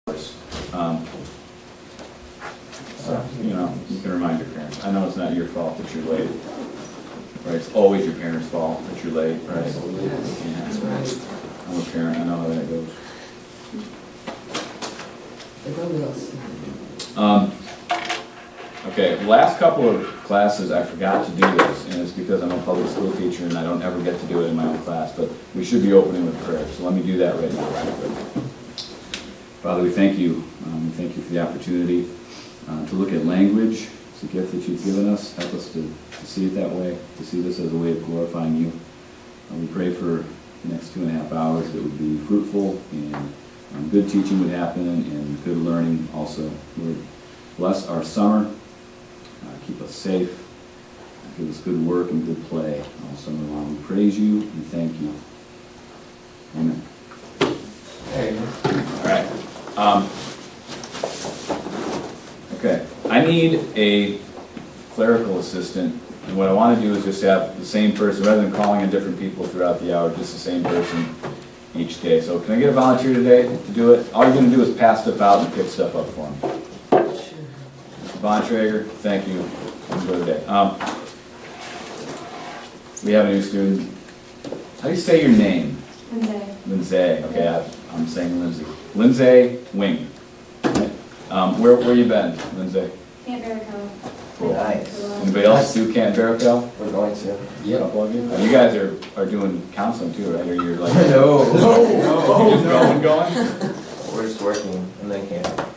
Um, so, you can remind your parents. I know it's not your fault that you're late, right? It's always your parents' fault that you're late, right? Absolutely. Yeah. That's right. I'm a parent, I know how that goes. Everybody else. Okay, last couple of classes I forgot to do this, and it's because I'm a public school teacher and I don't ever get to do it in my own class, but we should be opening with prayer, so let me do that right now, right quick. Father, we thank you. We thank you for the opportunity to look at language. It's a gift that you've given us. Help us to see it that way, to see this as a way of glorifying you. We pray for the next 2.5 hours that would be fruitful and good teaching would happen and good learning also. Lord, bless our summer. Keep us safe. Give us good work and good play all summer long. We praise you and thank you. Amen. All right. Okay. I need a clerical assistant, and what I want to do is just have the same person, rather than calling in different people throughout the hour, just the same person each day. So can I get a volunteer today to do it? All you're going to do is pass stuff out and pick stuff up for me. Von Traeger, thank you. Go today. We have a new student. How do you say your name? Lindsay. Lindsay. Okay, I'm saying Lindsay. Lindsay Wing. Where you been, Lindsay? Camp Baraco. Cool. Nice. Anybody else do Camp Baraco? We're going to. A couple of you? You guys are doing counseling too, right? Or you're like No. you're just going? We're just working and then camp.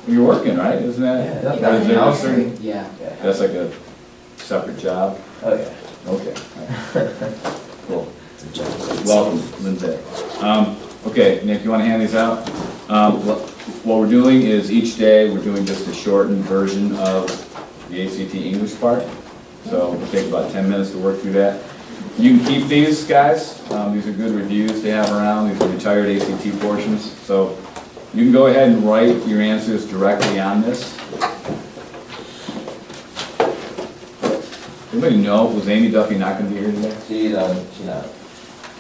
You're working, right? Isn't that? Yeah. Or is there a certain- Yeah. Yeah. That's like a separate job. Oh, yeah. Okay. Cool. Welcome, Lindsay. Okay, Nick, you want to hand these out? What we're doing is each day we're doing just a shortened version of the ACT English part. So it'll take about 10 minutes to work through that. You can keep these, guys. These are good reviews to have around. These are retired ACT portions. So you can go ahead and write your answers directly on this. Anybody know, was Amy Duffy not going to be here today? She's not.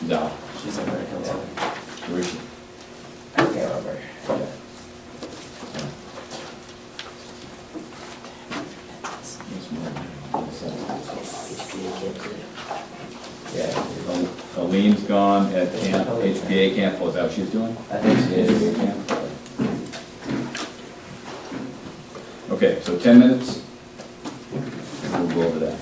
No. She's not gonna come down. Where is she? I can't remember. Yeah. Yeah. Aleen's gone at camp, HBA camp. Oh, is that what she's doing? I think she is. HBA camp. Okay, so 10 minutes. We'll go over that.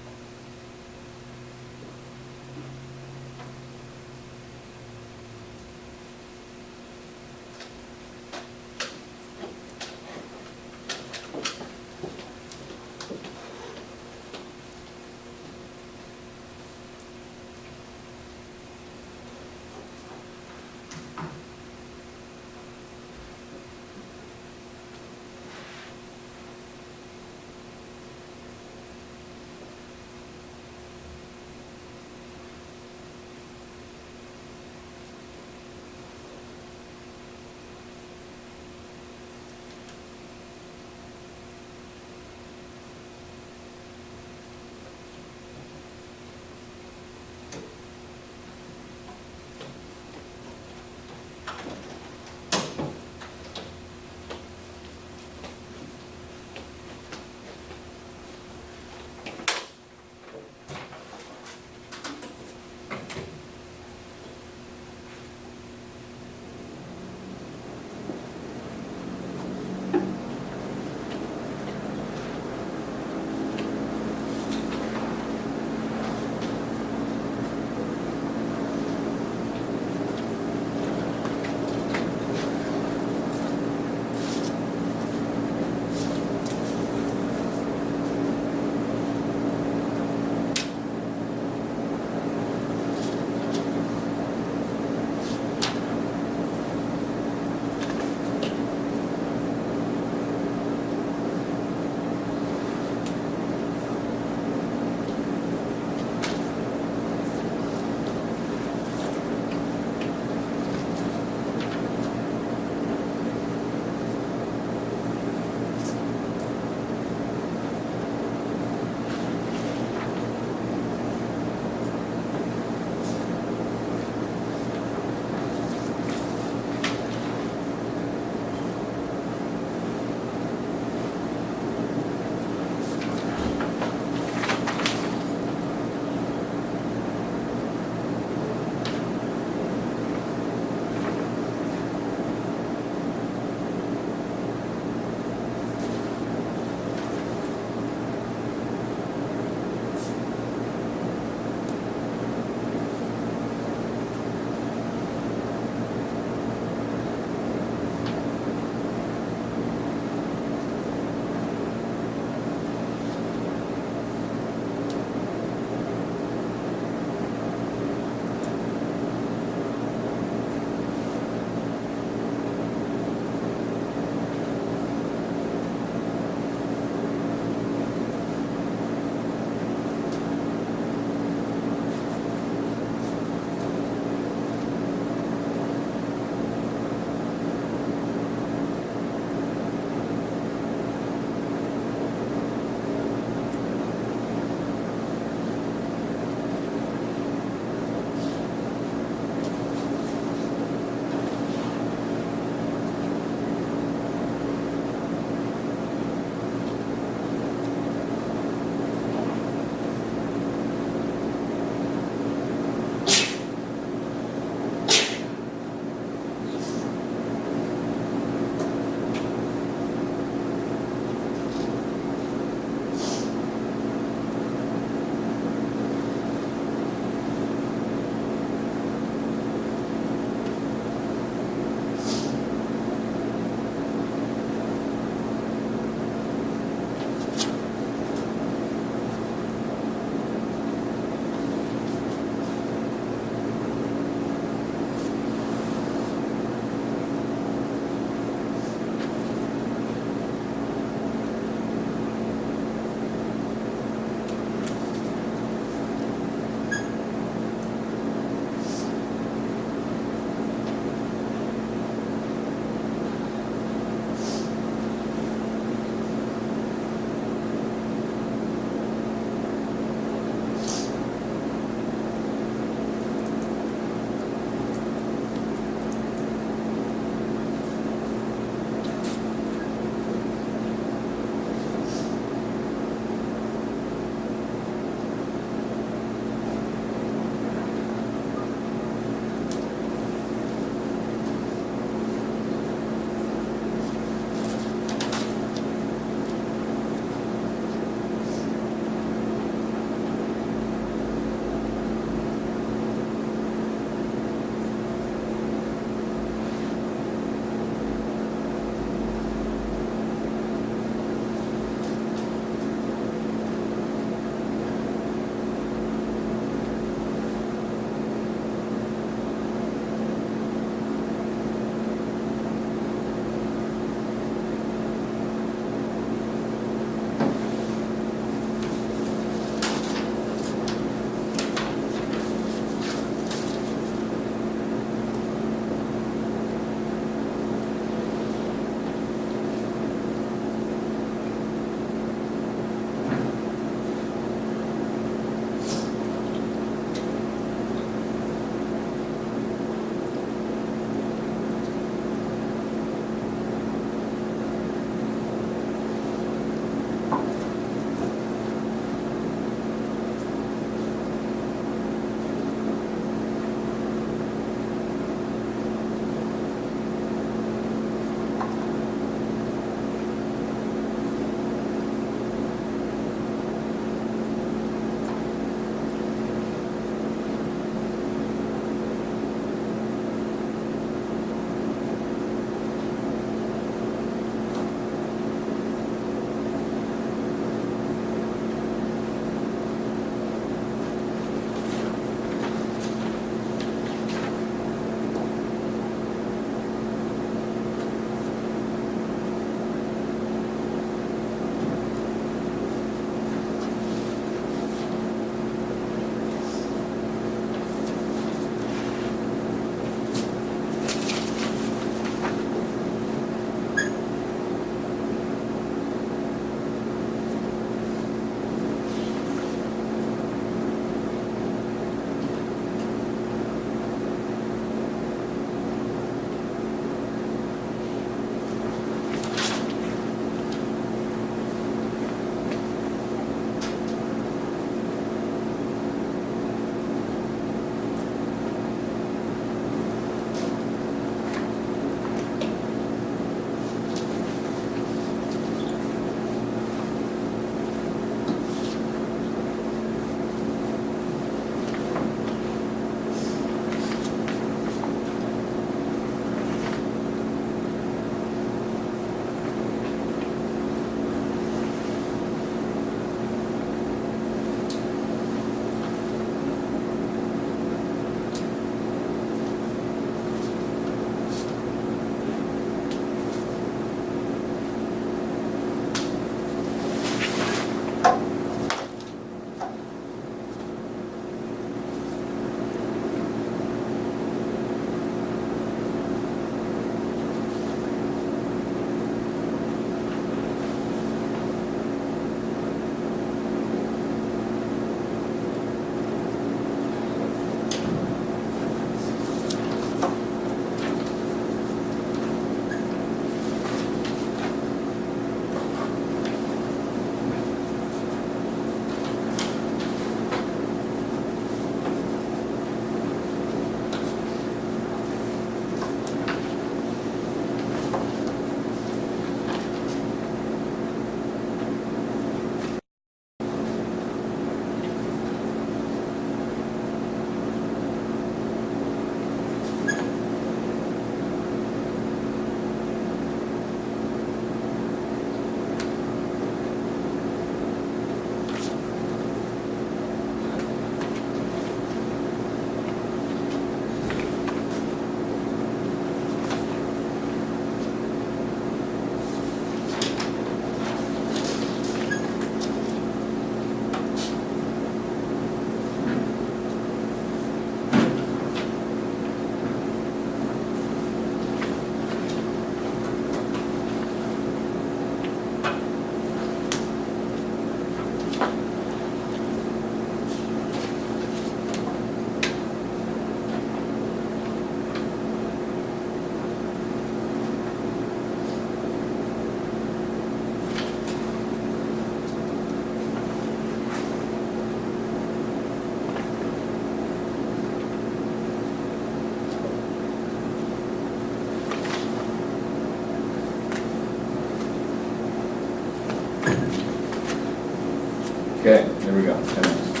Okay, here we go, 10 minutes.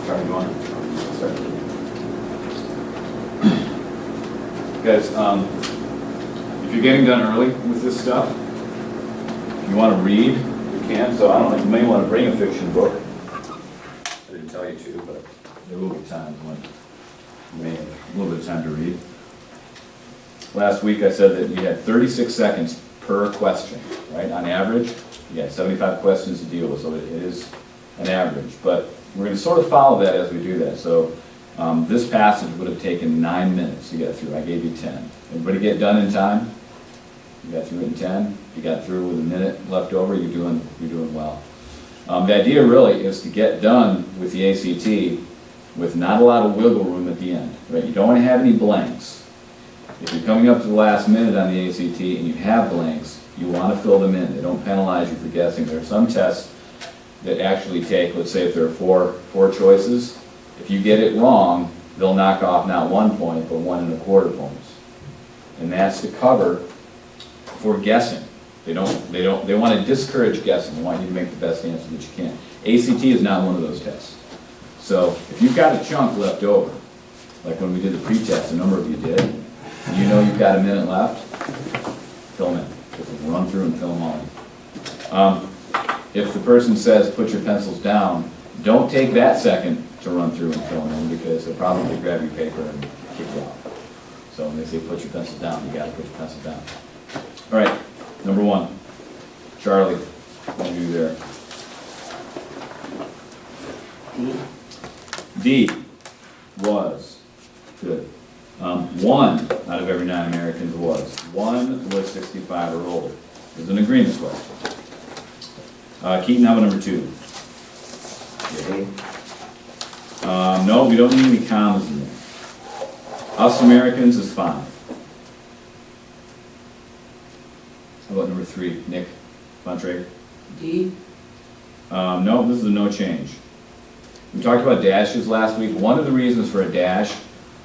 Charlie, you want to start? Guys, if you're getting done early with this stuff, if you want to read, you can. So I don't know, you may want to bring a fiction book. I didn't tell you to, but there will be times when you may have a little bit of time to read. Last week I said that you had 36 seconds per question, right? On average, you had 75 questions to deal with, so it is an average. But we're going to sort of follow that as we do that. So this passage would have taken 9 minutes to get through. I gave you 10. Everybody get done in time? You got through in 10. If you got through with a minute left over, you're doing well. The idea really is to get done with the ACT with not a lot of wiggle room at the end, right? You don't want to have any blanks. If you're coming up to the last minute on the ACT and you have blanks, you want to fill them in. They don't penalize you for guessing. There are some tests that actually take, let's say if there are four choices, if you get it wrong, they'll knock off not 1 point, but 1 1/4 points. And that's to cover for guessing. They want to discourage guessing. They want you to make the best answer that you can. ACT is not one of those tests. So if you've got a chunk left over, like when we did the pre-test, a number of you did, and you know you've got a minute left, fill them in. Just run through and fill them all in. If the person says, put your pencils down, don't take that second to run through and fill them in, because they'll probably grab your paper and kick you out. So when they say put your pencil down, you gotta put your pencil down. All right, number 1. Charlie, what do you do there? D was, good. 1 out of every 9 Americans was. 1 was 65 or older. It was an agreement question. Keaton, how about number 2? Yay. No, we don't need any commas in there. Us Americans is fine. How about number 3? Nick Fontre? D. No, this is a no change. We talked about dashes last week. One of the reasons for a dash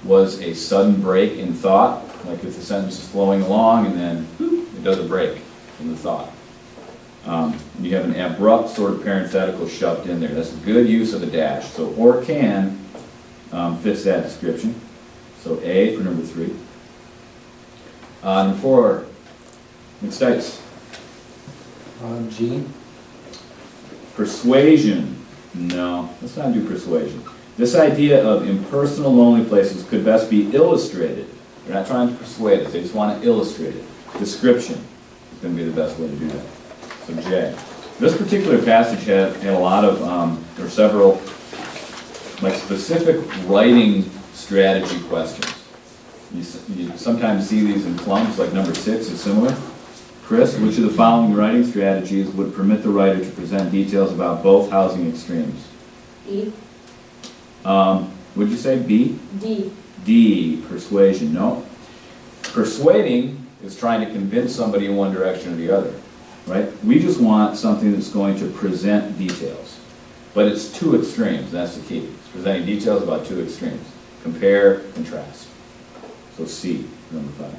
was a sudden break in thought, like if the sentence is flowing along and then it does a break in the thought. You have an abrupt sort of parenthetical shoved in there. That's a good use of a dash. So or can fits that description. So A for number 3. Number 4, McStites. G. Persuasion. No, let's not do persuasion. This idea of impersonal lonely places could best be illustrated. They're not trying to persuade us, they just want to illustrate it. Description is going to be the best way to do that. So J. This particular passage had a lot of, there were several like specific writing strategy questions. You sometimes see these in clumps, like number 6 is similar. Chris, which of the following writing strategies would permit the writer to present details about both housing extremes? E. Would you say B? D. D, persuasion. No. Persuading is trying to convince somebody in one direction or the other, right? We just want something that's going to present details. But it's 2 extremes, that's the key. It's presenting details about 2 extremes. Compare, contrast. So C, number 5.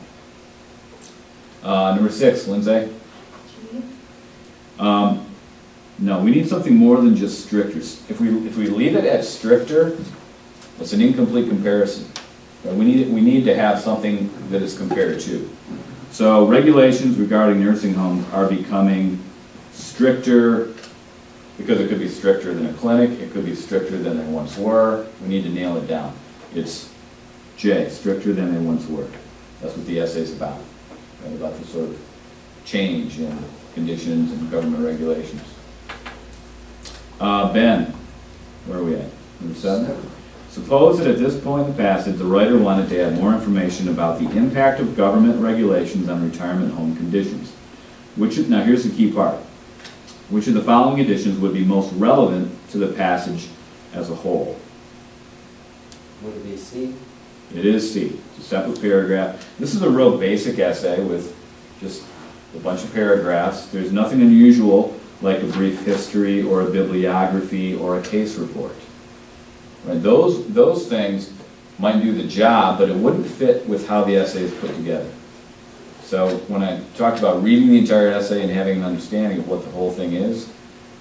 Number 6, Lindsay. G. No, we need something more than just stricter. If we leave it at stricter, it's an incomplete comparison. Right? We need to have something that is compared to. So regulations regarding nursing homes are becoming stricter, because it could be stricter than a clinic, it could be stricter than they once were. We need to nail it down. It's J, stricter than they once were. That's what the essay is about. Right? About the sort of change in conditions and government regulations. Ben, where are we at? Number 7? Suppose that at this point in the passage, the writer wanted to add more information about the impact of government regulations on retirement home conditions. Now here's the key part. Which of the following additions would be most relevant to the passage as a whole? Would it be C? It is C. It's a separate paragraph. This is a real basic essay with just a bunch of paragraphs. There's nothing unusual like a brief history or a bibliography or a case report. Right? Those things might do the job, but it wouldn't fit with how the essay is put together. So when I talked about reading the entire essay and having an understanding of what the whole thing is,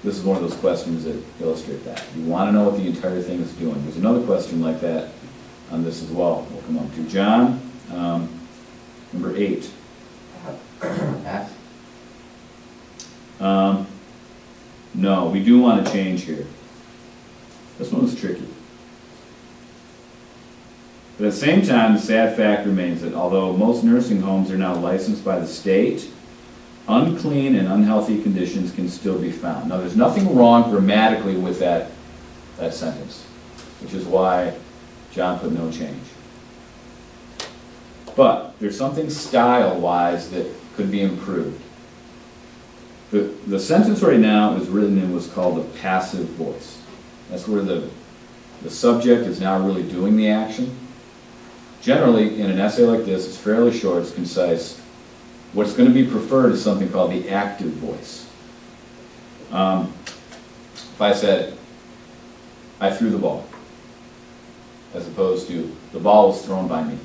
this is one of those questions that illustrate that. You want to know what the entire thing is doing. There's another question like that on this as well we'll come up to. John, number 8. F. No, we do want to change here. This one was tricky. But at the same time, the sad fact remains that although most nursing homes are now licensed by the state, unclean and unhealthy conditions can still be found. Now, there's nothing wrong grammatically with that sentence, which is why John put no change. But there's something style-wise that could be improved. The sentence right now is written in what's called a passive voice. That's where the subject is now really doing the action. Generally, in an essay like this, it's fairly short, it's concise. What's going to be preferred is something called the active voice. If I said, I threw the ball, as opposed to, the ball was thrown by me.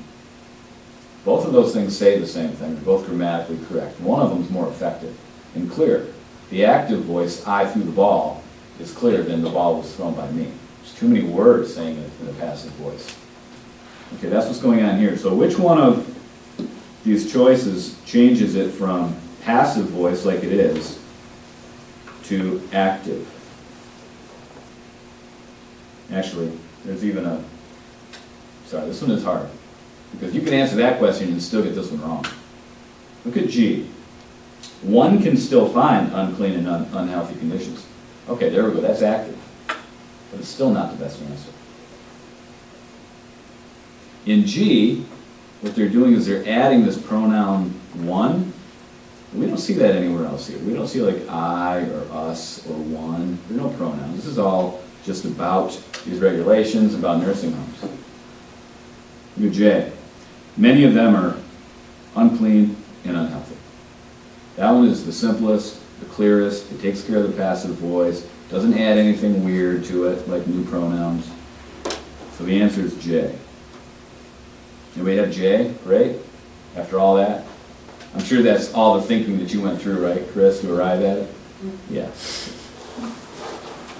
Both of those things say the same thing. They're both grammatically correct. One of them is more effective and clear. The active voice, I threw the ball, is clearer than the ball was thrown by me. There's too many words saying it in the passive voice. Okay, that's what's going on here. So which one of these choices changes it from passive voice, like it is, to active? Actually, there's even a, sorry, this one is hard, because you can answer that question and still get this one wrong. Look at G. One can still find unclean and unhealthy conditions. Okay, there we go, that's active. But it's still not the best answer. In G, what they're doing is they're adding this pronoun one. We don't see that anywhere else here. We don't see like I or us or one. There are no pronouns. This is all just about these regulations, about nursing homes. Look at J. Many of them are unclean and unhealthy. That one is the simplest, the clearest. It takes care of the passive voice. Doesn't add anything weird to it, like new pronouns. So the answer is J. Anybody have J? Great. After all that? I'm sure that's all the thinking that you went through, right, Chris, to arrive at it? Yeah.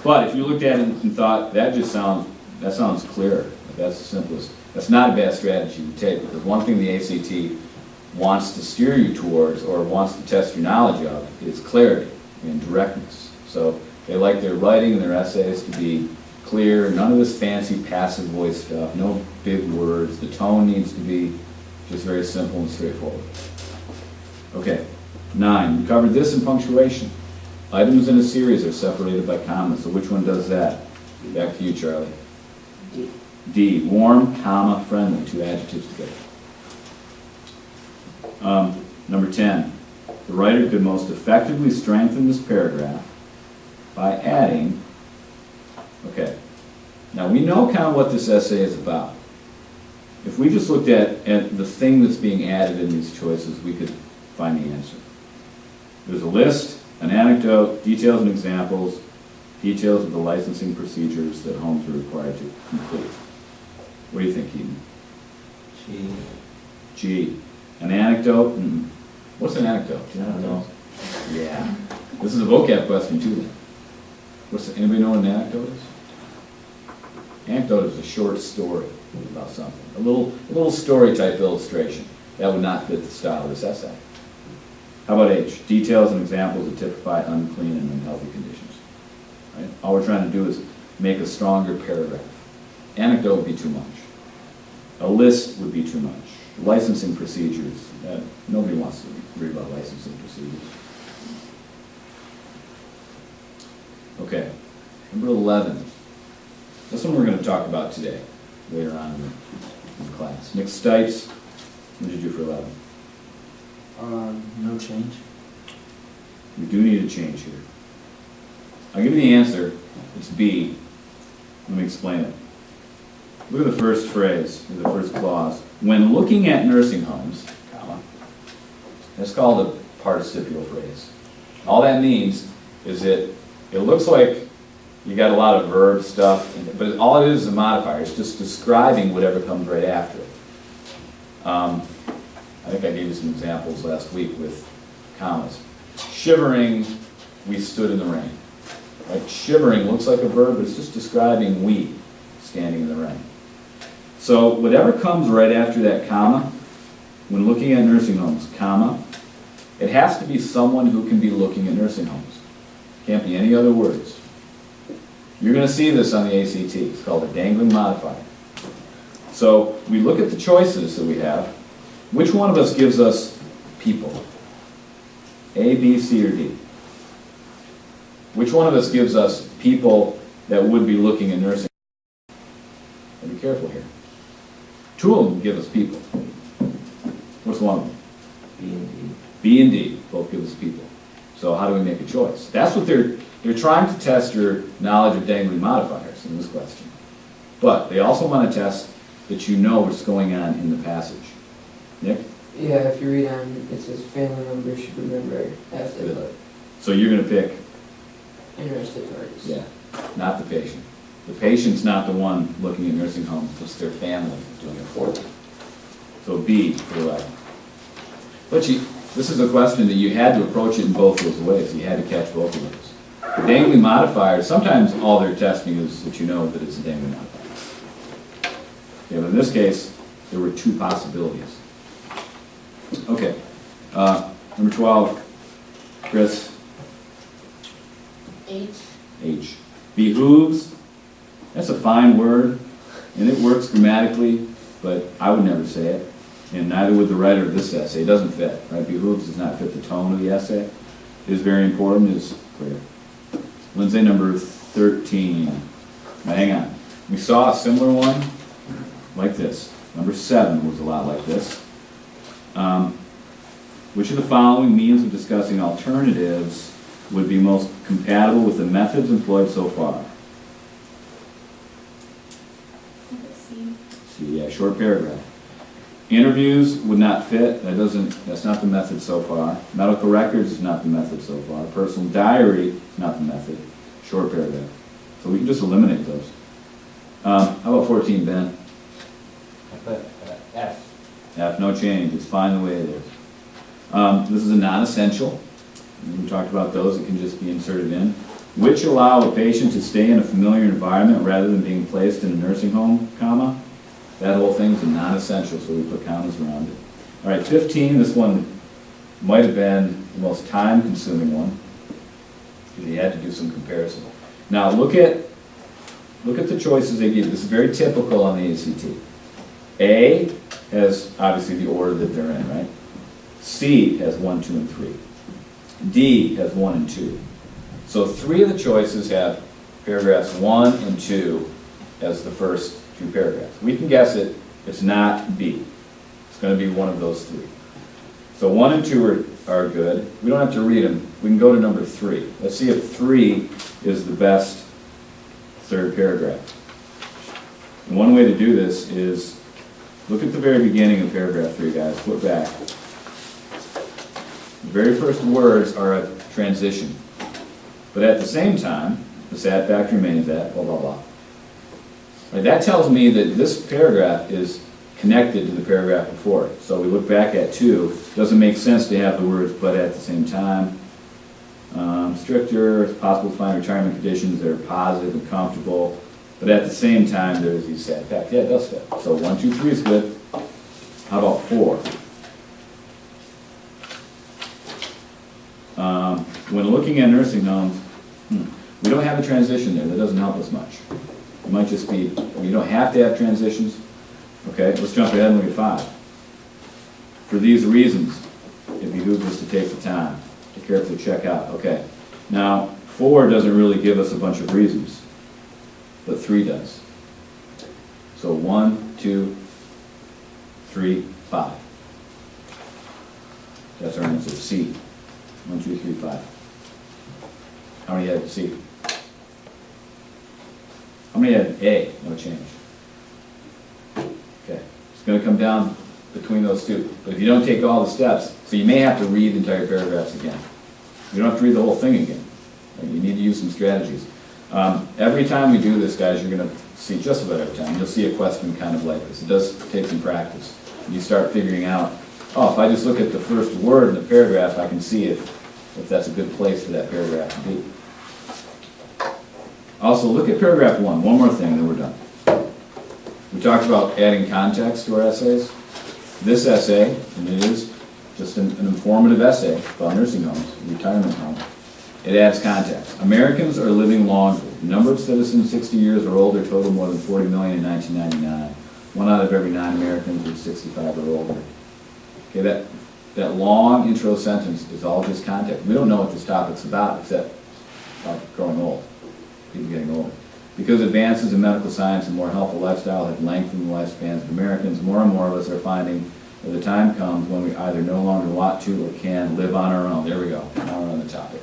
But if you looked at it and thought, that sounds clear. That's the simplest. That's not a bad strategy to take, because one thing the ACT wants to steer you towards, or wants to test your knowledge of, is clarity and directness. So they like their writing and their essays to be clear, none of this fancy passive voice stuff, no big words. The tone needs to be just very simple and straightforward. Okay, 9, we covered this in punctuation. Items in a series are separated by commas, so which one does that? Back to you, Charlie. D. D, warm, comma, friendly, 2 adjectives together. Number 10, the writer could most effectively strengthen this paragraph by adding, okay, now we know kind of what this essay is about. If we just looked at the thing that's being added in these choices, we could find the answer. There's a list, an anecdote, details and examples, details of the licensing procedures that homes are required to complete. What do you think, Keaton? G. G. An anecdote? What's an anecdote? I don't know. Yeah. This is a vocab question too then. Anybody know what an anecdote is? Anecdote is a short story about something. A little story type illustration. That would not fit the style of this essay. How about H? Details and examples that typify unclean and unhealthy conditions. Right? All we're trying to do is make a stronger paragraph. Anecdote would be too much. A list would be too much. Licensing procedures. Nobody wants to read about licensing procedures. Okay, number 11. This one we're going to talk about today, later on in the class. Mixed types. What did you do for 11? No change. We do need a change here. I'll give you the answer. It's B. Let me explain it. Look at the first phrase, or the first clause. When looking at nursing homes, comma, that's called a participial phrase. All that means is that it looks like you got a lot of verb stuff, but all it is a modifier. It's just describing whatever comes right after it. I think I gave you some examples last week with commas. Shivering, we stood in the rain. Right? Shivering looks like a verb, but it's just describing we standing in the rain. So whatever comes right after that comma, when looking at nursing homes, comma, it has to be someone who can be looking at nursing homes. Can't be any other words. You're going to see this on the ACT. It's called a dangling modifier. So we look at the choices that we have. Which one of us gives us people? A, B, C, or D? Which one of us gives us people that would be looking at nursing homes? Be careful here. Two of them give us people. What's one of them? B and D. B and D both give us people. So how do we make a choice? That's what they're trying to test your knowledge of dangling modifiers in this question. But they also want to test that you know what's going on in the passage. Nick? Yeah, if you read on, it says family members should remember as they look. So you're going to pick, Interested parties. yeah, not the patient. The patient's not the one looking at nursing homes, it's their family doing it for them. So B for the right. But this is a question that you had to approach it in both those ways. You had to catch both of those. The dangling modifiers, sometimes all they're testing is that you know that it's a dangling modifier. Yeah, but in this case, there were two possibilities. Okay, number 12, Chris. H. H. Behooves, that's a fine word, and it works grammatically, but I would never say it, and neither would the writer of this essay. It doesn't fit, right? Behooves does not fit the tone of the essay. It is very important, it's clear. Lindsay, number 13. Now hang on. We saw a similar one like this. Number 7 was a lot like this. Which of the following means of discussing alternatives would be most compatible with the methods employed so far? C. See, yeah, short paragraph. Interviews would not fit. That's not the method so far. Medical records is not the method so far. Personal diary is not the method. Short paragraph. So we can just eliminate those. How about 14, Ben? I put F. F, no change. It's fine the way it is. This is a non-essential. We talked about those that can just be inserted in. Which allow a patient to stay in a familiar environment rather than being placed in a nursing home, comma. That whole thing's a non-essential, so we put commas around it. All right, 15, this one might have been the most time-consuming one, because you had to do some comparison. Now, look at the choices they give. This is very typical on the ACT. A has, obviously, the order that they're in, right? C has 1, 2, and 3. D has 1 and 2. So 3 of the choices have paragraphs 1 and 2 as the first 2 paragraphs. We can guess it. It's not B. It's going to be one of those 3. So 1 and 2 are good. We don't have to read them. We can go to number 3. Let's see if 3 is the best third paragraph. And one way to do this is look at the very beginning of paragraph 3, guys. Flip back. The very first words are a transition. But at the same time, the sad fact remains that, blah, blah, blah. Right, that tells me that this paragraph is connected to the paragraph before it. So we look back at 2. Doesn't make sense to have the words but at the same time. Stricter, it's possible to find retirement conditions that are positive and comfortable. But at the same time, there's these sad facts. Yeah, it does fit. So 1, 2, 3 is good. How about 4? When looking at nursing homes, we don't have a transition there. That doesn't help us much. It might just be, you don't have to have transitions. Okay, let's jump ahead and look at 5. For these reasons, it behooves us to take the time to carefully check out. Okay, now 4 doesn't really give us a bunch of reasons, but 3 does. So 1, 2, 3, 5. That's our answer, C. 1, 2, 3, 5. How many had C? How many had A? No change. Okay, it's going to come down between those 2. But if you don't take all the steps, so you may have to read entire paragraphs again. You don't have to read the whole thing again. You need to use some strategies. Every time we do this, guys, you're going to see, just about every time, you'll see a question kind of like this. It does take some practice. You start figuring out, oh, if I just look at the first word in the paragraph, I can see if that's a good place for that paragraph to be. Also, look at paragraph one more thing, then we're done. We talked about adding context to our essays. This essay, and it is just an informative essay about nursing homes, retirement homes. It adds context. Americans are living longer. The number of citizens 60 years or older total more than 40 million in 1999. 1 out of every 9 Americans is 65 or older. Okay, that long intro sentence is all just context. We don't know what this topic's about except about growing old, people getting older. Because advances in medical science and more healthful lifestyle have lengthened the lifespans of Americans, more and more of us are finding that the time comes when we either no longer want to or can live on our own. There we go, now we're on the topic,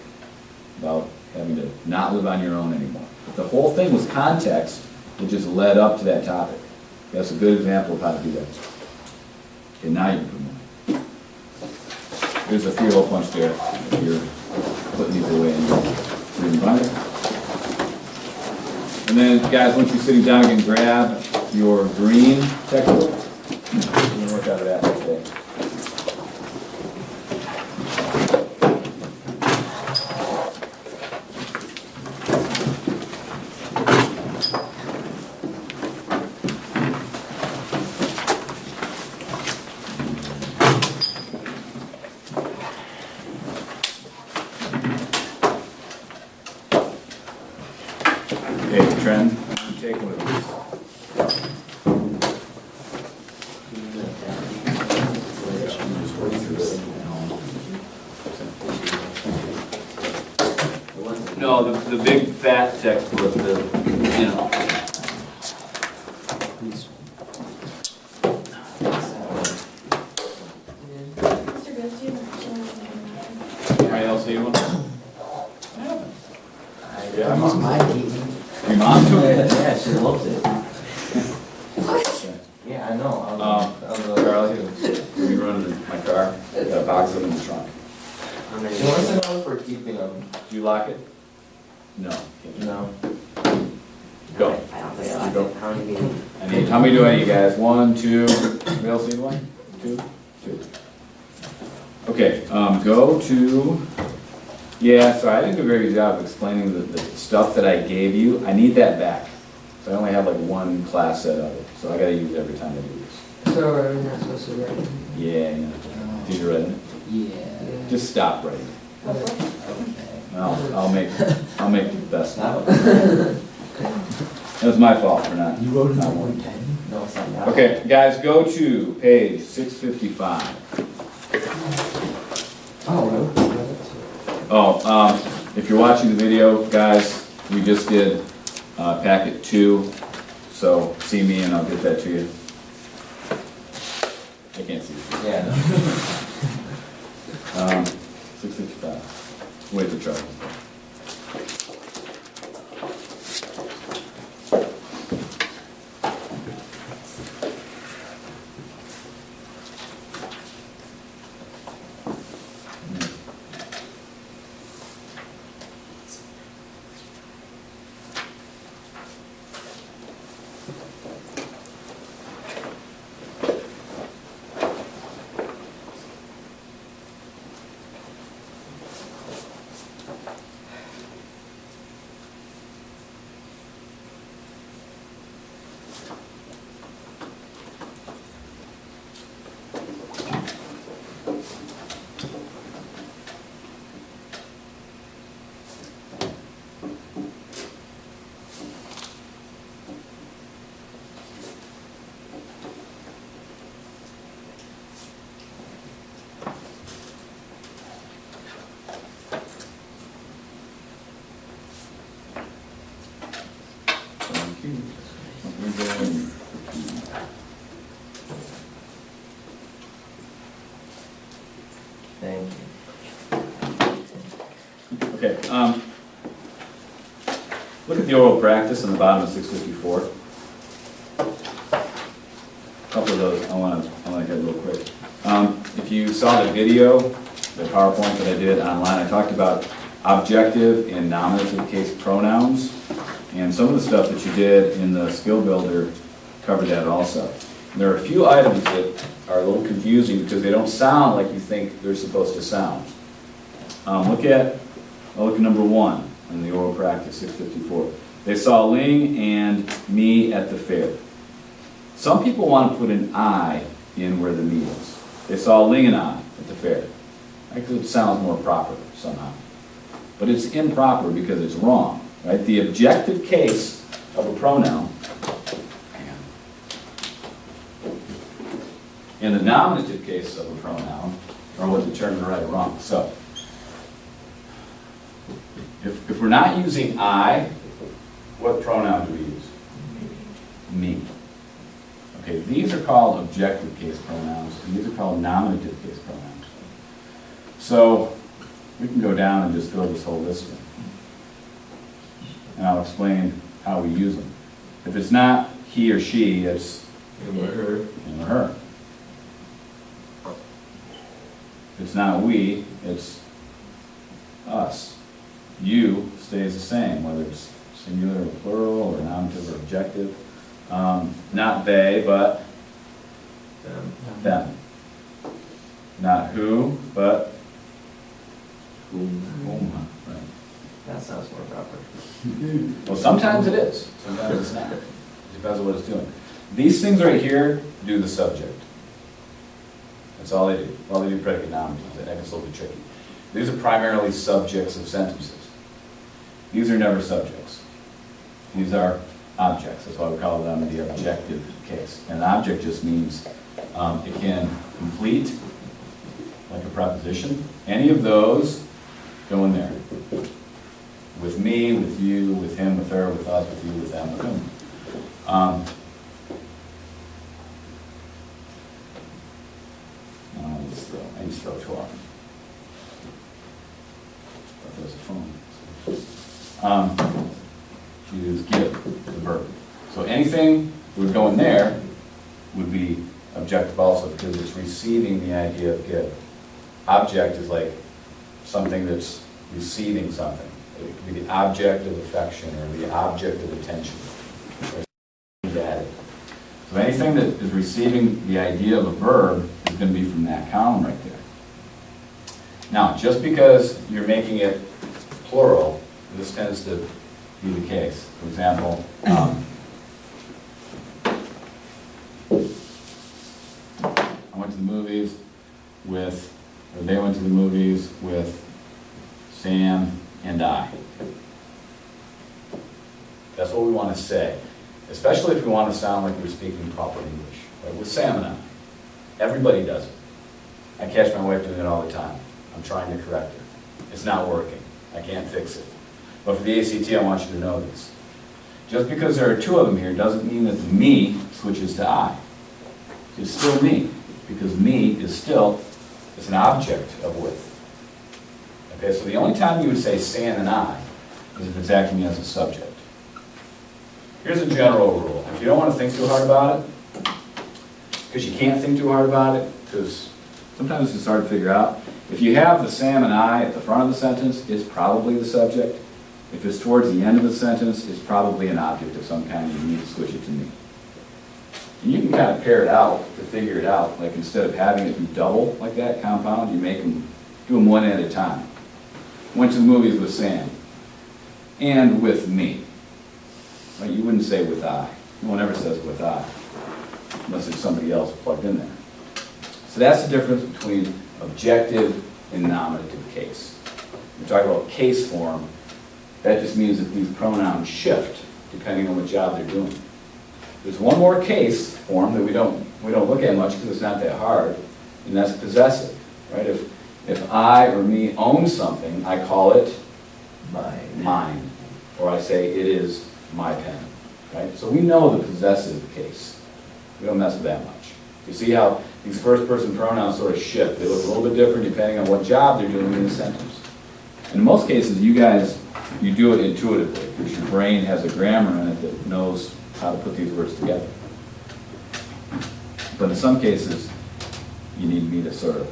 about having to not live on your own anymore. But the whole thing was context that just led up to that topic. That's a good example of how to do that. Okay, now you can put more. There's a 3-hole punch there if you're putting these away in your reading binder. And then, guys, once you're sitting down, you can grab your green textbook. You can work out of that today. Okay, Trent, you take one of these. No, the big fat textbook, you know. Mr. Gross, do you have Anybody else see one? Yeah, Use my baby. Your mom too? Yeah, she loves it. Yeah, I know. Charlie, we run in my car, got a box of them in the trunk. She wants to know if we're keeping them. Do you lock it? No. No. Go. I don't think I Go. like it. How many do I need, how many do I need, guys? 1, 2, anybody else need one? 2? 2. Okay, go to, yeah, so I didn't do a very good job of explaining the stuff that I gave you. I need that back. So I only have like one class set of it, so I gotta use it every time I do this. So are we not supposed to write it? Yeah, yeah. Did you write it? Yeah. Just stop writing. Okay. I'll make the best of it. That It was my fault for not. You wrote it not on wanting. 110? No, it's not that. Okay, guys, go to page 655. Oh, Oh, if you're watching the video, guys, we just did packet 2, so see me and I'll get that to you. I can't see it. Yeah, no. 655. Wait for Charlie. Thank you. Thank you. Okay, look at the oral practice on the bottom of 654. A couple of those I want to hit real quick. If you saw the video, the PowerPoint that I did online, I talked about objective and nominative case pronouns, and some of the stuff that you did in the skill builder covered that also. And there are a few items that are a little confusing because they don't sound like you think they're supposed to sound. Look at number 1 in the oral practice, 654. They saw Ling and me at the fair. Some people want to put an I in where the me is. They saw Ling and I at the fair. Because it sounds more proper somehow. But it's improper because it's wrong, right? The objective case of a pronoun and the nominative case of a pronoun are what determine right or wrong. So, if we're not using I, what pronoun do we use? Me. Okay, these are called objective case pronouns, and these are called nominative case pronouns. So, we can go down and just fill this whole list in. And I'll explain how we use them. If it's not he or she, it's Him or her. him or her. If it's not we, it's us. You stays the same, whether it's singular or plural, or nominative or objective. Not they, but Them. them. Not who, but Whom. whom. Right. That sounds more proper. Well, sometimes it is, sometimes it's not. It depends on what it's doing. These things right here do the subject. That's all they do. Well, they do predicate nominatives. That can still be tricky. These are primarily subjects of sentences. These are never subjects. These are objects. That's why we call them the objective case. And an object just means it can complete, like a preposition. Any of those go in there. With me, with you, with him, with her, with us, with you, with them, with whom. I just throw too often. But there's a phone. Choose give, the verb. So anything that would go in there would be objective also because it's receiving the idea of give. Object is like something that's receiving something. It could be the object of affection or the object of attention. So anything that is receiving the idea of a verb is going to be from that column right there. Now, just because you're making it plural, this tends to be the case. For example, I went to the movies with, or they went to the movies with Sam and I. That's what we want to say, especially if we want to sound like we're speaking proper English. Right? With Sam and I. Everybody does it. I catch my wife doing it all the time. I'm trying to correct her. It's not working. I can't fix it. But for the ACT, I want you to know this. Just because there are two of them here doesn't mean that the me switches to I. It's still me, because me is still, it's an object of with. Okay, so the only time you would say Sam and I is if it's acting as a subject. Here's a general rule. If you don't want to think too hard about it, because you can't think too hard about it, because sometimes it's hard to figure out. If you have the Sam and I at the front of the sentence, it's probably the subject. If it's towards the end of the sentence, it's probably an object of some kind, and you need to switch it to me. And you can kind of pair it out to figure it out. Like instead of having it be double like that, compound, you make them, do them one at a time. Went to the movies with Sam. And with me. Right? You wouldn't say with I. No one ever says with I. Unless it's somebody else plugged in there. So that's the difference between objective and nominative case. We talk about case form. That just means that these pronouns shift depending on what job they're doing. There's one more case form that we don't look at much because it's not that hard, and that's possessive, right? If I or me own something, I call it mine, or I say it is my pen, right? So we know the possessive case. We don't mess with that much. You see how these first-person pronouns sort of shift. They look a little bit different depending on what job they're doing in the sentence. In most cases, you do it intuitively, because your brain has a grammar in it that knows how to put these words together. But in some cases, you need me to sort of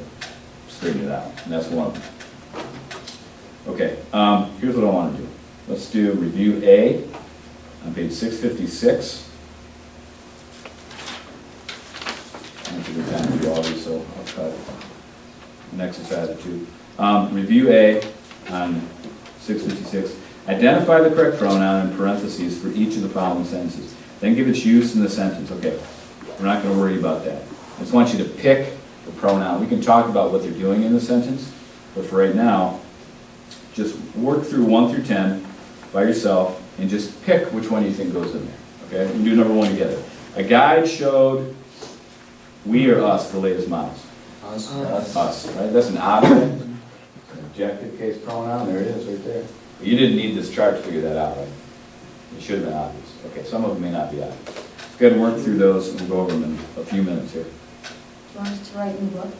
straighten it out, and that's one of them. Okay, here's what I want to do. Let's do review A on page 656. I don't think we're time to do all these, so I'll try an exercise or two. Review A on 656. Identify the correct pronoun in parentheses for each of the following sentences. Then give its use in the sentence. Okay, we're not gonna worry about that. I just want you to pick the pronoun. We can talk about what they're doing in the sentence, but for right now, just work through 1 through 10 by yourself and just pick which one you think goes in there. Okay, we can do number 1 together. A guide showed we or us the latest models. Us. Us, right? That's an object, an objective case pronoun, there it is right there. You didn't need this chart to figure that out, right? It should have been obvious. Okay, some of them may not be obvious. Let's go ahead and work through those and we'll go over them in a few minutes here. Do you want us to write in the book?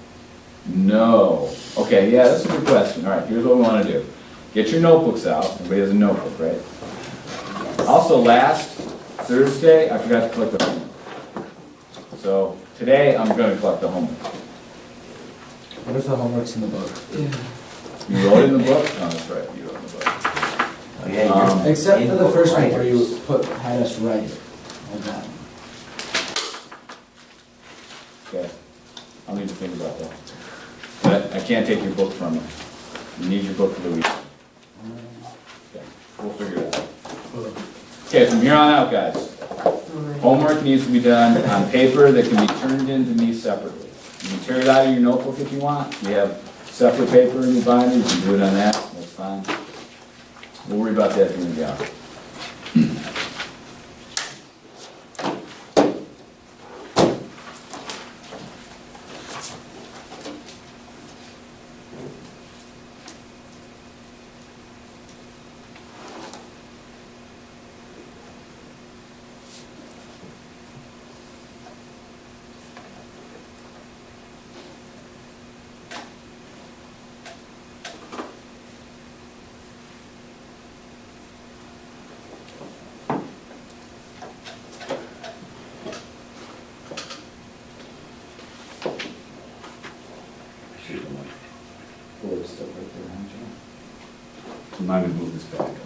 No. Okay, yeah, that's a good question. All right, here's what we want to do. Get your notebooks out. Everybody has a notebook, right? Also, last Thursday, I forgot to collect the homework. So today, I'm going to collect the homework. What if the homework's in the book? Yeah. You wrote it in the book? Oh, that's right, you wrote it in the book. Oh, yeah, you're Except for the input first one where you writers. had us write it. Like that one. Okay, I'll need to think about that. But I can't take your book from you. You need your book for the week. Okay, we'll figure it out. Okay, from here on out, guys, Alright. homework needs to be done on paper that can be turned in to me separately. You can tear it out of your notebook if you want. We have separate paper in your binder, you can do it on that, that's fine. We'll worry about that during the hour. Board stuff right there, huh, John? Remind me to move this back.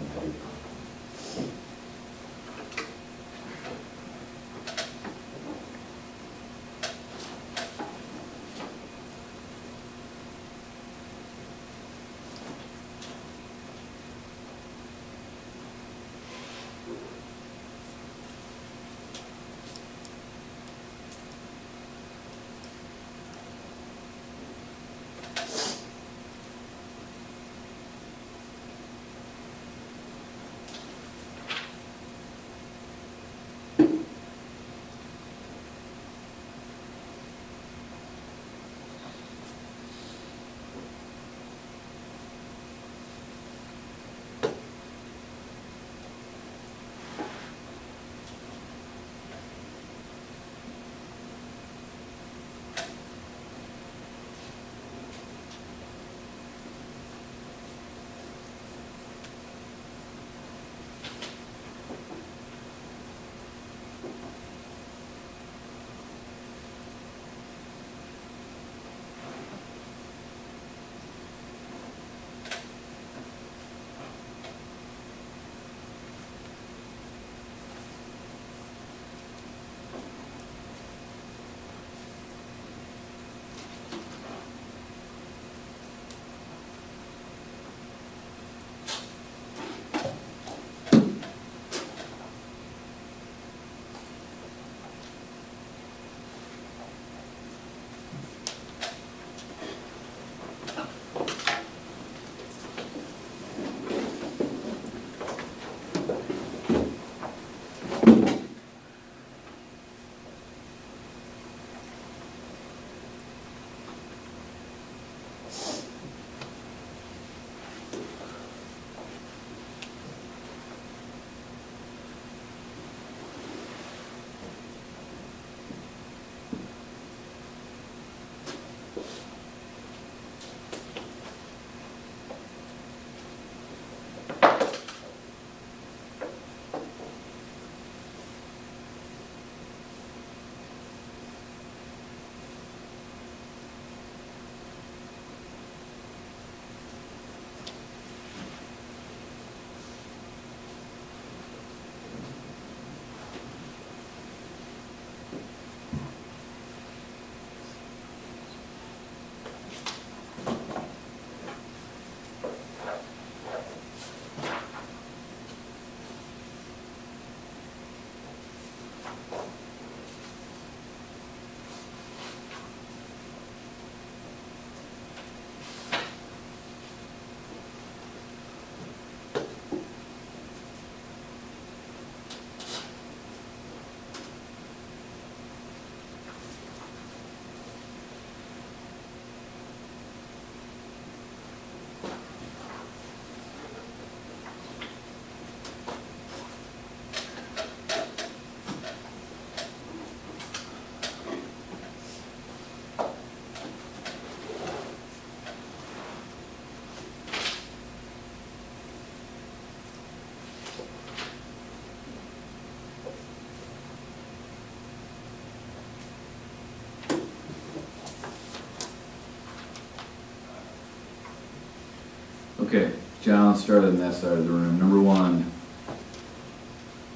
Okay, John started on that side of the room. Number 1,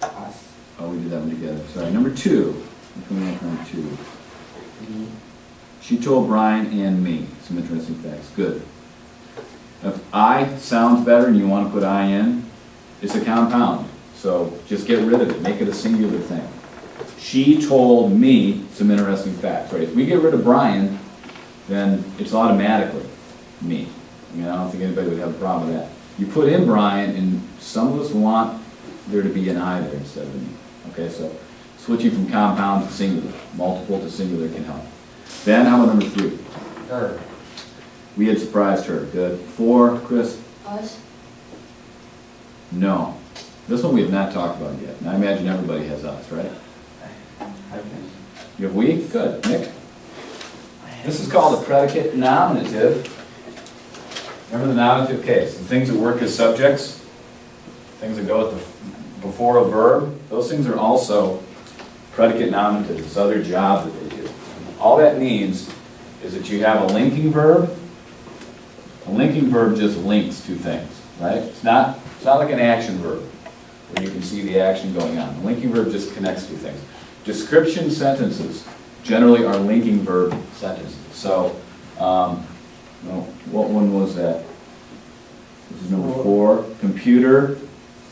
Us. oh, we did that one together. Sorry, number 2. Which one was number 2? Me. She told Brian and me some interesting facts. Good. If I sounds better and you want to put I in, it's a compound. So just get rid of it. Make it a singular thing. She told me some interesting facts. Right? If we get rid of Brian, then it's automatically me. I mean, I don't think anybody would have a problem with that. You put in Brian, and some of us want there to be an I there instead of a me. Okay, so switching from compound to singular, multiple to singular can help. Then, how about number 3? Her. We had surprised her. Good. 4, Chris? Us. No. This one we have not talked about yet. And I imagine everybody has us, right? You have we? Good. Nick? This is called a predicate nominative. Remember the nominative case? The things that work as subjects, things that go before a verb, those things are also predicate nominatives, this other job that they do. All that means is that you have a linking verb. A linking verb just links two things, right? It's not like an action verb where you can see the action going on. A linking verb just connects two things. Description sentences generally are linking verb sentences. So, what one was that? This is number 4. Computer,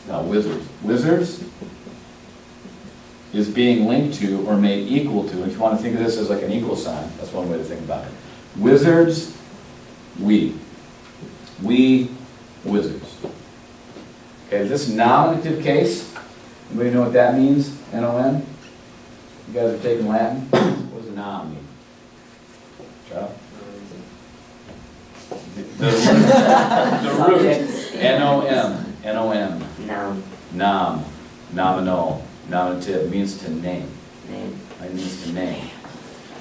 no, wizards. Wizards is being linked to or made equal to. If you want to think of this as like an equal sign, that's one way to think about it. Wizards, we. We, wizards. Okay, this nominative case, anybody know what that means? N-O-N? You guys are taking Latin? What does nom mean? Charles? The root, N-O-M, N-O-M. Noun. Nom, nominal, nominative, means to name. Name. It means to name.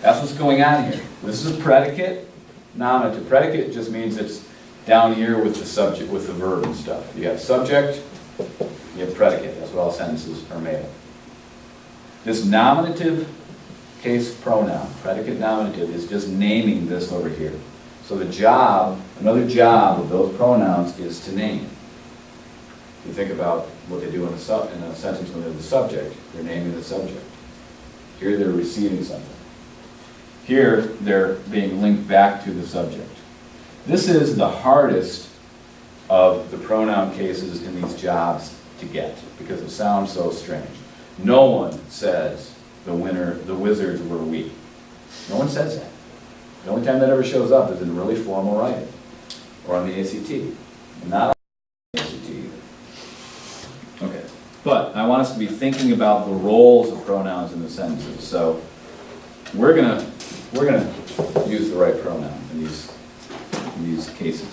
That's what's going on here. This is a predicate, nominative. Predicate just means it's down here with the subject, with the verb and stuff. You have subject, you have predicate. That's what all sentences are made of. This nominative case pronoun, predicate nominative, is just naming this over here. So the job, another job of those pronouns is to name. If you think about what they do in a sentence when they're the subject, they're naming the subject. Here they're receiving something. Here they're being linked back to the subject. This is the hardest of the pronoun cases in these jobs to get because it sounds so strange. No one says the wizards were we. No one says that. The only time that ever shows up is in really formal writing or on the ACT. Not on the ACT either. Okay. But I want us to be thinking about the roles of pronouns in the sentences. So we're gonna use the right pronoun in these cases.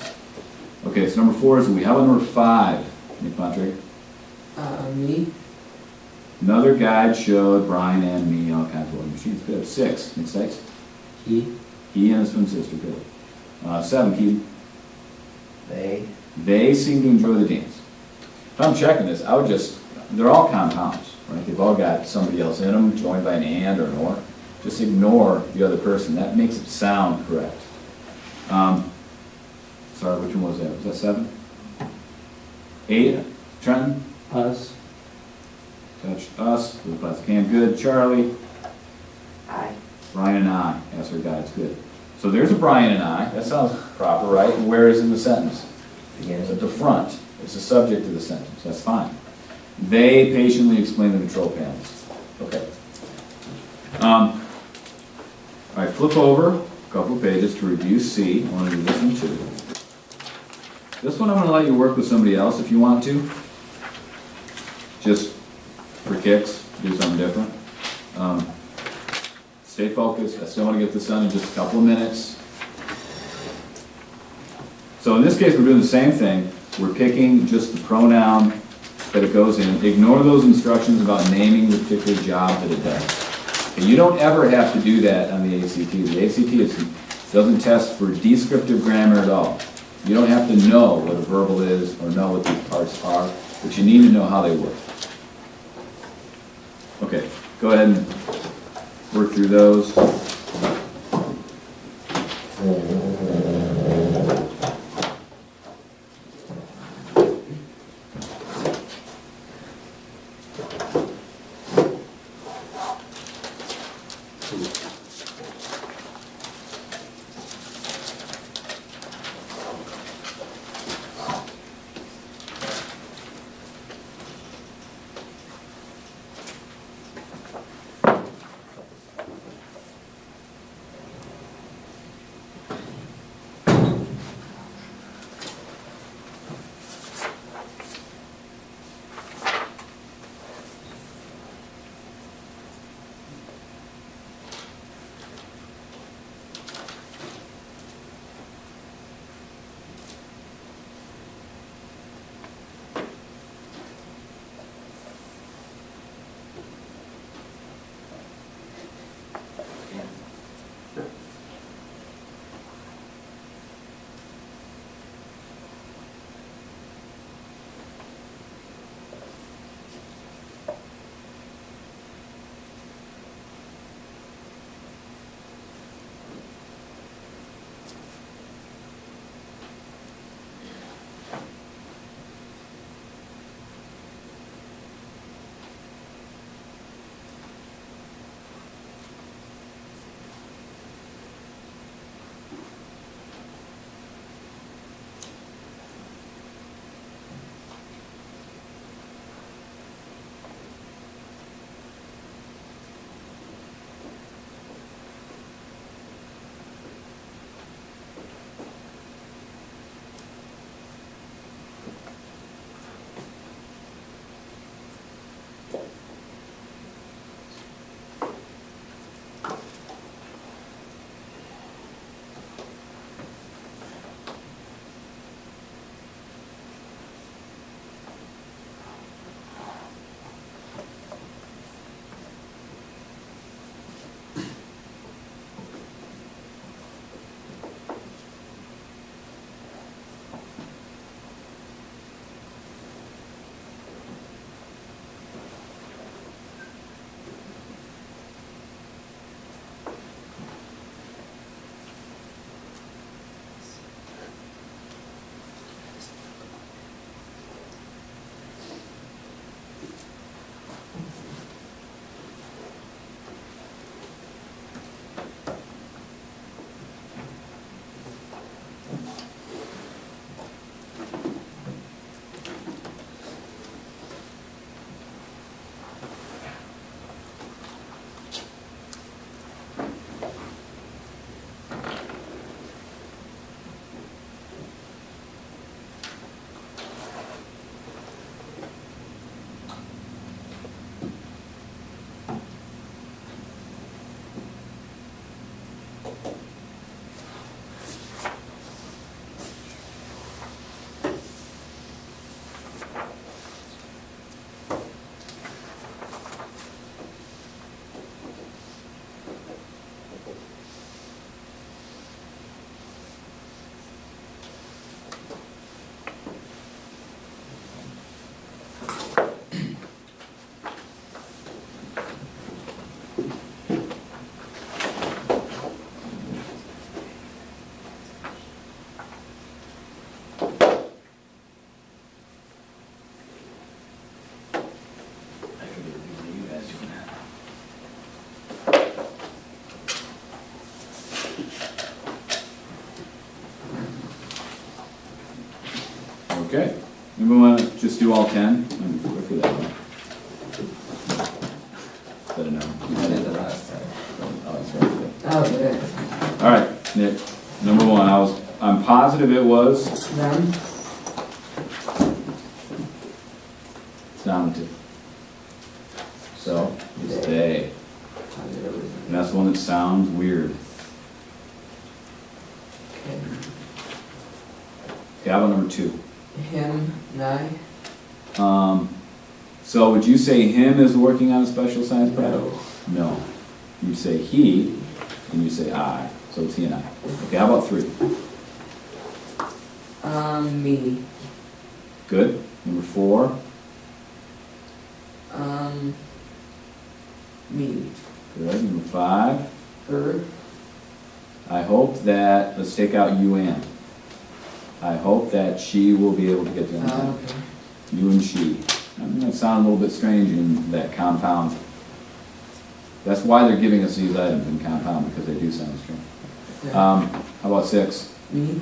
Okay, so number 4 is we. How about number 5, Nick Bontrager? Me. Another guide showed Brian and me all kinds of voting machines. Good. 6, Nick Sykes? He. He and his twin sister. Good. 7, Keith? They. They seem to enjoy the dance. If I'm checking this, I would they're all compounds, right? They've all got somebody else in them, joined by an and or an or. Just ignore the other person. That makes it sound correct. Sorry, which one was that? Was that 7? 8, Trenton? Us. Touch us with a plastic hand. Good. Charlie? I. Brian and I. Yes, our guides. Good. So there's a Brian and I. That sounds proper, right? And where is in the sentence? It's at the front. It's the subject of the sentence. That's fine. They patiently explain the control panels. Okay. All right, flip over a couple of pages to review C. I want to do this one too. This one I'm going to let you work with somebody else if you want to. Just for kicks, do something different. Stay focused. I still want to get this done in just a couple of minutes. So in this case, we're doing the same thing. We're picking just the pronoun that it goes in. Ignore those instructions about naming the particular job that it does. Okay, you don't ever have to do that on the ACT. The ACT doesn't test for descriptive grammar at all. You don't have to know what a verbal is or know what these parts are, but you need to know how they work. Okay, go ahead and work through those. Anybody wanna just do all 10? I'm quick with that one. Better know. I did the last time. Oh, that's right. Oh, good. All right, Nick, number one, I'm positive it was, Them, it's down to. So, it's they, positive was and that's the one that sounds weird. okay. Okay, how about number two? Him, and I. So would you say him is working on a special science project? No. You say he, and you say I, so it's he and I. Okay, how about three? Me. Good. Number four? Me. Good. Number five? Her. I hope that, let's take out you and. I hope that she will be able to get the antenna. Okay. You and she. That might sound a little bit strange in that compound. That's why they're giving us these items in compound, because they do sound strange. Okay. How about six? Me.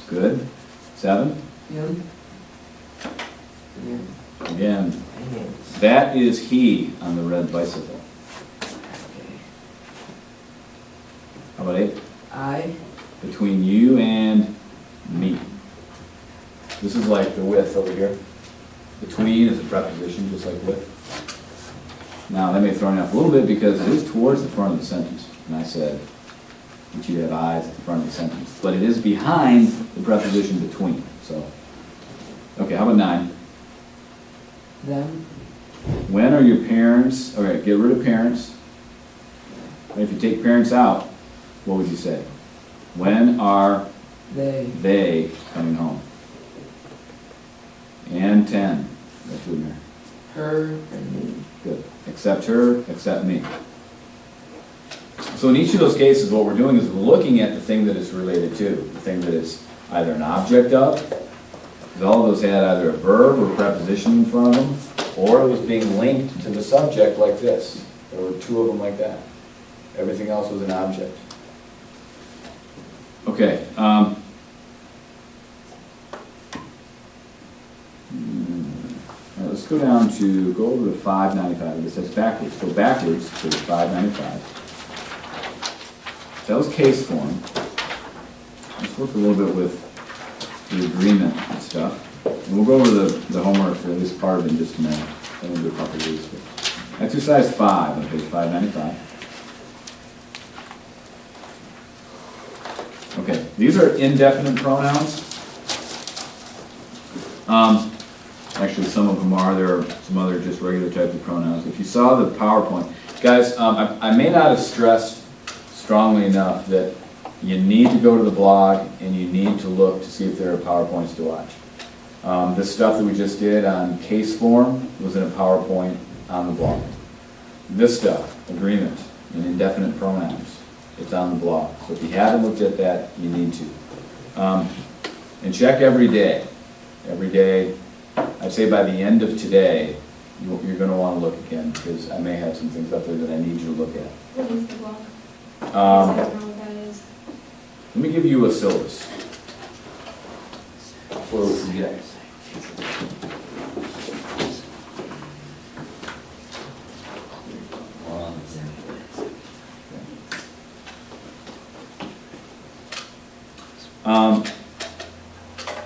Good. Seven? Him. And Again, Dang it. that is he on the red bicycle. okay. How about eight? I. Between you and me. This is like the width over here. Between is a preposition, just like with. Now, that may throw me off a little bit because it is towards the front of the sentence. And I said that you have eyes at the front of the sentence. But it is behind the preposition between, so. Okay, how about nine? Them. When are your parents, all right, get rid of parents. And if you take parents out, what would you say? When are they coming home? And 10. That's two in there. Her and me. Good. Except her, except me. So in each of those cases, what we're doing is we're looking at the thing that it's related to, the thing that it's either an object of, because all of those had either a verb or preposition in front of them, or it was being linked to the subject like this. There were two of them like that. Everything else was an object. Okay. All right, let's go down to, go over to 595. This says backwards. Go backwards to 595. That was case form. Let's work a little bit with the agreement and stuff. And we'll go over the homework for at least part of it in just a minute. Then we'll do a couple of these. Exercise 5 on page 595. Okay, these are indefinite pronouns. Actually, some of them are. There are some other just regular type of pronouns. If you saw the PowerPoint, guys, I may not have stressed strongly enough that you need to go to the blog and you need to look to see if there are PowerPoints to watch. This stuff that we just did on case form was in a PowerPoint on the blog. This stuff, agreement and indefinite pronouns, it's on the blog. So if you haven't looked at that, you need to. And check every day. Every day, I'd say by the end of today, you're going to want to look again, because I may have some things up there that I need you to look at. What is the blog? I Um, don't know what that is. Let me give you a syllabus. For you guys.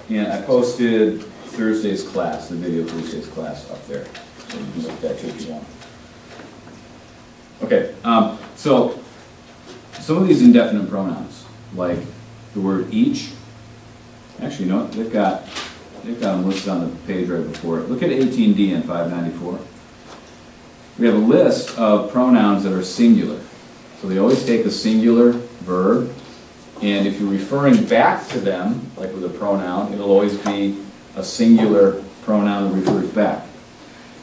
And I posted Thursday's class, the video Thursday's class up there. So you can look at that too if you want. Okay, so some of these indefinite pronouns, like the word each, actually, you know what, they've got them listed on the page right before it. Look at 18D and 594. We have a list of pronouns that are singular. So they always take a singular verb, and if you're referring back to them, like with a pronoun, it'll always be a singular pronoun that refers back.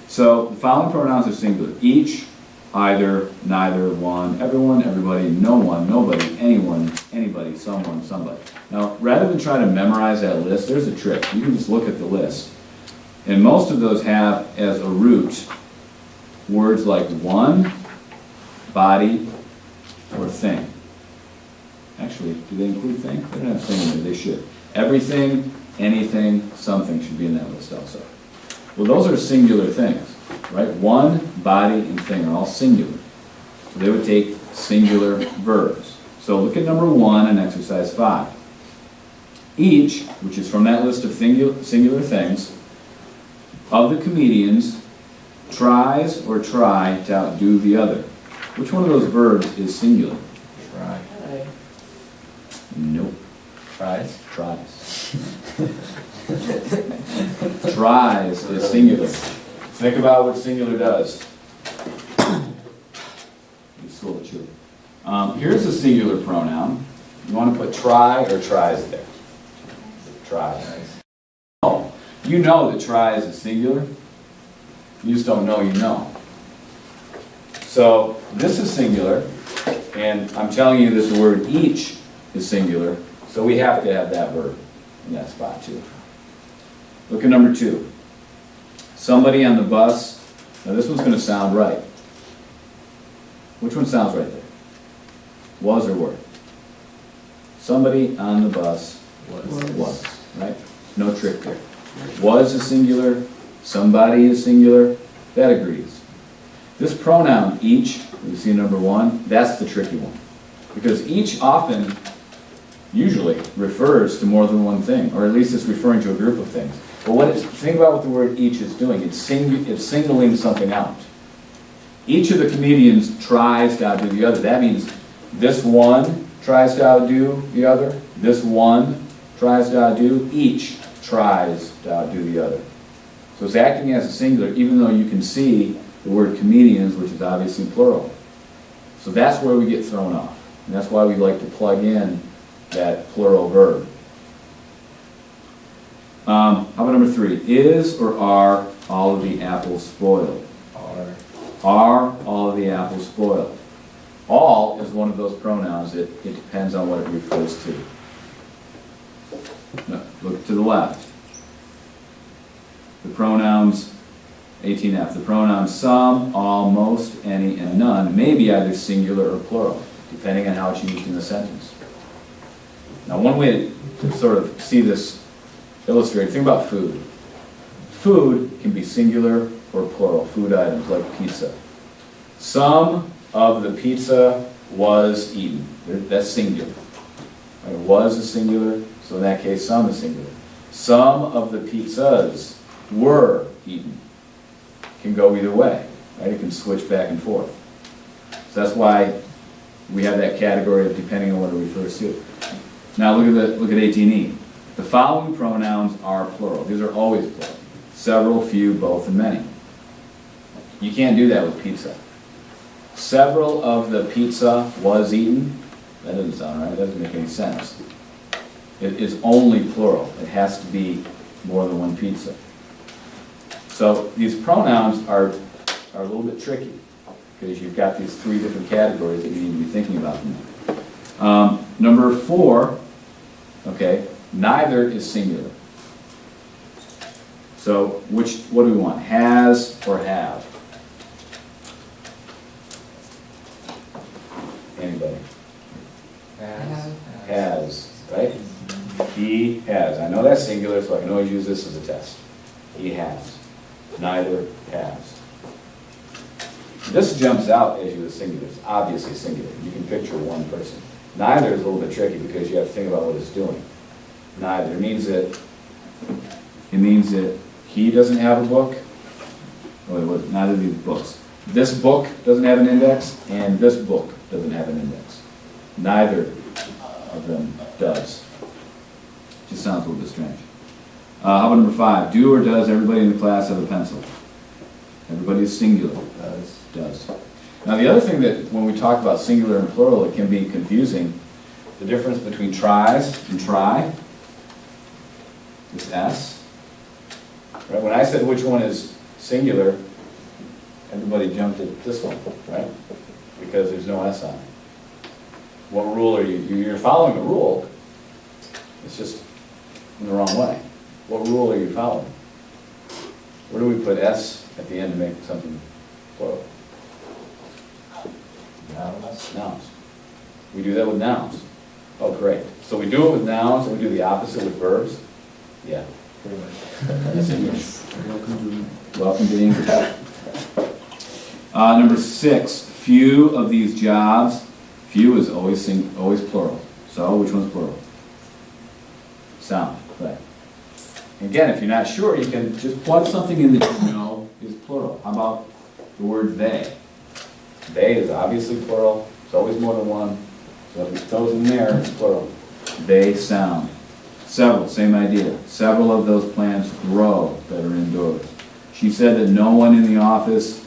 So the following pronouns are singular. Each, either, neither, one, everyone, everybody, no one, nobody, anyone, anybody, someone, somebody. Now, rather than try to memorize that list, there's a trick. You can just look at the list. And most of those have as a root words like one, body, or thing. Actually, do they include thing? They don't have thing in there, they should. Everything, anything, something should be in that list also. Well, those are singular things, right? One, body, and thing are all singular. So they would take singular verbs. So look at number 1 in exercise 5. Each, which is from that list of singular things, of the comedians tries or try to outdo the other. Which one of those verbs is singular? Try. Nope. Tries. Tries. Tries is singular. Think about what singular does. You school the children. Here's a singular pronoun. You want to put try or tries there? Tries. Oh, you know that tries is singular. You just don't know you know. So this is singular, and I'm telling you that the word each is singular, so we have to have that verb in that spot too. Look at number 2. Somebody on the bus. Now this one's going to sound right. Which one sounds right there? Was or were? Somebody on the bus was, right? No trick there. Was is singular, somebody is singular, that agrees. This pronoun each, you see number 1, that's the tricky one. Because each often, usually, refers to more than one thing, or at least it's referring to a group of things. But think about what the word each is doing. It's singling something out. Each of the comedians tries to outdo the other. That means this one tries to outdo the other. This one tries to outdo. Each tries to outdo the other. So it's acting as a singular, even though you can see the word comedians, which is obviously plural. So that's where we get thrown off. And that's why we like to plug in that plural verb. How about number 3? Is or are all of the apples spoiled? Are all of the apples spoiled? All is one of those pronouns that it depends on what it refers to. Now, look to the left. The pronouns, 18F, the pronouns some, all, most, any, and none may be either singular or plural, depending on how it's used in the sentence. Now, one way to sort of see this illustrated, think about food. Food can be singular or plural, food items like pizza. Some of the pizza was eaten. That's singular. Right? Was is singular, so in that case, some is singular. Some of the pizzas were eaten. Can go either way, right? It can switch back and forth. So that's why we have that category of depending on what it refers to. Now look at 18E. The following pronouns are plural. These are always plural. Several, few, both, and many. You can't do that with pizza. Several of the pizza was eaten. That doesn't sound right. It doesn't make any sense. It is only plural. It has to be more than one pizza. So these pronouns are a little bit tricky because you've got these 3 different categories that you need to be thinking about them. Number 4, okay, neither is singular. So what do we want? Has or have? Anybody? Has, right? He has. I know that's singular, so I can always use this as a test. He has. Neither has. This jumps out as you a singular. It's obviously singular. You can picture one person. Neither is a little bit tricky because you have to think about what it's doing. Neither. It means that he doesn't have a book. Neither of these books. This book doesn't have an index, and this book doesn't have an index. Neither of them does. Just sounds a little bit strange. How about number 5? Do or does everybody in the class have a pencil? Everybody is singular. Does. Now the other thing that when we talk about singular and plural, it can be confusing. The difference between tries and try. This S. Right? When I said which one is singular, everybody jumped at this one, right? Because there's no S on it. What rule are you? You're following a rule. It's just in the wrong way. What rule are you following? Where do we put S at the end to make something plural? Nouns. We do that with nouns. Oh, great. So we do it with nouns and we do the opposite with verbs. Yeah. pretty much. That's English. Welcome to. Welcome to English. Number 6, few of these jobs, few is always plural. So which one's plural? Sound, right. Again, if you're not sure, you can just plug something in that you know is plural. How about the word they? They is obviously plural, it's always more than one. So if it goes in there, it's plural. They sound. Several, same idea. Several of those plants grow that are indoors. She said that no one in the office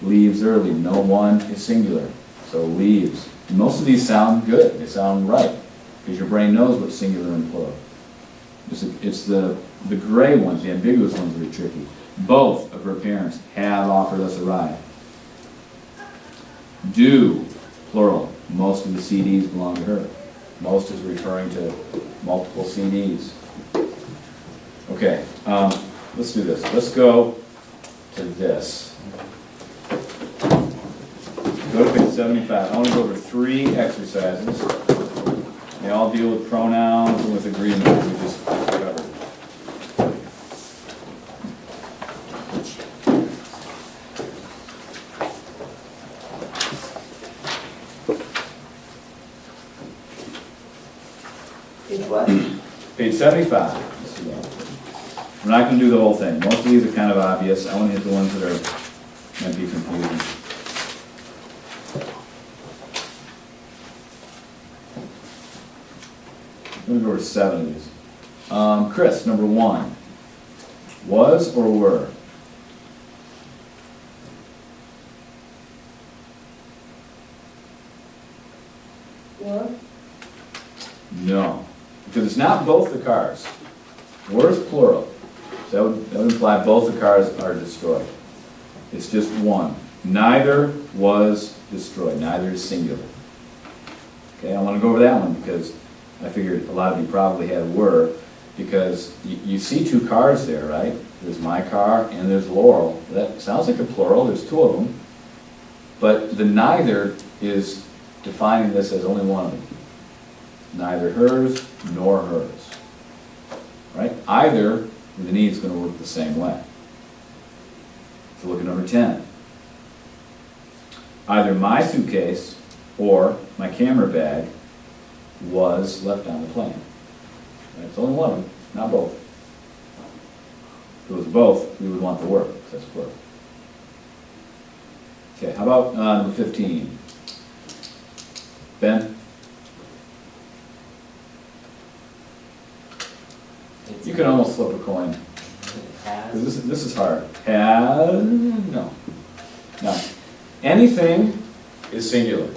leaves early. No one is singular, so leaves. And most of these sound good, they sound right, because your brain knows what's singular and plural. It's the gray ones, the ambiguous ones that are tricky. Both of her parents have offered us a ride. Do, plural. Most of the CDs belong to her. Most is referring to multiple CDs. Okay, let's do this. Let's go to this. Go to page 75. I want to go over 3 exercises. They all deal with pronouns and with agreements we just covered. Page what? Page 75. Let's do that. We're not going to do the whole thing. Most of these are kind of obvious. I want to hit the ones that are might be confusing. I'm going to go over 7 of these. Chris, number 1. Was or were? What? No, because it's not both the cars. Were is plural, so that would imply both the cars are destroyed. It's just one. Neither was destroyed, neither is singular. Okay, I want to go over that one because I figured a lot of you probably had were, because you see 2 cars there, right? There's my car and there's Laurel. That sounds like a plural, there's 2 of them. But the neither is defining this as only one of them. Neither hers nor hers. Right? Either, the need is going to work the same way. So look at number 10. Either my suitcase or my camera bag was left on the plane. Right? It's only one of them, not both. If it was both, we would want the work, because that's plural. Okay, how about number 15? Ben? You can almost flip a coin. Has. This is hard. Has, no. No. Anything is singular.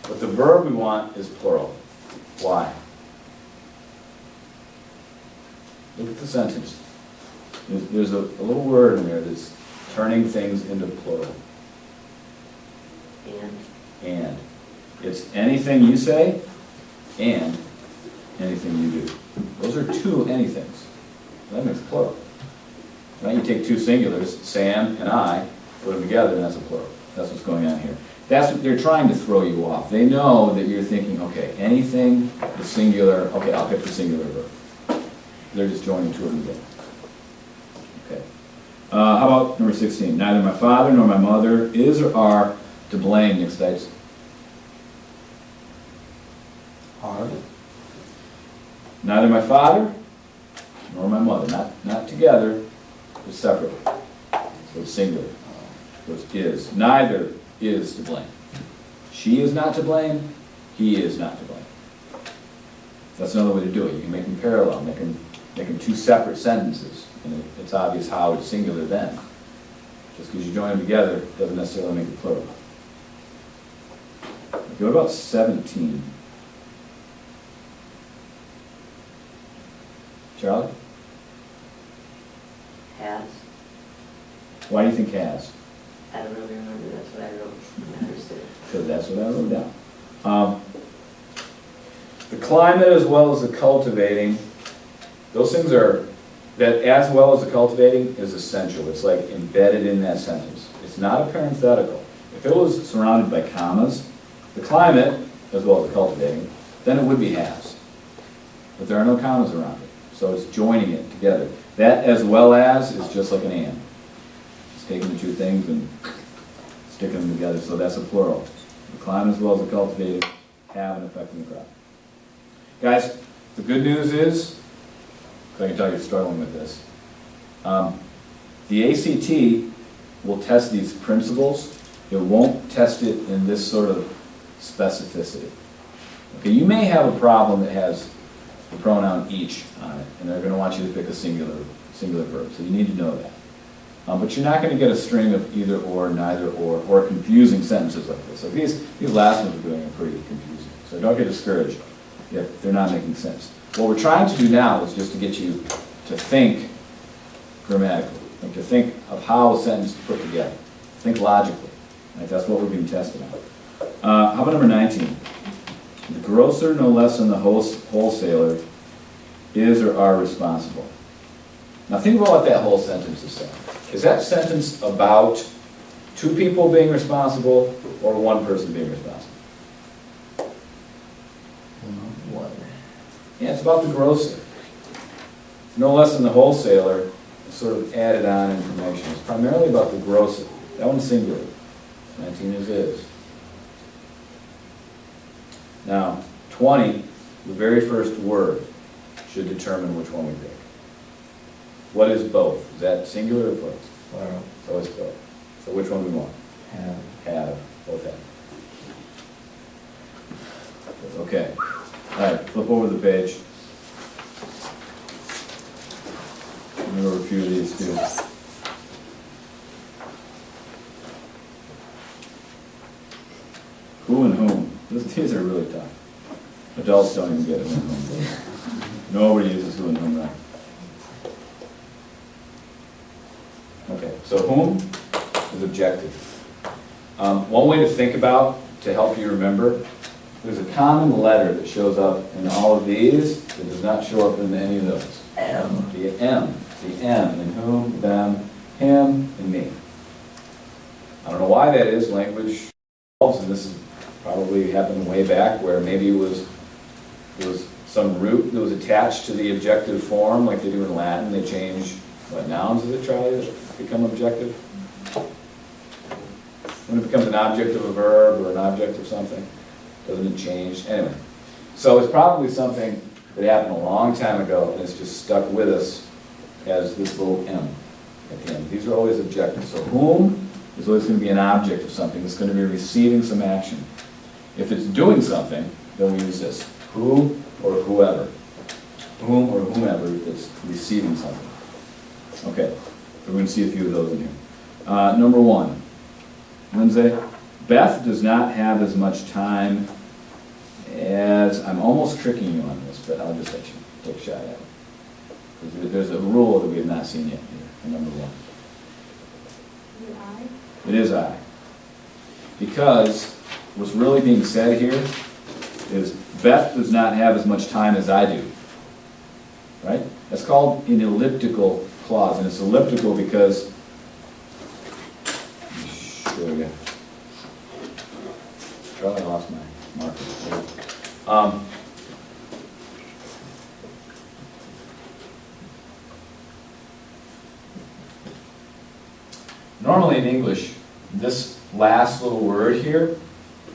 But the verb we want is plural. Why? Look at the sentence. There's a little word in there that's turning things into plural. And. It's anything you say and anything you do. Those are 2 anythings. That makes plural. Right? You take 2 singulars, Sam and I, put them together, and that's a plural. That's what's going on here. That's what they're trying to throw you off. They know that you're thinking, okay, anything, the singular, okay, I'll pick the singular verb. They're just joining 2 of them together. Okay. How about number 16? Neither my father nor my mother is or are to blame, Nick Stites. Are. Neither my father nor my mother, not together, but separately. So it's singular. So it's is. Neither is to blame. She is not to blame, he is not to blame. That's another way to do it. You can make them parallel, make them 2 separate sentences. And it's obvious how it's singular then. Just because you join them together doesn't necessarily make it plural. Okay, what about 17? Charlie? Has. Why do you think has? I don't really remember, that's what I wrote, I understood. Because that's what I wrote down. The climate as well as the cultivating, those things are, that as well as the cultivating is essential. It's like embedded in that sentence. It's not a parenthetical. If it was surrounded by commas, the climate as well as the cultivating, then it would be has. but there are no commas around it. So it's joining it together. That as well as is just like an and. It's taking the two things and sticking them together, so that's a plural. The climate as well as the cultivated have an effect on the crop. Guys, the good news is, 'cause I can tell you're struggling with this, the ACT will test these principles. It won't test it in this sort of specificity. Okay, you may have a problem that has the pronoun each on it, and they're gonna want you to pick a singular verb, so you need to know that. But you're not gonna get a string of either or, neither or confusing sentences like this. Like these last ones we're doing are pretty confusing, so don't get discouraged if they're not making sense. What we're trying to do now is just to get you to think grammatically, like to think of how a sentence is put together. Think logically. Right? That's what we're being tested on. How about number 19? The grocer, no less than the wholesaler, is or are responsible. Now think about what that whole sentence is saying. Is that sentence about two people being responsible or one person being responsible? One. Yeah, it's about the grocer. No less than the wholesaler, sort of added on information. It's primarily about the grocer. That one's singular. 19 is. Now, 20, the very first word should determine which one we pick. What is both? Is that singular or plural? Plural. So it's both. So which one do we want? Have. Have, both have. Okay. All right, flip over the page. Remember a few of these too. Who and whom. These are really tough. Adults don't even get it. Nobody uses who and whom, right? Okay, so whom is objective. One way to think about, to help you remember, there's a common letter that shows up in all of these that does not show up in any of those. M. The M. The M in whom, them, him, and me. I don't know why that is. Language evolves, and this is probably happened way back where maybe there was some root that was attached to the objective form, like they do in Latin. They change what nouns does it try to become objective? When it becomes an object of a verb or an object of something, doesn't it change? Anyway, so it's probably something that happened a long time ago and it's just stuck with us as this little M at the end. These are always objectives. So whom is always going to be an object of something that's going to be receiving some action. If it's doing something, then we use this. Who or whoever. Whom or whomever that's receiving something. Okay, we're going to see a few of those in here. Number 1. Lindsay, Beth does not have as much time as, I'm almost tricking you on this, but I'll just let you take a shot at it. Because there's a rule that we have not seen yet here, in number 1. Is it I? It is I. Because what's really being said here is Beth does not have as much time as I do. Right? That's called an elliptical clause, and it's elliptical because, let me show you. Charlie lost my marker. Normally in English, this last little word here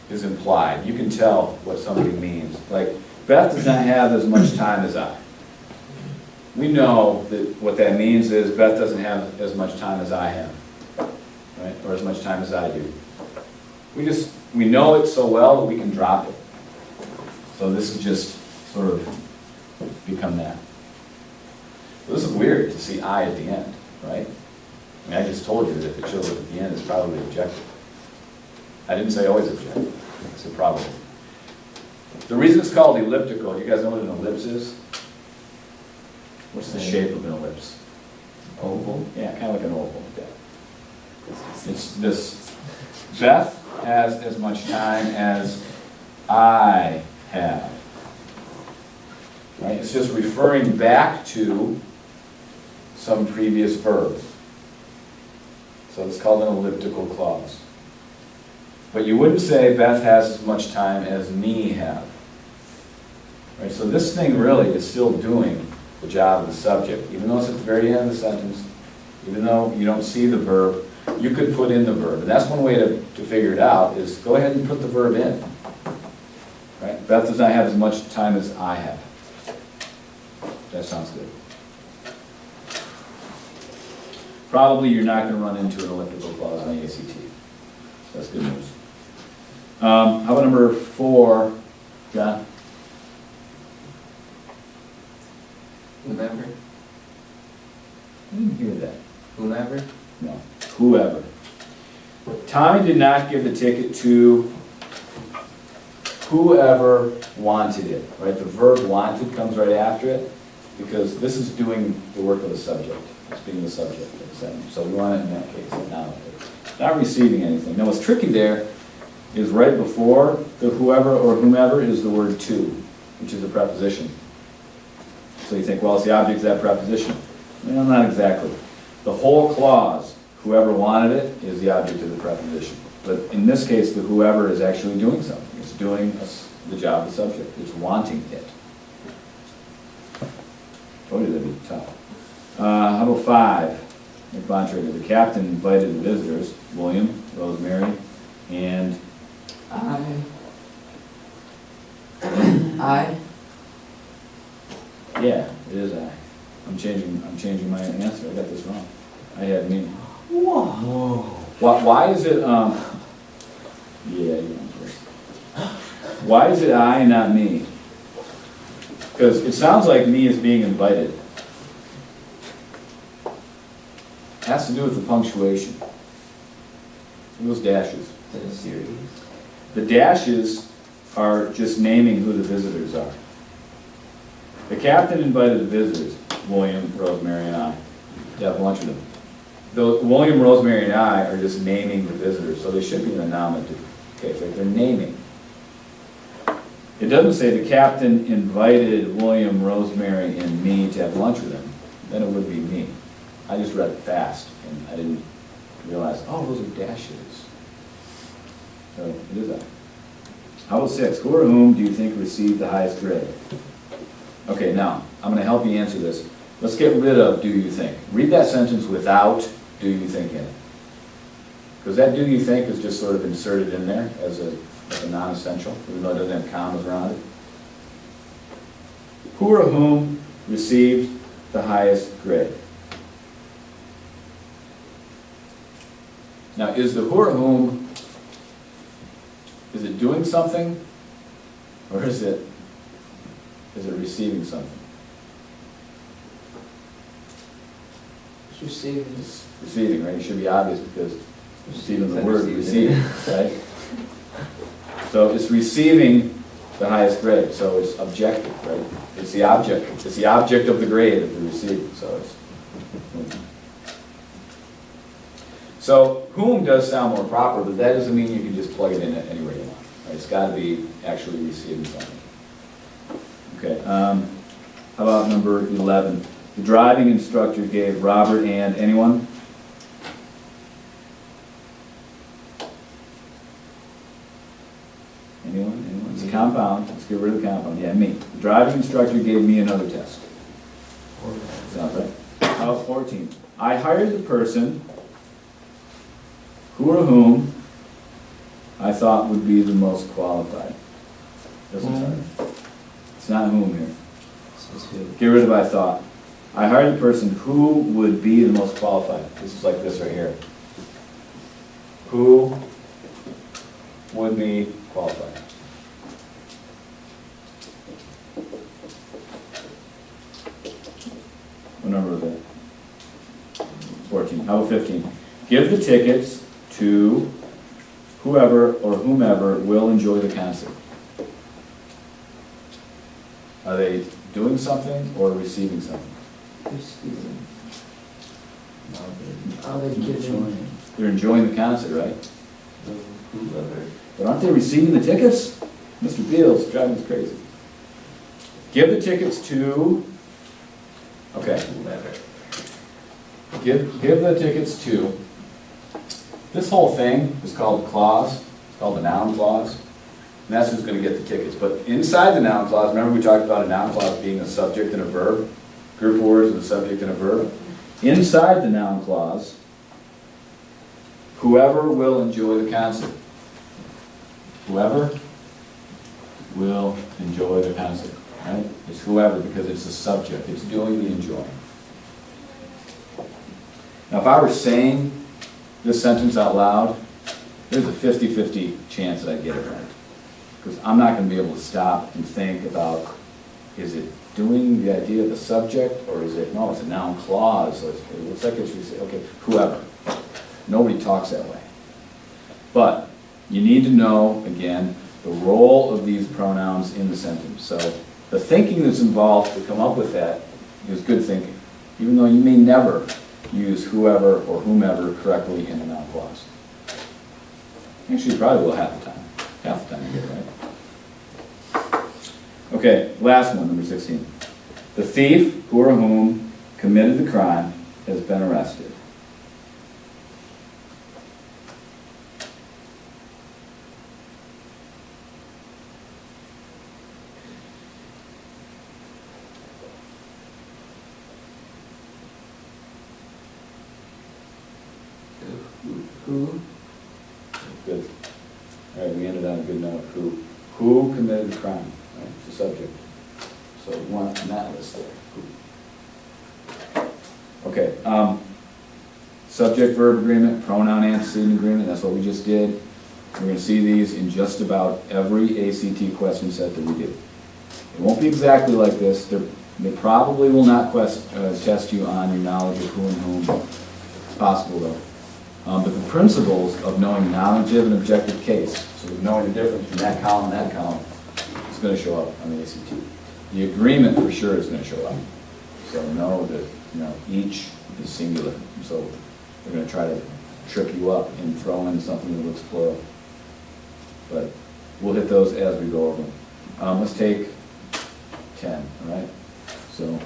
is implied. You can tell what something means. Like, Beth does not have as much time as I. We know that what that means is Beth doesn't have as much time as I have, right? Or as much time as I do. We know it so well that we can drop it. So this is just sort of become that. So this is weird to see I at the end, right? I mean, I just told you that if it shows up at the end, it's probably objective. I didn't say always objective. I said probably. The reason it's called elliptical, you guys know what an ellipse is? What's the shape of an ellipse? Oval. Yeah, kind of like an oval. Like that. It's this. Beth has as much time as I have. Right? It's just referring back to some previous verb. So it's called an elliptical clause. But you wouldn't say Beth has as much time as me have. Right, so this thing really is still doing the job of the subject, even though it's at the very end of the sentence, even though you don't see the verb, you could put in the verb. And that's one way to figure it out, is go ahead and put the verb in. Right? Beth does not have as much time as I have. That sounds good. Probably you're not going to run into an elliptical clause on the ACT. That's good news. How about number 4, John? Whomever, I didn't hear that. whomever, No, whoever. Tommy did not give the ticket to whoever wanted it, right? The verb wanted comes right after it, because this is doing the work of the subject. It's being the subject of the sentence. So we want it in that case, not receiving anything. Now what's tricky there is right before the whoever or whomever is the word to, which is a preposition. So you think, well, it's the object of that preposition. Well, not exactly. The whole clause, whoever wanted it, is the object of the preposition. But in this case, the whoever is actually doing something. It's doing the job of the subject. It's wanting it. Told you that'd be tough. How about 5? Nick Bontrager. The captain invited the visitors, William, Rosemary, and I, yeah, it is I. I'm changing my answer. I got this wrong. I had me. whoa, Why is it, yeah, you're on first. Why is it I and not me? Because it sounds like me is being invited. It has to do with the punctuation. Those dashes. in a series. The dashes are just naming who the visitors are. The captain invited the visitors, William, Rosemary, and I, to have lunch with him. William, Rosemary, and I are just naming the visitors, so they should be in the nominative case, right? They're naming. It doesn't say the captain invited William, Rosemary, and me to have lunch with him. Then it would be me. I just read it fast, and I didn't realize, oh, those are dashes. So it is that. How about 6? Who or whom do you think received the highest grade? Okay, now, I'm going to help you answer this. Let's get rid of do you think. Read that sentence without do you think in it. Because that do you think is just sort of inserted in there as a non-essential, even though it doesn't have commas around it. Who or whom received the highest grade? Now, is the who or whom, is it doing something, or is it receiving something? it's receiving. It's receiving, right? It should be obvious because it's even the It's word receiving. receiving, right? So it's receiving the highest grade, so it's objective, right? It's the object of the grade of the receiving, so it's. So whom does sound more proper, but that doesn't mean you can just plug it in anywhere you want, right? It's got to be actually receiving something. Okay, how about number 11? The driving instructor gave Robert and anyone? Anyone? It's a compound. Let's get rid of the compound. Yeah, me. The driving instructor gave me another test. Sounds right. How about 14? I hired the person who or whom I thought would be the most qualified. Doesn't sound. It's not whom here. Says who. Get rid of I thought. I hired the person who would be the most qualified. This is like this right here. Who would be qualified? What number is it? 14. How about 15? Give the tickets to whoever or whomever will enjoy the concert. Are they doing something or receiving something? Receiving. Now Are they giving? They're enjoying the concert, right? the whoever. But aren't they receiving the tickets? Mr. Beals driving us crazy. Give the tickets to, okay, Whomever. give the tickets to, this whole thing is called a clause, it's called a noun clause. And that's who's gonna get the tickets. But inside the noun clause, remember we talked about a noun clause being a subject and a verb? Group of words with a subject and a verb. Inside the noun clause, whoever will enjoy the concert. Whoever will enjoy the concert, right? It's whoever because it's a subject. It's doing the enjoying. Now, if I were saying this sentence out loud, there's a 50-50 chance that I get it right. Because I'm not going to be able to stop and think about, is it doing the idea of the subject, or is it, no, it's a noun clause. So it looks like it should say, okay, whoever. Nobody talks that way. But you need to know, again, the role of these pronouns in the sentence. So the thinking that's involved to come up with that is good thinking, even though you may never use whoever or whomever correctly in a noun clause. Actually, you probably will half the time. Half the time you get it right. Okay, last one, number 16. The thief, who or whom committed the crime, has been arrested. Who? Good. All right, we ended on a good note. Who committed the crime? Right, it's the subject. So one on that list there. Who? Okay. Subject-verb agreement, pronoun antecedent agreement. That's what we just did. We're going to see these in just about every ACT question set that we do. It won't be exactly like this. They probably will not test you on your knowledge of who and whom. It's possible though. But the principles of knowing nominative and objective case, so knowing the difference between that column and that column, is going to show up on the ACT. The agreement for sure is going to show up. So know that each is singular. So they're going to try to trip you up and throw in something that looks plural. But we'll hit those as we go over them. Let's take 10, all right? So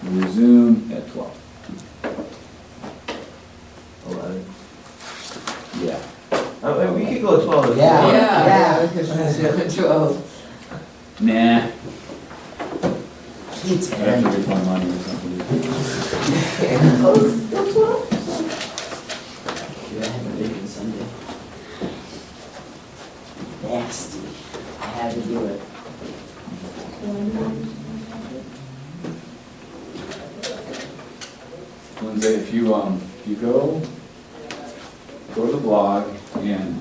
we resume at 12. 11. Yeah. Oh, we could go 12. Yeah. Yeah, because it's 12. Nah. It's I have to get my money or something. Yeah, I had a bacon Sunday. Nasty. I had to do it. Lindsay, if you go to the blog, and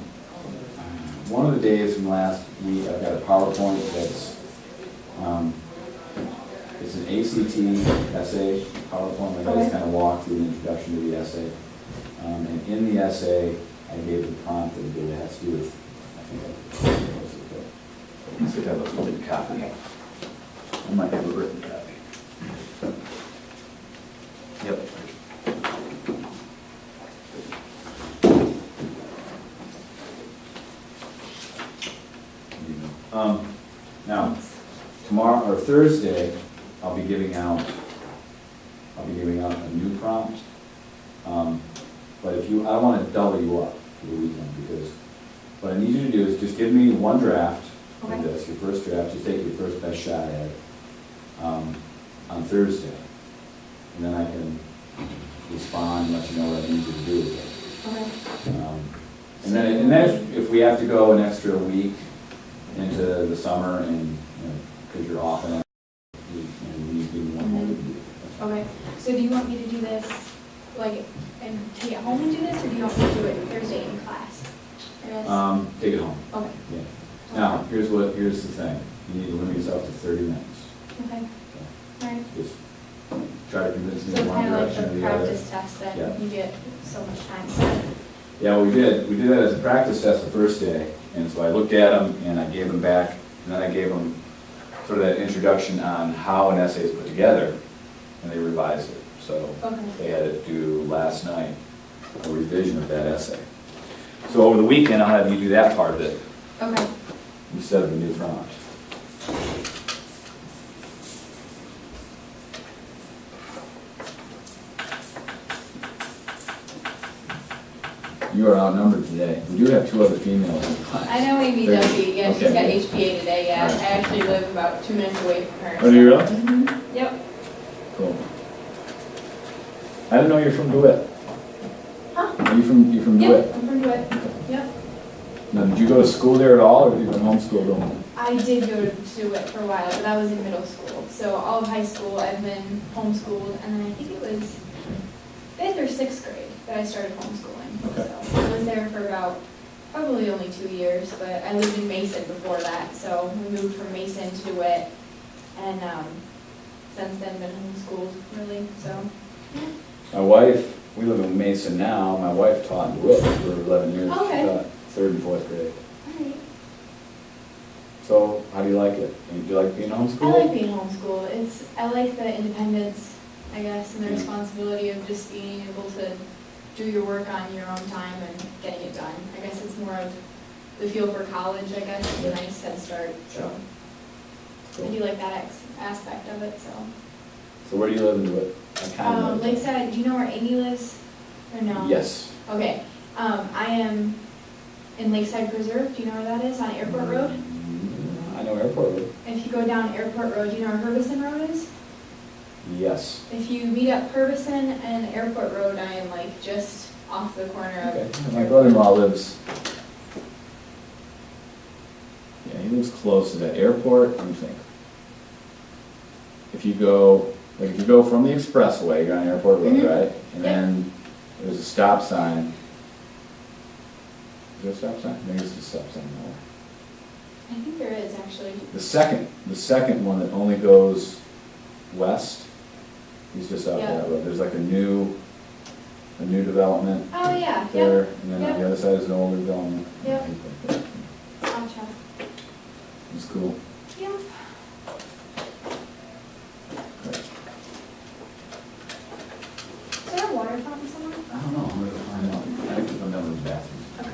one of the days from last week, I've got a PowerPoint that's, it's an ACT essay PowerPoint, where I just kind of walk through an introduction to the essay. And in the essay, I gave the prompt that it has to do with, I think I should have a written copy. I might have a written copy. Yep. Now, tomorrow or Thursday, I'll be giving out a new prompt. But I want to double you up for the weekend, because what I need you to do is just give me one draft like Okay. this, your first draft, just take your first best shot at it on Thursday. And then I can respond and let you know what I need you to do with it. Okay. And then if we have to go an extra week into the summer, and because you're off and we need to do one more week. Okay, so do you want me to do this, like, and take it home and do this, or do you want me to do it Thursday in class? Or is- Take it home. Okay, Yeah. Now, here's the thing. You need to limit yourself to 30 minutes. okay, alright. Just try to convince me So in one kind of like direction or the the other. practice test, Yeah. then you get so much time. Yeah, we did. We did that as a practice test the first day. And so I looked at them and I gave them back, and then I gave them sort of that introduction on how an essay is put together, and they revised it. So Okay. they had to do last night a revision of that essay. So over the weekend, I'll have you do that part of it Okay, instead of the new prompt. You are outnumbered today. We do have two other females in class. I know Amy Very- Duffy, yeah, she's okay, got good. HPA today, yeah. Alright. I actually live about 2 minutes away from her. Oh, do you really? Mhm. Yep. Cool. I didn't know you're from DeWitt. Huh? Are you from Yep, DeWitt? I'm from DeWitt. Yep. Now, did you go to school there at all, or have you been homeschooled only? I did go to DeWitt for a while, but I was in middle school. So all of high school, I've been homeschooled, and then I think it was 5th or 6th grade that I started homeschooling. Okay. So I was there for about, probably only 2 years, but I lived in Mason before that. So we moved from Mason to DeWitt, and since then been homeschooled, really, so. My wife, we live in Mason now, my wife taught in DeWitt for 11 years. She Okay. taught 3rd and 4th grade. Alright. So, how do you like it? Do you like being I homeschooled? like being homeschooled. I like the independence, I guess, and the Mm. responsibility of just being able to do your work on your own time and getting it done. I guess it's more of the feel for college, I guess, it's a nice head start, so. I do like that aspect of it, so. So where do you live in DeWitt? I kind of know. Lakeside, do you know where Amy lives? Or no? Yes. Okay, I am in Lakeside Preserve, do you know where that is, on Airport Road? I know Airport Road. If you go down Airport Road, do you know where Herbison Road is? Yes. If you meet up Herbison and Airport Road, I am like just off the corner Okay. of. My brother-in-law lives, yeah, he lives close to that airport, let me think. If you go from the expressway, you're on Airport Road, Mhm. right? And Yep. then there's a stop sign. Is there a stop sign? Maybe it's a stop sign, no. I think there is actually. The second one that only goes west, he's just out Yeah. that road. There's like a new development Oh, yeah, there, yep, and then on yep. the other side is an older development. Yep. Gotcha. It's cool. Yep. Is there a water fountain somewhere? I don't know, I'm gonna find out. I think it's another bathroom. Okay.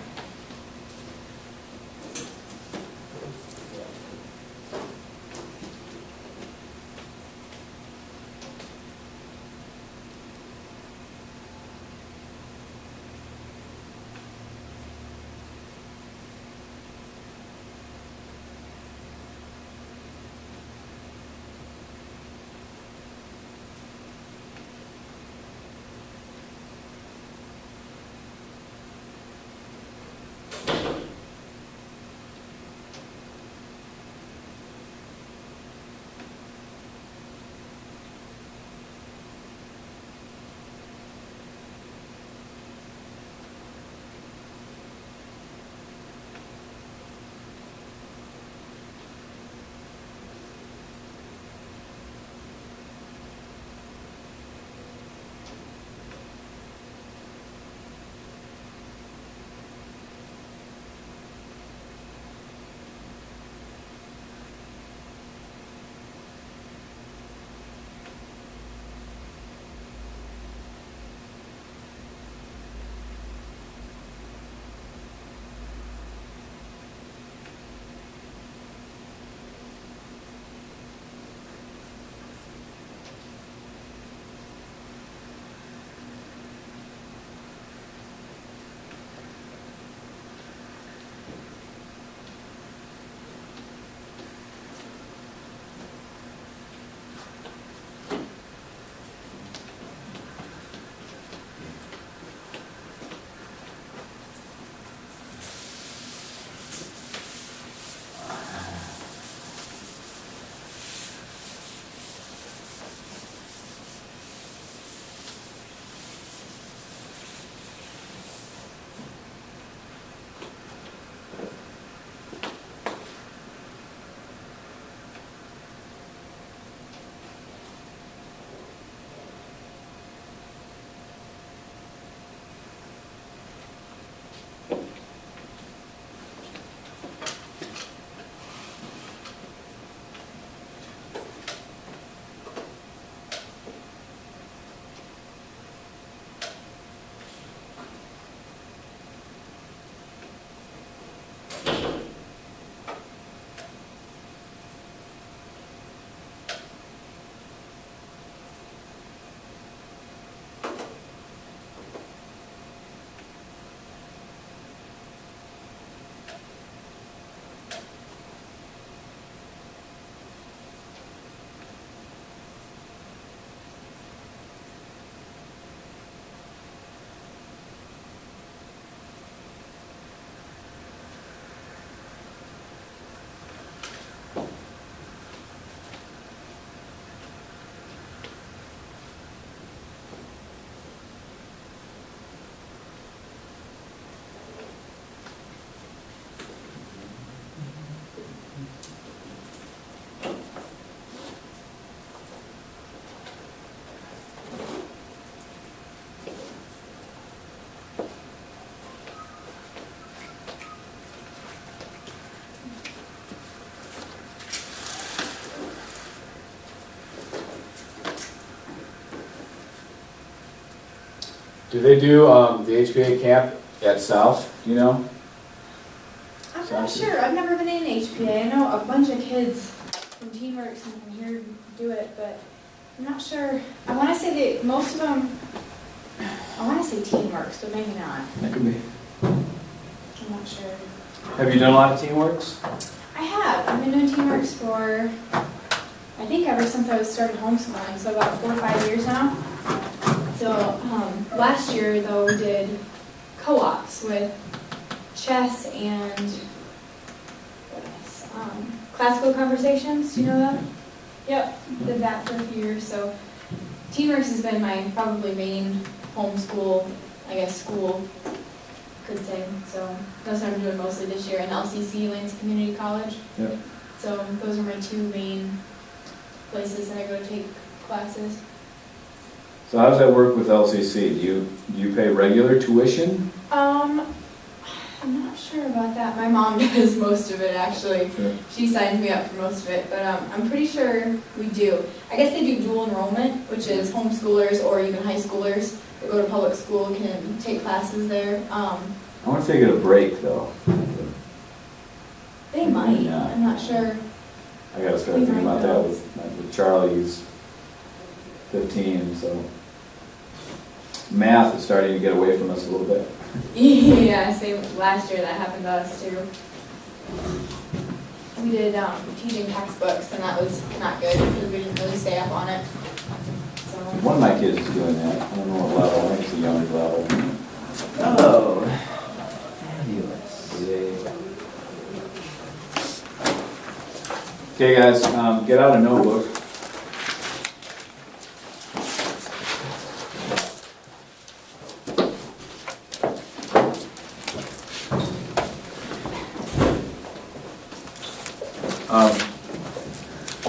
Do they do, the HBA camp at South, do you know? I'm not sure, I've never been in HPA, I know a bunch of kids from Teamworks and from here do it, but I'm not sure. I wanna say that most of them, I wanna say Teamworks, but maybe not, That could be. I'm not sure. Have you done a lot of Teamworks? I have, I've been doing Teamworks for, I think ever since I was started homeschooling, so about 4 or 5 years now. So, last year though, we did co-ops with chess and, what else? Classical conversations, do you know that? Yep, did that for a few years, so Teamworks has been my probably main homeschool, I guess, school, could say. So that's what I'm doing mostly this year, and LCC, Lansing Community College. Yep. So those are my two main places that I go to take classes. So how does that work with LCC? Do you pay regular tuition? I'm not sure about that. My mom does most of it, actually. Sure. She signs me up for most of it, but I'm pretty sure we do. I guess they do dual enrollment, which is homeschoolers or even high schoolers that go to public school can take classes there. I want to take it a break though. They might, Yeah. I'm not sure. I gotta start thinking about that with Charlie, he's 15, so math is starting to get away from us a little bit. Yeah, same last year that happened to us too. We did teaching textbooks and that was not good because we didn't really stay up on it. So, One of my kids is doing that. I don't know what level, I think it's a younger level. Oh, fabulous. Okay guys, get out a notebook.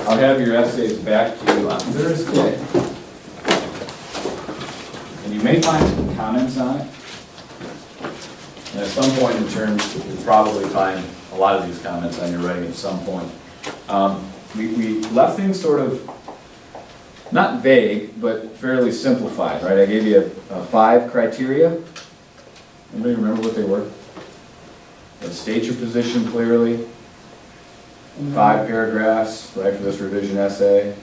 I'll have your essays back to you on Thursday. And you may find some comments on it. And at some point in term, you'll probably find a lot of these comments on your writing at some point. We left things sort of, not vague, but fairly simplified, right? I gave you 5 criteria. Anybody remember what they were? State your position clearly. 5 paragraphs, right, for this revision essay.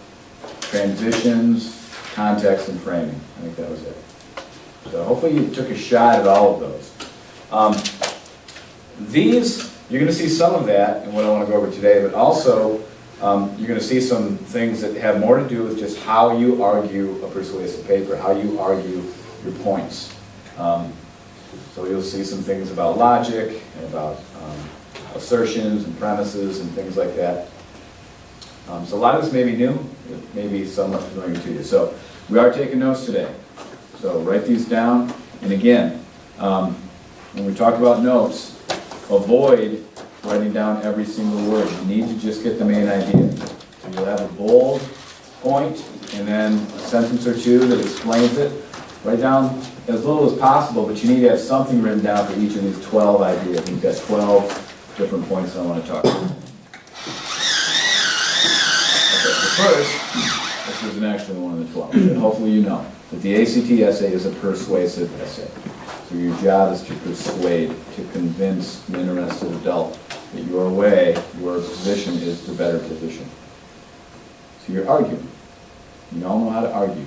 Transitions, context, and framing. I think that was it. So hopefully you took a shot at all of those. These, you're going to see some of that in what I want to go over today, but also you're going to see some things that have more to do with just how you argue a persuasive paper, how you argue your points. So you'll see some things about logic and about assertions and premises and things like that. So a lot of this may be new, it may be somewhat familiar to you. So we are taking notes today. So write these down. And again, when we talk about notes, avoid writing down every single word. You need to just get the main idea. So you'll have a bold point and then a sentence or two that explains it. Write down as little as possible, but you need to have something written down for each of these 12 ideas. You've got 12 different points I want to talk about. Okay, so first, this isn't actually one of the 12, but hopefully you know that the ACT essay is a persuasive essay. So your job is to persuade, to convince an interested adult that your way, your position is the better position. So you're arguing. You all know how to argue.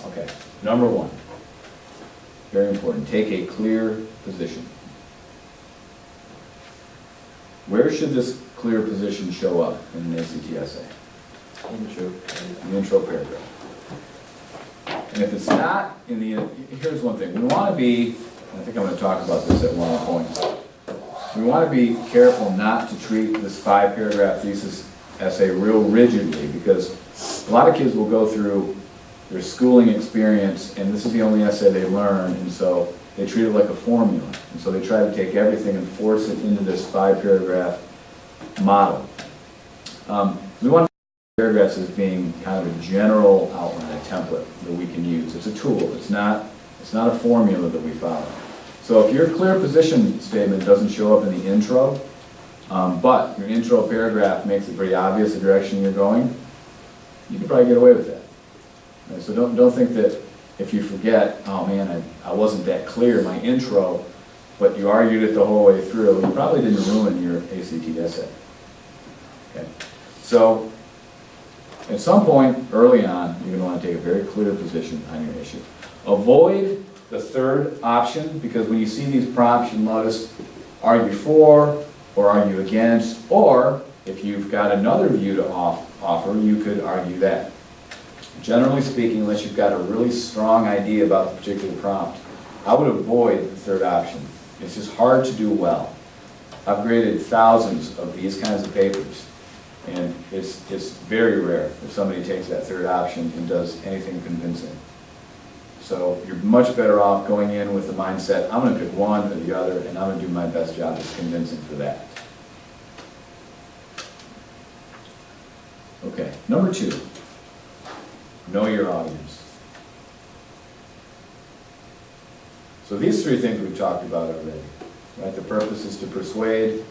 Okay, number 1. Very important. Take a clear position. Where should this clear position show up in an ACT essay? Intro. The intro paragraph. And if it's not in the, here's one thing. We want to be, I think I'm going to talk about this at one of the points. We want to be careful not to treat this 5-paragraph thesis essay real rigidly, because a lot of kids will go through their schooling experience and this is the only essay they learn, and so they treat it like a formula. And so they try to take everything and force it into this 5-paragraph model. We want paragraphs as being kind of a general outline, a template that we can use. It's a tool. It's not a formula that we follow. So if your clear position statement doesn't show up in the intro, but your intro paragraph makes it pretty obvious the direction you're going, you can probably get away with that. Right, so don't think that if you forget, oh man, I wasn't that clear in my intro, but you argued it the whole way through, you probably didn't ruin your ACT essay. Okay, so at some point early on, you're going to want to take a very clear position on your issue. Avoid the third option, because when you see these prompts, you notice argue for or argue against, or if you've got another view to offer, you could argue that. Generally speaking, unless you've got a really strong idea about the particular prompt, I would avoid the third option. It's just hard to do well. I've graded thousands of these kinds of papers, and it's very rare if somebody takes that third option and does anything convincing. So you're much better off going in with the mindset, I'm going to pick one or the other, and I'm going to do my best job of convincing for that. Okay, number 2, know your audience. So these 3 things we've talked about already, right? The purpose is to persuade,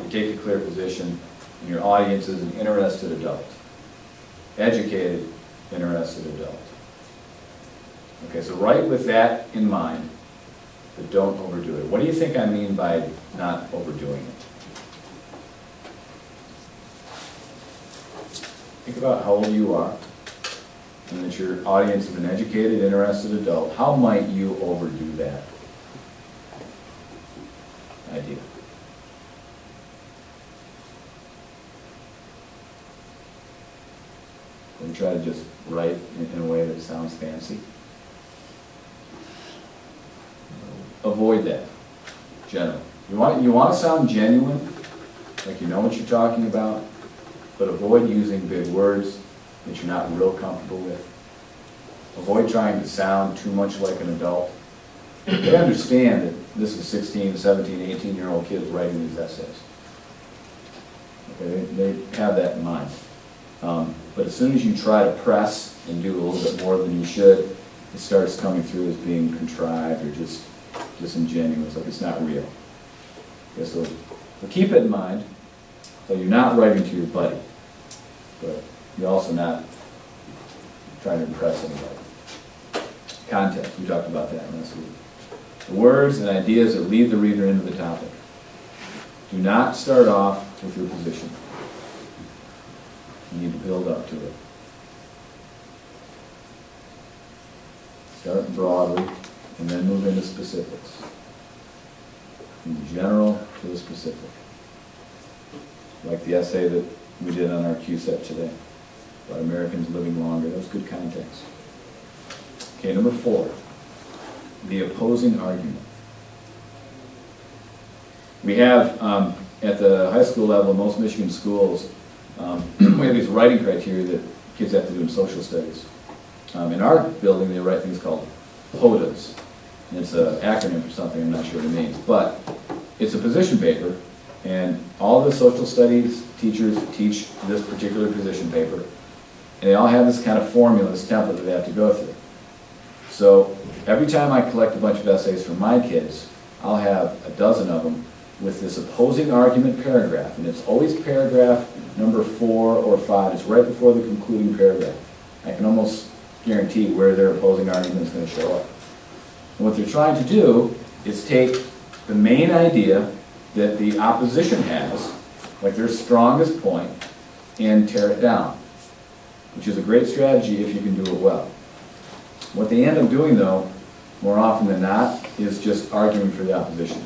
you take a clear position, and your audience is an interested adult. Educated, interested adult. Okay, so write with that in mind, but don't overdo it. What do you think I mean by not overdoing it? Think about how old you are, and that your audience is an educated, interested adult. How might you overdo that idea? And try to just write in a way that sounds fancy. Avoid that, generally. You want to sound genuine, like you know what you're talking about, but avoid using big words that you're not real comfortable with. Avoid trying to sound too much like an adult. They understand that this is 16, 17, 18-year-old kids writing these essays. Okay, they have that in mind. But as soon as you try to press and do a little bit more than you should, it starts coming through as being contrived or just disingenuous, like it's not real. Okay, so keep it in mind. So you're not writing to your buddy, but you're also not trying to impress anybody. Context, we talked about that last week. The words and ideas that lead the reader into the topic. Do not start off with your position. You need to build up to it. Start broadly and then move into specifics. From the general to the specific. Like the essay that we did on our CUSEP today about Americans living longer. That was good context. Okay, number 4, the opposing argument. We have, at the high school level, in most Michigan schools, we have these writing criteria that kids have to do in social studies. In our building, they write things called POTAs. And it's an acronym for something, I'm not sure what it means. But it's a position paper, and all the social studies teachers teach this particular position paper. And they all have this kind of formula, this template that they have to go through. So every time I collect a bunch of essays from my kids, I'll have a dozen of them with this opposing argument paragraph. And it's always paragraph number 4 or 5. It's right before the concluding paragraph. I can almost guarantee where their opposing argument is going to show up. And what they're trying to do is take the main idea that the opposition has, like their strongest point, and tear it down, which is a great strategy if you can do it well. What they end up doing, though, more often than not, is just arguing for the opposition.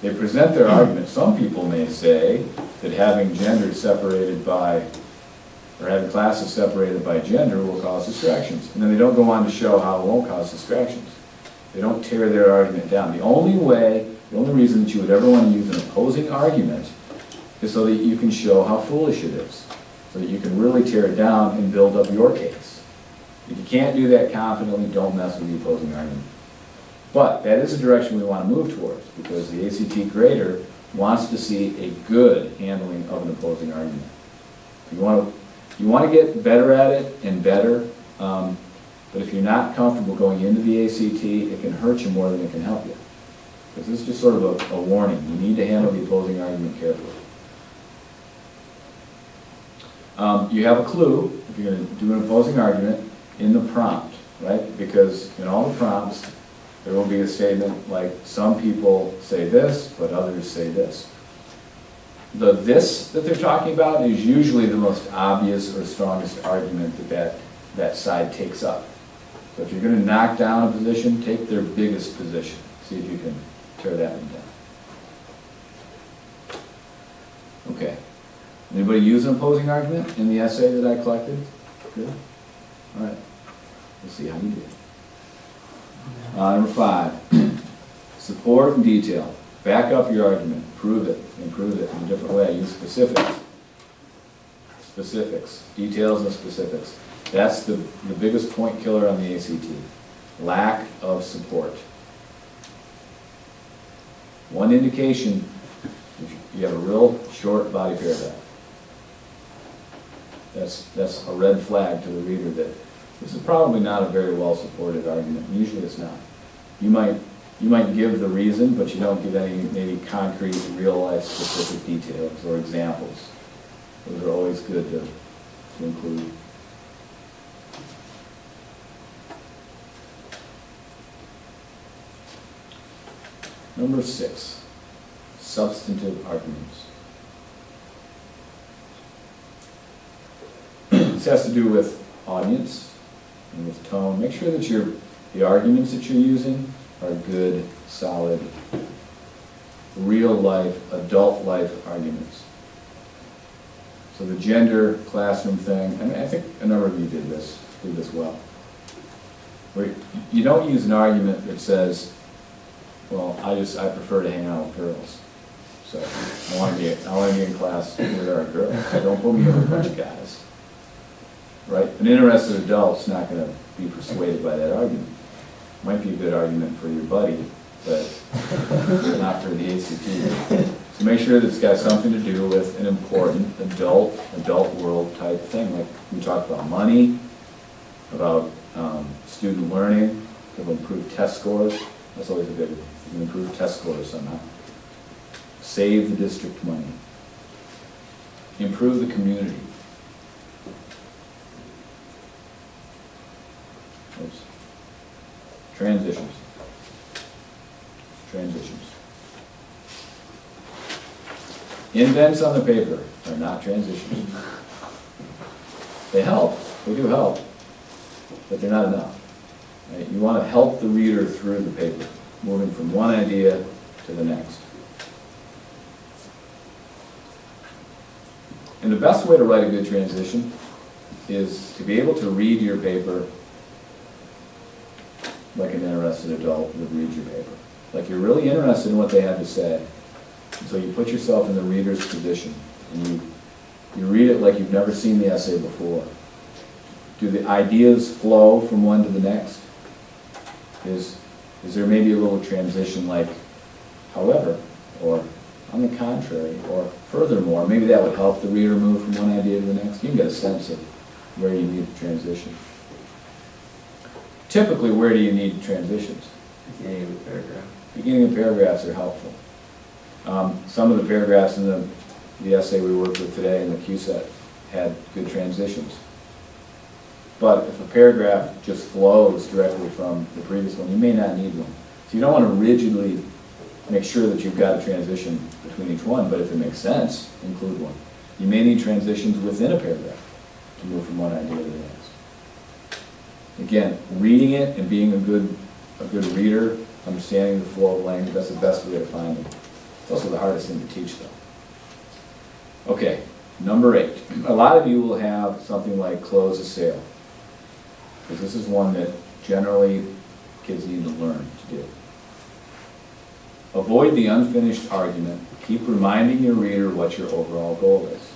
They present their argument. Some people may say that having gender separated by, or having classes separated by gender will cause distractions. And then they don't go on to show how it won't cause distractions. They don't tear their argument down. The only reason that you would ever want to use an opposing argument is so that you can show how foolish it is, so that you can really tear it down and build up your case. If you can't do that confidently, don't mess with the opposing argument. But that is a direction we want to move towards, because the ACT grader wants to see a good handling of an opposing argument. You want to get better at it and better, but if you're not comfortable going into the ACT, it can hurt you more than it can help you. Because this is just sort of a warning. You need to handle the opposing argument carefully. You have a clue. If you're going to do an opposing argument, in the prompt, right? Because in all the prompts, there will be a statement like, some people say this, but others say this. The this that they're talking about is usually the most obvious or strongest argument that side takes up. So if you're gonna knock down a position, take their biggest position. See if you can tear that one down. Okay. Anybody use an opposing argument in the essay that I collected? Good? All right. Let's see how you do. Number 5, support and detail. Back up your argument, prove it, improve it in a different way. Use specifics. Specifics, details and specifics. That's the biggest point killer on the ACT. Lack of support. One indication, if you have a real short body paragraph. That's a red flag to the reader that this is probably not a very well supported argument. Usually it's not. You might give the reason, but you don't give any maybe concrete, real life specific details or examples. Those are always good to include. Number 6, substantive arguments. This has to do with audience and with tone. Make sure that the arguments that you're using are good, solid, real life, adult life arguments. So the gender classroom thing, and I think a number of you did this well. Where you don't use an argument that says, well, I prefer to hang out with girls. So I want to be in class where there are girls. So don't put me with a bunch of guys. Right? An interested adult's not going to be persuaded by that argument. Might be a good argument for your buddy, but not for the ACT. So make sure that it's got something to do with an important adult world type thing. Like we talked about money, about student learning, of improved test scores. That's always a good one. You can improve test scores somehow. Save the district money. Improve the community. Oops. Transitions. Indents on the paper are not transitions. They help, they do help, but they're not enough. Right? You want to help the reader through the paper, moving from one idea to the next. And the best way to write a good transition is to be able to read your paper like an interested adult would read your paper. Like you're really interested in what they have to say. And so you put yourself in the reader's position and you read it like you've never seen the essay before. Do the ideas flow from one to the next? Is there maybe a little transition like, however, or on the contrary, or furthermore? Maybe that would help the reader move from one idea to the next. You can get a sense of where you need the transition. Typically, where do you need transitions? Beginning of the paragraph. Beginning of paragraphs are helpful. Some of the paragraphs in the essay we worked with today in the QSET had good transitions. But if a paragraph just flows directly from the previous one, you may not need one. So you don't want to rigidly make sure that you've got a transition between each one, but if it makes sense, include one. You may need transitions within a paragraph to move from one idea to the next. Again, reading it and being a good reader, understanding the flow of language, that's the best way to find them. It's also the hardest thing to teach, though. Okay, number 8. A lot of you will have something like close a sale, because this is one that generally kids need to learn to do. Avoid the unfinished argument. Keep reminding your reader what your overall goal is.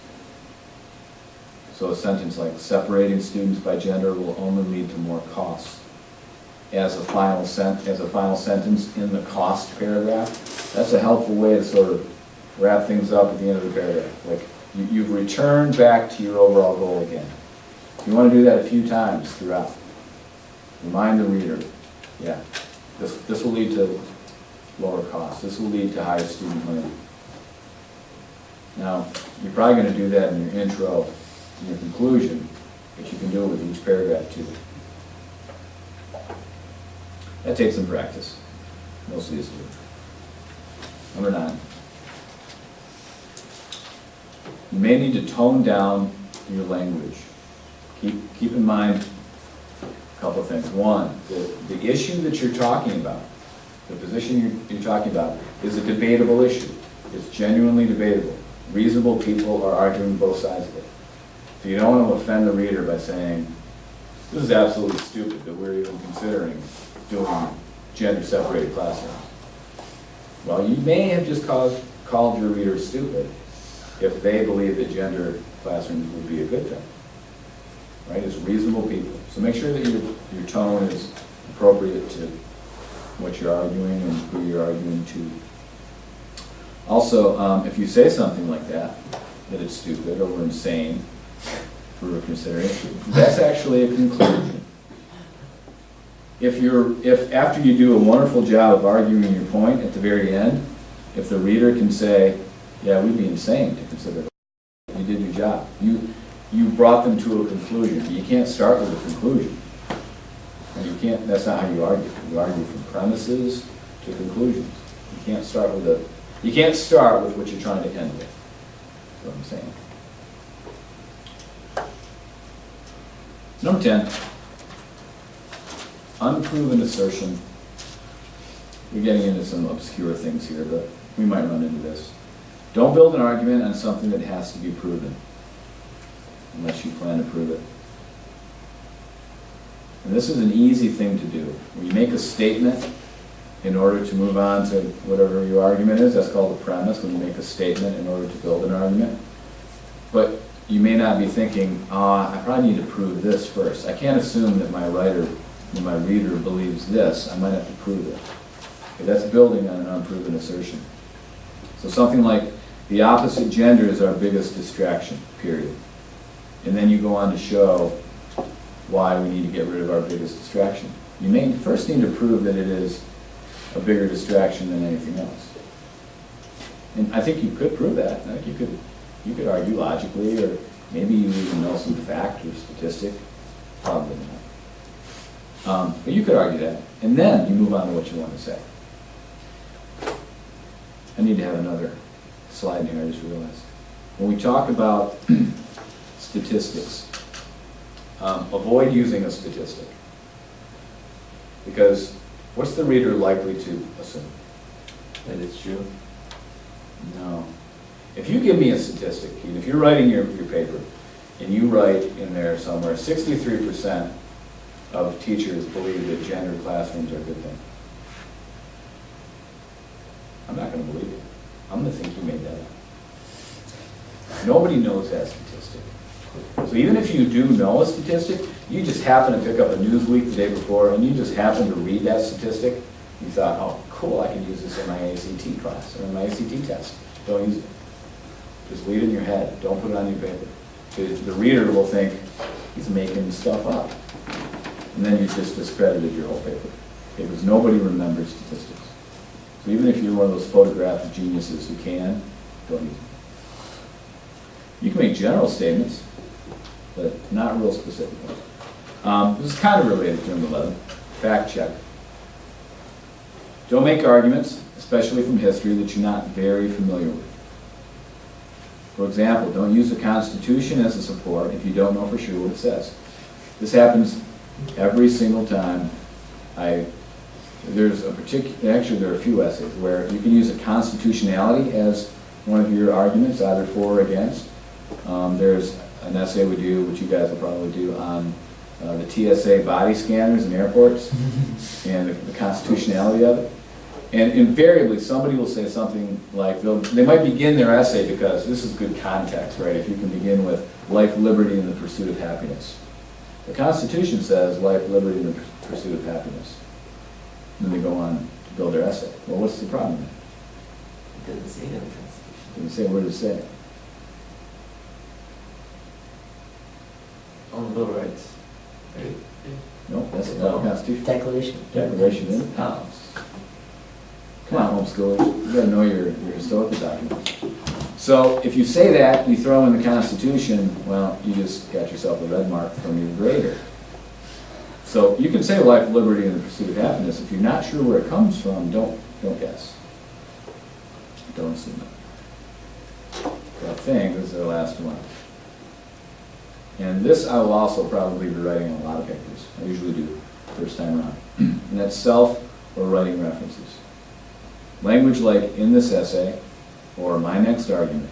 So a sentence like, separating students by gender will only lead to more costs. As a final sentence in the cost paragraph, that's a helpful way to sort of wrap things up at the end of the paragraph. Like, you've returned back to your overall goal again. You want to do that a few times throughout. Remind the reader, yeah, this will lead to lower costs. This will lead to higher student learning. Now, you're probably going to do that in your intro and your conclusion, but you can do it with each paragraph too. That takes some practice. Most of these do. Number 9. You may need to tone down your language. Keep in mind a couple of things. One, the issue that you're talking about, the position you're talking about, is a debatable issue. It's genuinely debatable. Reasonable people are arguing both sides of it. So you don't want to offend the reader by saying, this is absolutely stupid that we're even considering doing gender-separated classrooms. Well, you may have just called your reader stupid if they believe that gender classrooms would be a good thing. Right? It's reasonable people. So make sure that your tone is appropriate to what you're arguing and who you're arguing to. Also, if you say something like that it's stupid or insane for considering, that's actually a conclusion. If after you do a wonderful job of arguing your point at the very end, if the reader can say, yeah, we'd be insane to consider that. You did your job. You brought them to a conclusion. You can't start with a conclusion. And you can't, that's not how you argue. You argue from premises to conclusions. You can't start with what you're trying to end with. That's what I'm saying. Number 10, unproven assertion. We're getting into some obscure things here, but we might run into this. Don't build an argument on something that has to be proven, unless you plan to prove it. And this is an easy thing to do. When you make a statement in order to move on to whatever your argument is, that's called a premise, when you make a statement in order to build an argument. But you may not be thinking, I probably need to prove this first. I can't assume that my reader believes this. I might have to prove it. Okay, that's building on an unproven assertion. So something like, the opposite gender is our biggest distraction, period. And then you go on to show why we need to get rid of our biggest distraction. You may first need to prove that it is a bigger distraction than anything else. And I think you could prove that. I think you could argue logically, or maybe you even know some fact or statistic. Probably not. But you could argue that. And then you move on to what you want to say. I need to have another slide in here, I just realized. When we talk about statistics, avoid using a statistic. Because what's the reader likely to assume? That it's true. No. If you give me a statistic, if you're writing your paper, and you write in there somewhere, 63% of teachers believe that gendered classrooms are a good thing. I'm not going to believe it. I'm going to think you made that up. Nobody knows that statistic. So even if you do know a statistic, you just happen to pick up a Newsweek the day before, and you just happen to read that statistic, you thought, oh, cool, I can use this in my ACT class, or in my ACT test. Don't use it. Just leave it in your head. Don't put it on your paper. The reader will think he's making stuff up. And then you just discredited your whole paper. Because nobody remembers statistics. So even if you're one of those photographic geniuses who can, don't use it. You can make general statements, but not real specific ones. This is kind of related to number 11. Fact check. Don't make arguments, especially from history, that you're not very familiar with. For example, don't use the Constitution as a support if you don't know for sure what it says. This happens every single time there's a particular, actually there are a few essays where you can use a constitutionality as one of your arguments, either for or against. There's an essay we do, which you guys will probably do, on the TSA body scanners in airports and the constitutionality of it. And invariably, somebody will say something like, they might begin their essay, because this is good context, right? If you can begin with life, liberty, and the pursuit of happiness. The Constitution says life, liberty, and the pursuit of happiness. And then they go on to build their essay. Well, what's the problem? It doesn't say that in the Constitution. Didn't say, where does it say? On the Bill of Rights. Right? No, that's not the Constitution. Declaration. Declaration of Independence. Come on, homeschoolers, you gotta know your historical documents. So if you say that, and you throw in the Constitution, well, you just got yourself a red mark from your grader. So you can say life, liberty, and the pursuit of happiness. If you're not sure where it comes from, don't guess. Don't assume it. I think this is our last one. And this I will also probably be writing on a lot of papers. I usually do, first time around. And that's self or writing references. Language like in this essay, or my next argument,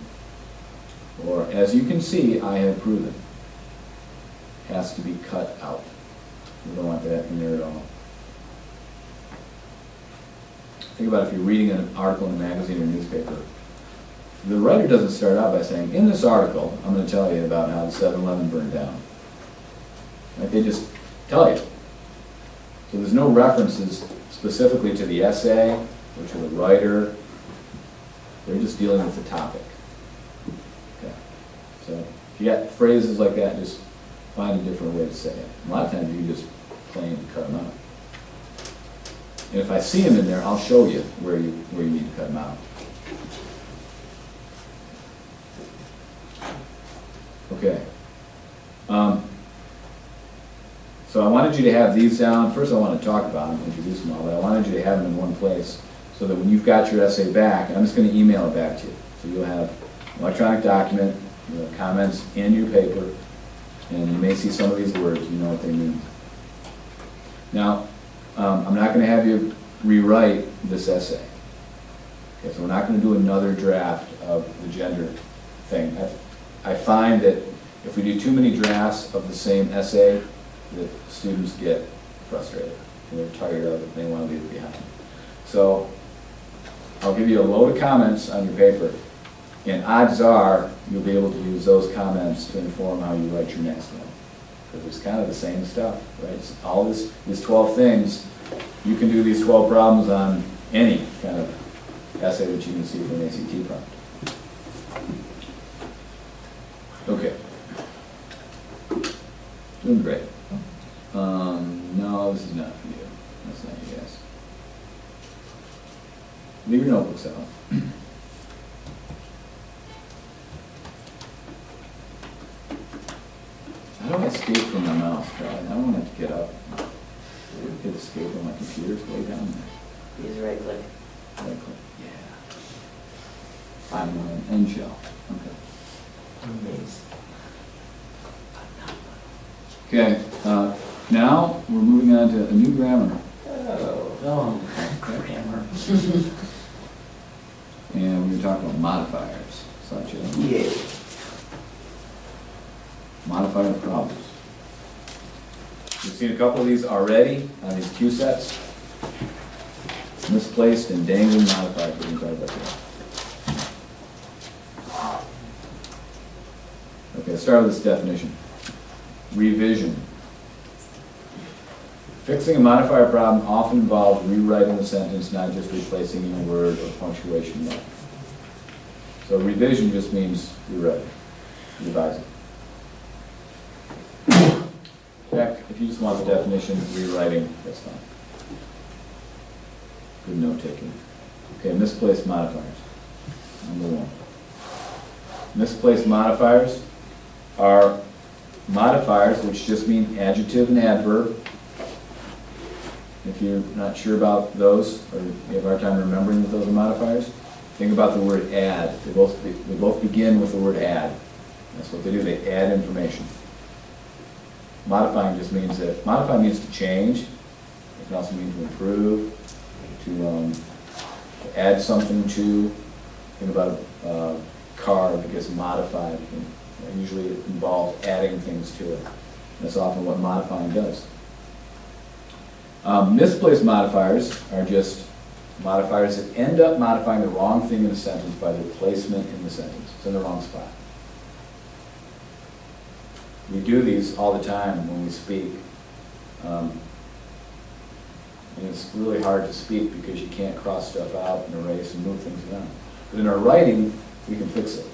or as you can see, I have proven, has to be cut out. We don't want that in there at all. Think about if you're reading an article in a magazine or newspaper. The writer doesn't start out by saying, in this article, I'm going to tell you about how the 7-Eleven burned down. Like, they just tell you. So there's no references specifically to the essay or to the writer. They're just dealing with the topic. Okay. So if you got phrases like that, just find a different way to say it. A lot of times you just plain cut them out. And if I see them in there, I'll show you where you need to cut them out. Okay. So I wanted you to have these down. First I want to talk about them, introduce them all, but I wanted you to have them in one place so that when you've got your essay back, and I'm just going to email it back to you. So you'll have an electronic document, you'll have comments in your paper, and you may see some of these words, you know what they mean. Now, I'm not going to have you rewrite this essay. Okay, so we're not going to do another draft of the gender thing. I find that if we do too many drafts of the same essay, that students get frustrated and they're tired of it and they want to leave it behind. So I'll give you a load of comments on your paper, and odds are you'll be able to use those comments to inform how you write your next one. Because it's kind of the same stuff, right? It's all these 12 things, you can do these 12 problems on any kind of essay that you can see from an ACT prompt. Okay. Doing great. No, this is not for you. That's not you guys. Leave your notebooks out. How do I escape from my mouse? I don't want it to get up. Hit escape on my computer's way down there. Use right click. Right click. Yeah. Find an end shell. Okay. Amazing. Okay, now we're moving on to a new grammar. Oh, grammar. And we're going to talk about modifiers, such as Yeah. modifier problems. We've seen a couple of these already on these Q sets. Misplaced and dangling modifiers, we're going to talk about that. Okay, let's start with this definition. Revision. Fixing a modifier problem often involves rewriting the sentence, not just replacing a word or punctuation mark. So revision just means rewriting, revising. Heck, if you just want the definition, rewriting, that's fine. Good note taking. Okay, misplaced modifiers. Number one. Misplaced modifiers are modifiers which just mean adjective and adverb. If you're not sure about those, or you have a hard time remembering that those are modifiers, think about the word add. They both begin with the word add. That's what they do, they add information. Modifying just means that, modify means to change. It can also mean to improve, to add something to. Think about a car that gets modified. Usually it involves adding things to it. That's often what modifying does. Misplaced modifiers are just modifiers that end up modifying the wrong thing in a sentence by their placement in the sentence. It's in the wrong spot. We do these all the time when we speak. And it's really hard to speak because you can't cross stuff out and erase and move things around. But in our writing, we can fix it.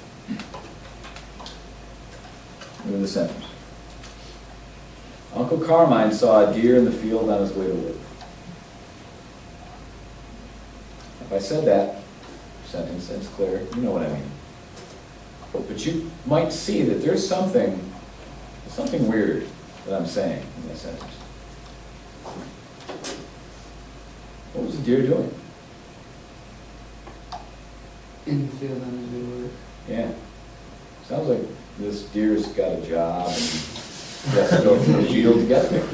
Look at the sentence. Uncle Carmine saw a deer in the field on his way to work. If I said that sentence, that's clear. You know what I mean. But you might see that there's something weird that I'm saying in that sentence. What was the deer doing? In the field on his way to work. Yeah. Sounds like this deer's got a job and he has to go from the field to get there.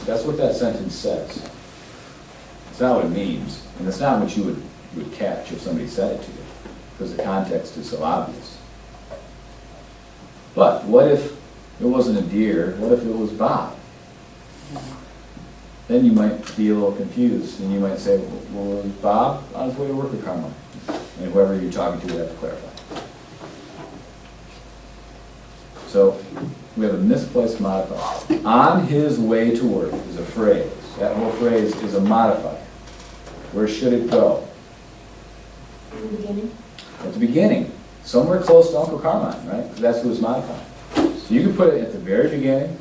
That's what that sentence says. It's not what it means, and it's not what you would catch if somebody said it to you, because the context is so obvious. But what if it wasn't a deer? What if it was Bob? Then you might be a little confused, and you might say, well, was Bob on his way to work or Carmine? And whoever you're talking to would have to clarify. So, we have a misplaced modifier. On his way to work is a phrase. That whole phrase is a modifier. Where should it go? In the beginning? At the beginning, somewhere close to Uncle Carmine, right? Because that's who it's modifying. So you can put it at the very beginning.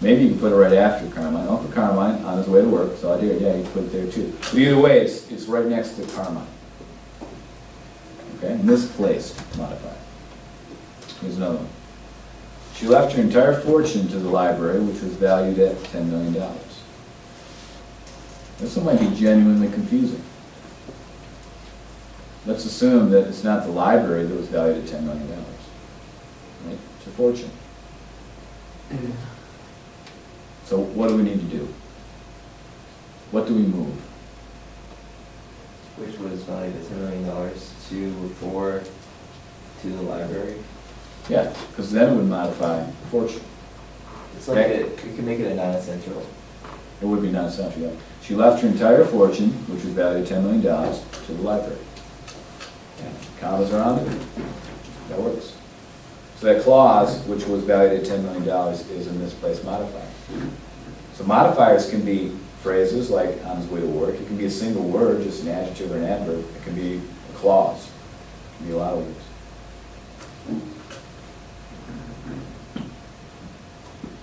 Maybe you can put it right after Carmine. Uncle Carmine on his way to work, so I did, yeah, you can put it there too. But either way, it's right next to Carmine. Okay, misplaced modifier. Here's another one. She left her entire fortune to the library, which was valued at $10 million. This one might be genuinely confusing. Let's assume that it's not the library that was valued at $10 million. Right? It's a fortune. Yeah. So what do we need to do? What do we move? Which was valued at $10 million to the library. Yeah, because then it would modify the fortune. It's like, we can make it a non-essential. It would be non-essential, yeah. She left her entire fortune, which was valued at $10 million, to the library. Yeah, commas are on it. That works. So that clause, which was valued at $10 million, is a misplaced modifier. So modifiers can be phrases like on his way to work. It can be a single word, just an adjective or an adverb. It can be a clause. It can be a lot of words.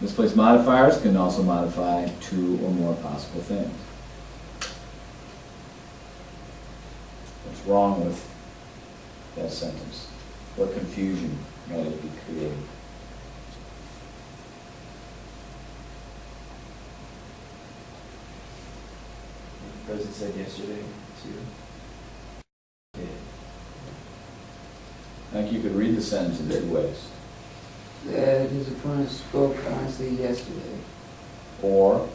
Misplaced modifiers can also modify two or more possible things. What's wrong with that sentence? What confusion might it be creating? The president said yesterday too. I think you could read the sentence in two ways. That his opponent spoke honestly yesterday. Or,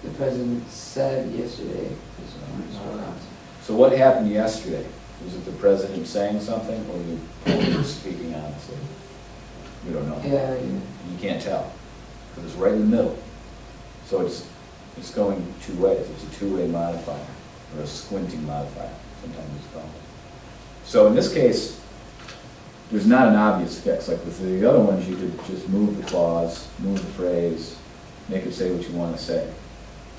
The president said yesterday his opponent spoke honestly. so what happened yesterday? Was it the president saying something or the opponent speaking honestly? We don't know. Yeah, You can't tell, because it's right in the middle. So it's going two ways. It's a two-way modifier, or a squinting modifier, sometimes it's called. So in this case, there's not an obvious fix. Like with the other ones, you could just move the clause, move the phrase, make it say what you want to say.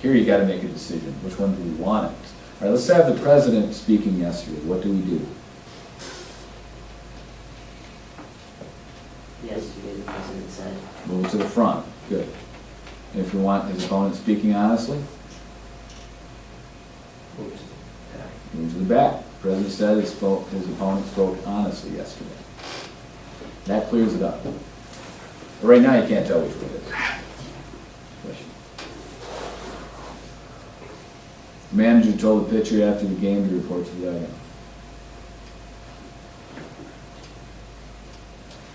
Here you got to make a decision. Which one do we want it? All right, let's have the president speaking yesterday. What do we do? Yesterday, the president said. Move it to the front. Good. And if you want his opponent speaking honestly, Move to the back. move to the back. The president said his opponent spoke honestly yesterday. That clears it up. But right now, you can't tell which one it is. The manager told the pitcher after the game to report to the dugout.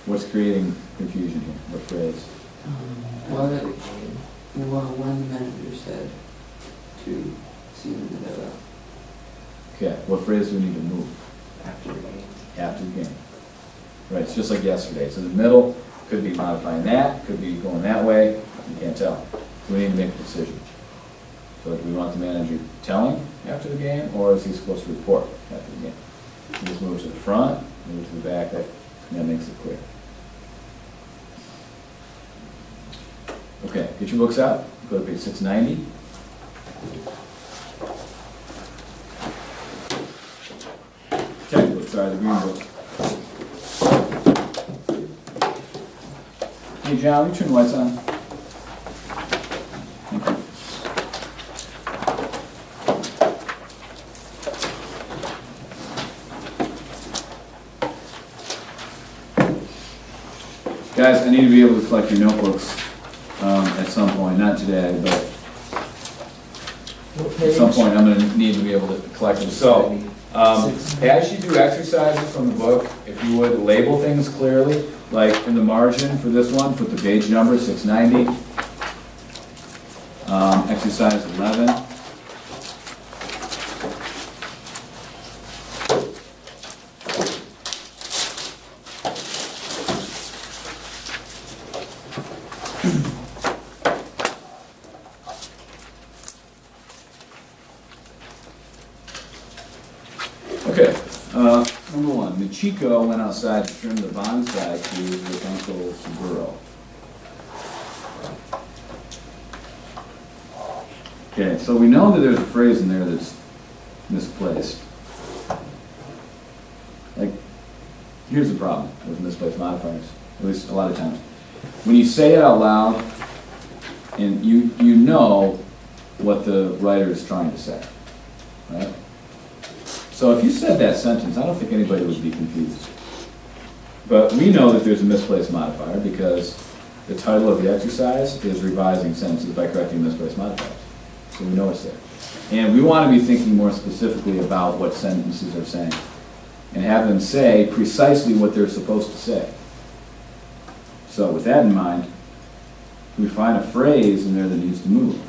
What's creating confusion here? What phrase? When the manager said to see him in the dugout. Okay, what phrase do we need to move? After the game. After the game. Right, it's just like yesterday. It's in the middle, could be modifying that, could be going that way, you can't tell. We need to make a decision. So do we want the manager telling after the game, or is he supposed to report after the game? So just move to the front, move to the back, that makes it clear. Okay, get your books out, go to page 690. Textbook, sorry, the green book. Hey John, will you turn the lights on? Thank you. Guys, I need to be able to collect your notebooks at some point. point, not today, but What at some page? point, I'm gonna need to be able to collect them. So, as you do exercises from the book, if you would, label things clearly, like in the margin for this one, put the page number, 690. Exercise 11. Okay, number one, Michiko went outside to trim the bonsai trees with Uncle Saburo. Okay, so we know that there's a phrase in there that's misplaced. Like, here's the problem with misplaced modifiers, at least a lot of times. When you say it out loud, and you know what the writer is trying to say, right? So if you said that sentence, I don't think anybody would be confused. But we know that there's a misplaced modifier because the title of the exercise is revising sentences by correcting misplaced modifiers. So we know it's there. And we want to be thinking more specifically about what sentences are saying and have them say precisely what they're supposed to say. So with that in mind, we find a phrase in there that needs to move.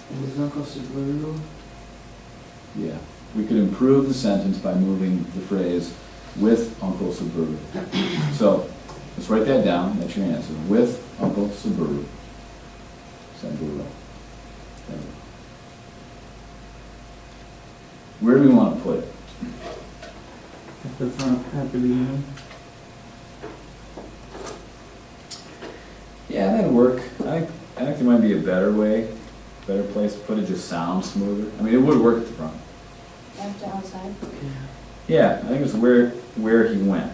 With Uncle Subaru. Yeah, we could improve the sentence by moving the phrase with Uncle Subaru. So, let's write that down, that's your answer, with Uncle Subaru. Saburo. There we go. Where do we want to put it? At the front, at the beginning. Yeah, that'd work. I think there might be a better way, better place to put it, just sounds smoother. I mean, it would work at the front. After outside. Yeah, I think it's where he went,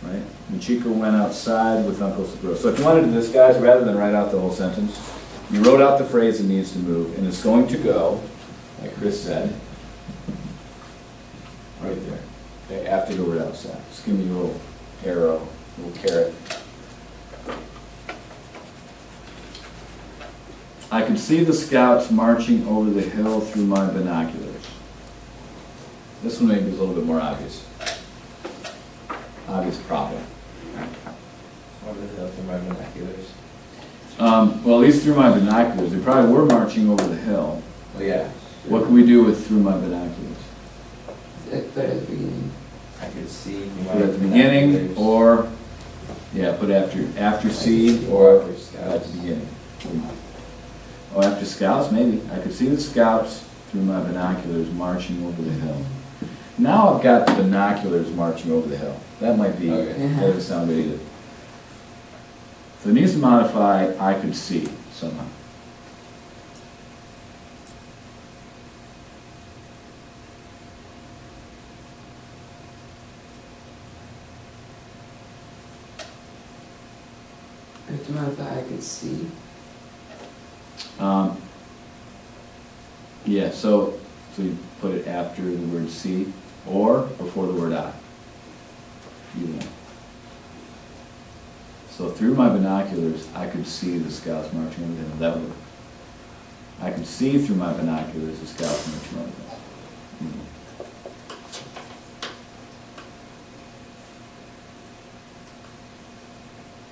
right? Michiko went outside with Uncle Saburo. So if you wanted to do this, guys, rather than write out the whole sentence, you wrote out the phrase that needs to move, and it's going to go, like Chris said, right there, okay, after the word outside. Just give me a little arrow, a little carrot. I could see the scouts marching over the hill through my binoculars. This one maybe is a little bit more obvious. Obvious problem. Over the hill through my binoculars. Well, at least through my binoculars. They probably were marching over the hill. Well, yeah. What can we do with through my binoculars? But at the beginning. I could see through my Put at the beginning, binoculars. or, yeah, put after C, Or after at scouts. the beginning. Oh, after scouts, maybe. I could see the scouts through my binoculars marching over the hill. Now I've got the binoculars marching over the hill. That might be, Okay. that doesn't sound good either. So it needs to modify I could see somehow. If the modify I could see. Yeah, so you put it after the word see or before the word I. Either one. So through my binoculars, I could see the scouts marching over the hill. That would work. I could see through my binoculars the scouts marching over the hill.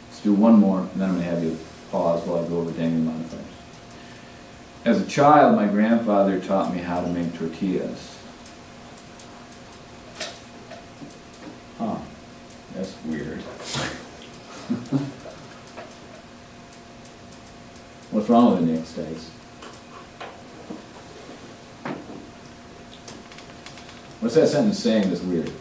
Let's do one more, and then I'm going to have you pause while I go over dangling modifiers. As a child, my grandfather taught me how to make tortillas. Huh, that's weird. What's wrong with it, Nick States? What's that sentence saying that's weird?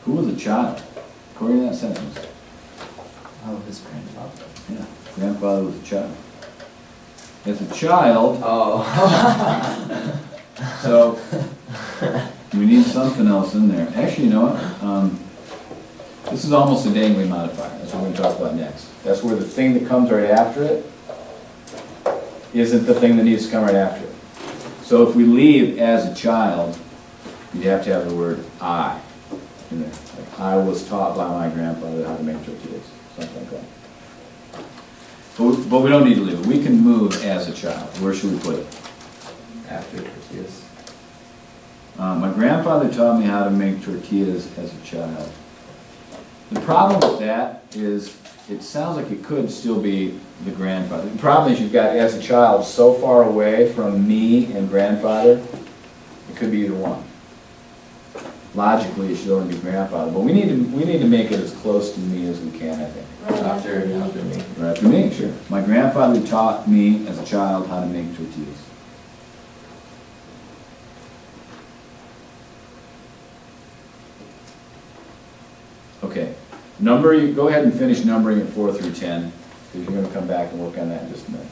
Who was a child? According to that sentence. Oh, his grandfather. Yeah, grandfather was a child. As a child, Oh. so we need something else in there. Actually, you know what? This is almost a dangling modifier. That's what we're gonna talk about next. That's where the thing that comes right after it isn't the thing that needs to come right after it. So if we leave as a child, you have to have the word I in there. Like, I was taught by my grandfather how to make tortillas, something like that. But we don't need to leave it. We can move as a child. Where should we put it? After tortillas. My grandfather taught me how to make tortillas as a child. The problem with that is, it sounds like it could still be the grandfather. The problem is you've got, as a child, so far away from me and grandfather, it could be either one. Logically, it should only be grandfather, but we need to make it as close to me as we can, I think. Right After me. Right after me, sure. My grandfather taught me as a child how to make tortillas. Okay, go ahead and finish numbering it 4 through 10, because you're gonna come back and work on that in just a minute.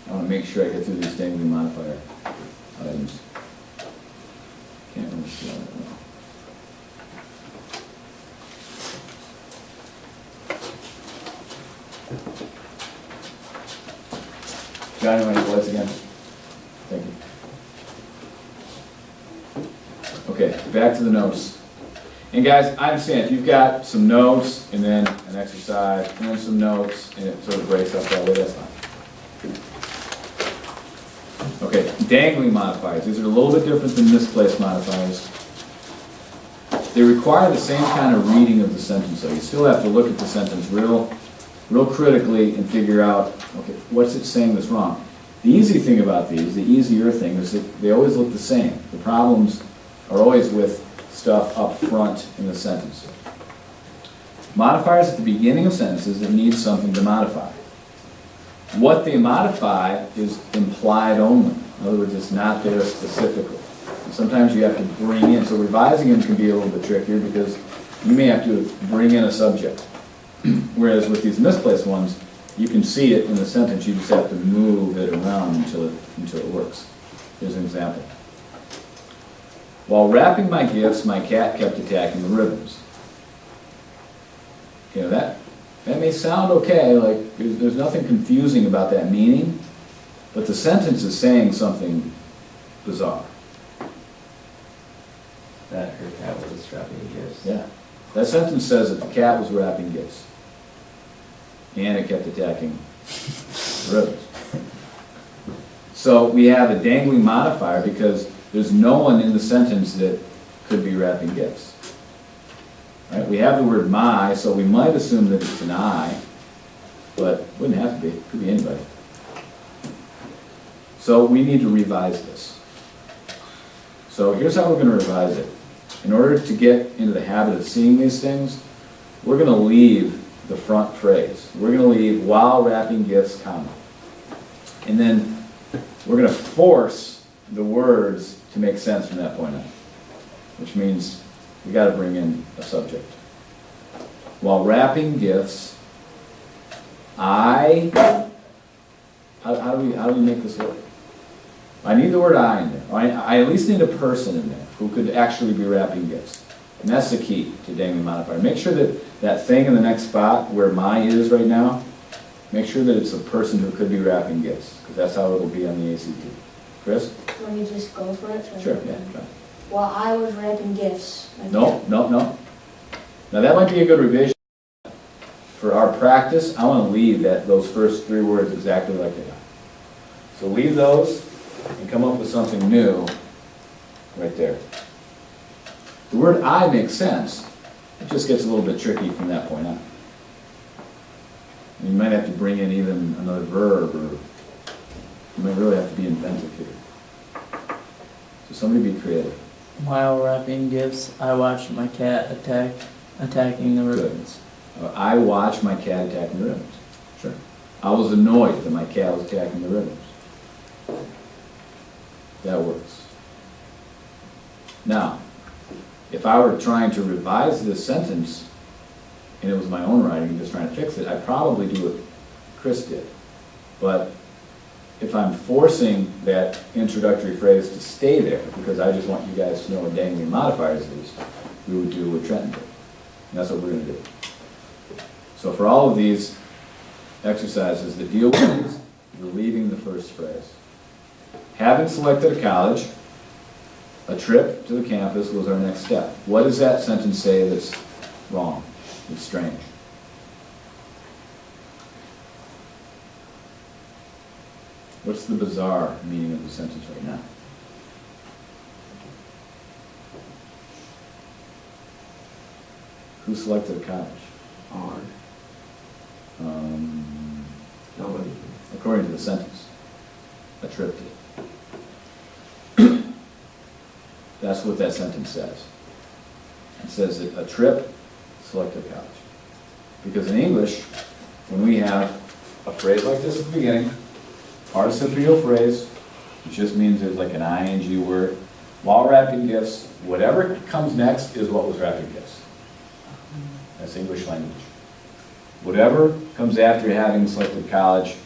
I wanna make sure I get through these dangling modifier items. Can't really see all that well. Johnny, you want to voice again? Thank you. Okay, back to the notes. And guys, I understand, if you've got some notes, and then an exercise, and then some notes, and it sort of breaks up that way, that's fine. Okay, dangling modifiers. These are a little bit different than misplaced modifiers. They require the same kind of reading of the sentence, so you still have to look at the sentence real critically and figure out, okay, what's it saying that's wrong? The easy thing about these, the easier thing, is that they always look the same. The problems are always with stuff up front in the sentence. Modifiers at the beginning of sentences that need something to modify. What they modify is implied only. In other words, it's not there specifically. And sometimes you have to bring in, so revising them can be a little bit trickier because you may have to bring in a subject. Whereas with these misplaced ones, you can see it in the sentence, you just have to move it around until it works. Here's an example. While wrapping my gifts, my cat kept attacking the ribbons. You know, that may sound okay, like there's nothing confusing about that meaning, but the sentence is saying something bizarre. That her cat was wrapping gifts. Yeah. That sentence says that the cat was wrapping gifts. And it kept attacking the ribbons. So we have a dangling modifier because there's no one in the sentence that could be wrapping gifts. Right? We have the word my, so we might assume that it's an I, but it wouldn't have to be. It could be anybody. So we need to revise this. So here's how we're going to revise it. In order to get into the habit of seeing these things, we're going to leave the front phrase. We're going to leave while wrapping gifts, comma. And then we're going to force the words to make sense from that point on, which means we got to bring in a subject. While wrapping gifts, how do we make this work? I need the word I in there. I at least need a person in there who could actually be wrapping gifts. And that's the key to dangling modifier. Make sure that that thing in the next spot where my is right now, make sure that it's a person who could be wrapping gifts, because that's how it'll be on the ACT. Chris? Let me just go for it. Sure, yeah, try. While I was wrapping gifts. No. Now that might be a good revision. For our practice, I want to leave those first 3 words exactly like they are. So leave those and come up with something new right there. The word I makes sense. It just gets a little bit tricky from that point on. You might have to bring in even another verb, or you might really have to be inventive here. So somebody be creative. While wrapping gifts, I watched my cat attacking the ribbons. I watched my cat attacking the ribbons. Sure. I was annoyed that my cat was attacking the ribbons. That works. Now, if I were trying to revise this sentence, and it was my own writing and just trying to fix it, I'd probably do what Chris did. But if I'm forcing that introductory phrase to stay there, because I just want you guys to know what dangling modifiers is, we would do what Trenton did. And that's what we're gonna do. So for all of these exercises that deal with these, we're leaving the first phrase. Having selected a college, a trip to the campus was our next step. What does that sentence say that's wrong, that's strange? What's the bizarre meaning of the sentence right now? Who selected a college? R. Um, Nobody. according to the sentence, a trip did. That's what that sentence says. It says that a trip selected a college. Because in English, when we have a phrase like this at the beginning, participial phrase, which just means it's like an ing word, while wrapping gifts, whatever comes next is what was wrapping gifts. That's English language. Whatever comes after having selected college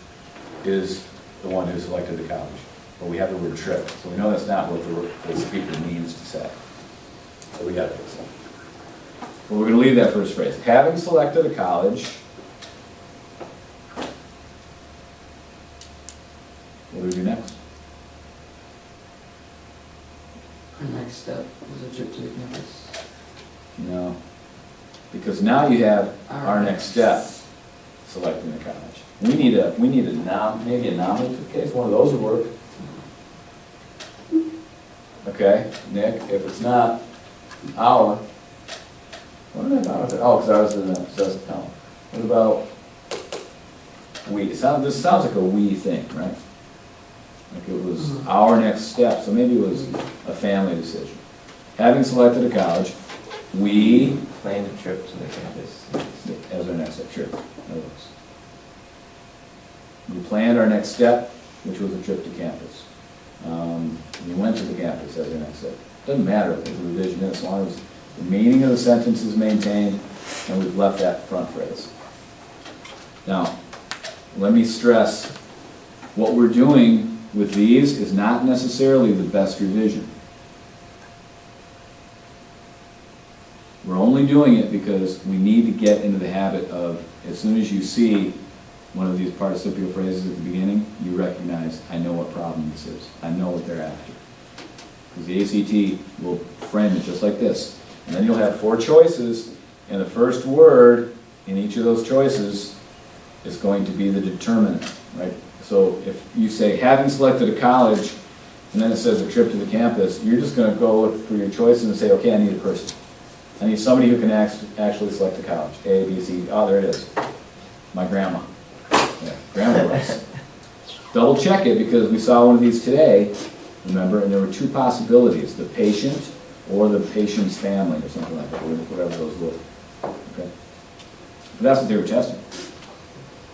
is the one who selected the college. But we have the word trip, so we know that's not what the speaker means to say. So we gotta fix that. But we're gonna leave that first phrase. Having selected a college, what do we do next? Our next step was a trip to the campus. No. Because now you have our next step, selecting the college. We need a maybe a nominative case, one of those would work. Okay, Nick, if it's not our, what did I got with it? Oh, because ours doesn't count. What about we? This sounds like a we thing, right? Like it was our next step, so maybe it was a family decision. Having selected a college, we, Planned a trip to the campus. as our next step, sure, that works. We planned our next step, which was a trip to campus. We went to the campus as our next step. Doesn't matter what the revision is, as long as the meaning of the sentence is maintained and we've left that front phrase. Now, let me stress, what we're doing with these is not necessarily the best revision. We're only doing it because we need to get into the habit of, as soon as you see one of these participial phrases at the beginning, you recognize, I know what problem this is. I know what they're after. Because the ACT will frame it just like this. And then you'll have 4 choices, and the first word in each of those choices is going to be the determinant, right? So if you say, having selected a college, and then it says a trip to the campus, you're just going to go look through your choices and say, okay, I need a person. I need somebody who can actually select a college. A, B, C, oh, there it is. My grandma. Yeah, grandma works. Double check it, because we saw one of these today, remember, and there were 2 possibilities, the patient or the patient's family, or something like that, whatever those were. Okay? But that's what they were testing.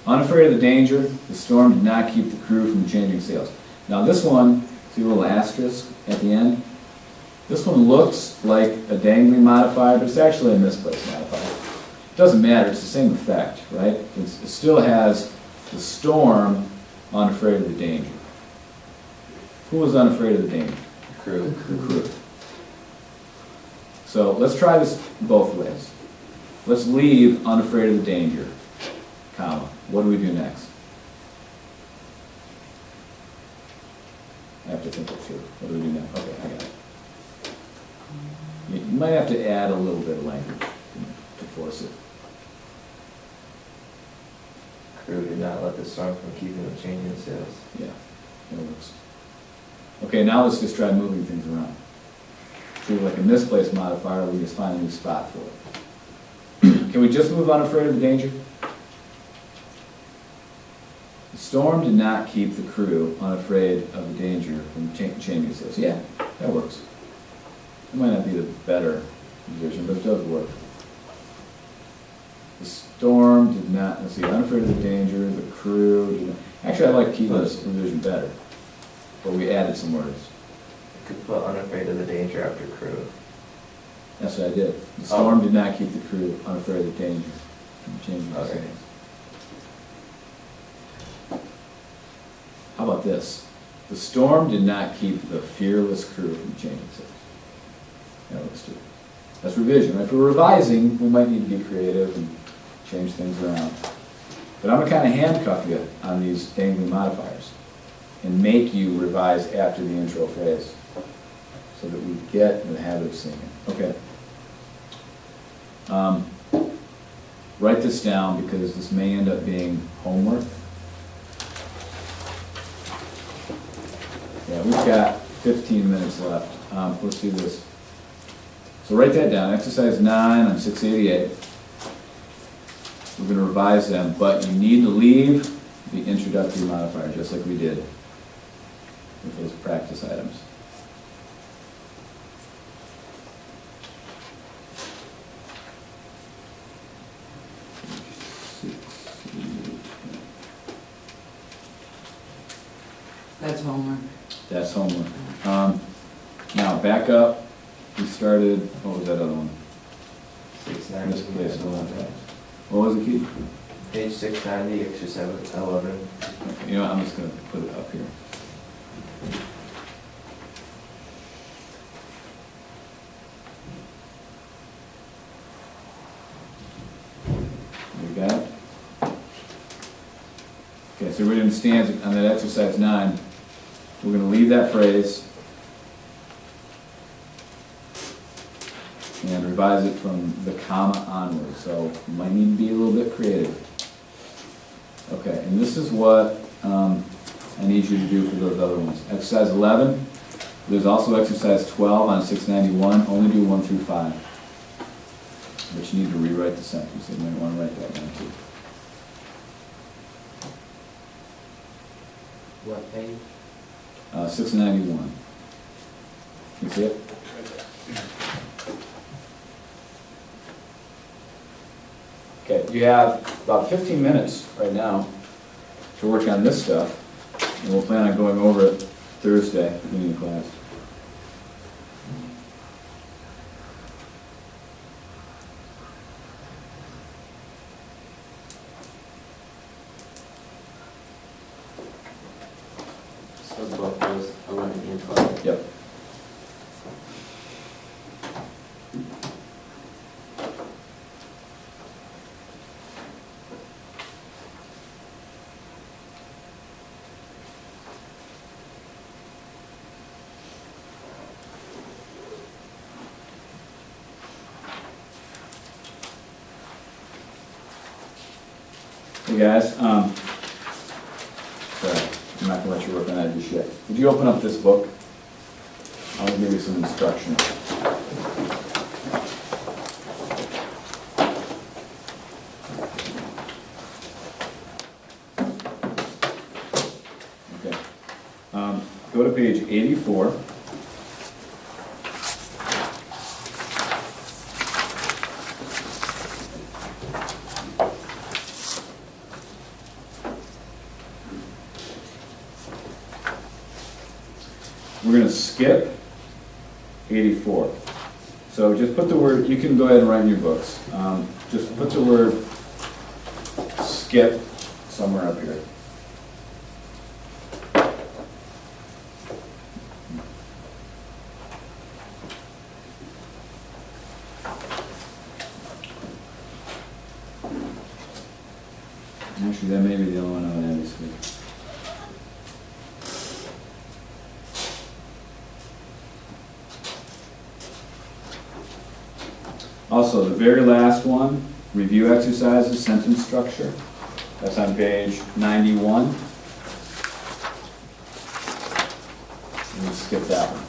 Unafraid of the danger, the storm did not keep the crew from changing sails. Now this one, see a little asterisk at the end? This one looks like a dangling modifier, but it's actually a misplaced modifier. It doesn't matter, it's the same effect, right? It still has the storm unafraid of the danger. Who was unafraid of the danger? Crew. The crew. So let's try this both ways. Let's leave unafraid of the danger, comma. What do we do next? I have to think it through. What do we do next? Okay, I got it. You might have to add a little bit of language to force it. Crew did not let the storm from keeping them changing the sails. Yeah, that works. Okay, now let's just try moving things around. Treat it like a misplaced modifier, we just find a new spot for it. Can we just move unafraid of the danger? The storm did not keep the crew unafraid of the danger from changing sails. Yeah, that works. It might not be the better version, but it does work. The storm did not, let's see, unafraid of the danger, the crew did not. Actually, I like keeping this revision better, but we added some words. You could put unafraid of the danger after crew. That's what I did. The storm did not keep the crew unafraid of the danger from changing Okay. sails. How how about this? The storm did not keep the fearless crew from changing things. Yeah, let's do it. That's revision, right? If we're revising, we might need to be creative and change things around. But I'm gonna kind of handcuff you on these dangling modifiers and make you revise after the intro phrase so that we get in the habit of singing. Okay. Write this down because this may end up being homework. Yeah, we've got 15 minutes left. Let's do this. So write that down, exercise 9 on 688. We're gonna revise them, but you need to leave the introductory modifier, just like we did with those practice items. That's homework. That's homework. Now, back up. We started, what was that other one? 690. Misplaced, hold on. What was it, Keith? Page 690, exercise 11. Okay, you know what, I'm just gonna put it up here. You got it? Okay, so everybody understands on that exercise 9, we're gonna leave that phrase and revise it from the comma onward, so you might need to be a little bit creative. Okay, and this is what I need you to do for those other ones. Exercise 11, there's also exercise 12 on 691, only do 1 through 5. But you need to rewrite the sentence, you might want to write that down too. What page? 691. You see it? Okay, you have about 15 minutes right now to work on this stuff, and we'll plan on going over it Thursday, beginning of class. So both those 11 and 12. Yep. Hey guys, sorry, I'm not gonna let you work on that just yet. Would you open up this book? I'll give you some instruction. Okay. Go to page 84. We're going to skip 84. So just put the word, you can go ahead and write in your books. Just put the word skip somewhere up here. Actually, that may be the only one I would add this week. Also, the very last one, review exercises, sentence structure. That's on page 91. We'll skip that one.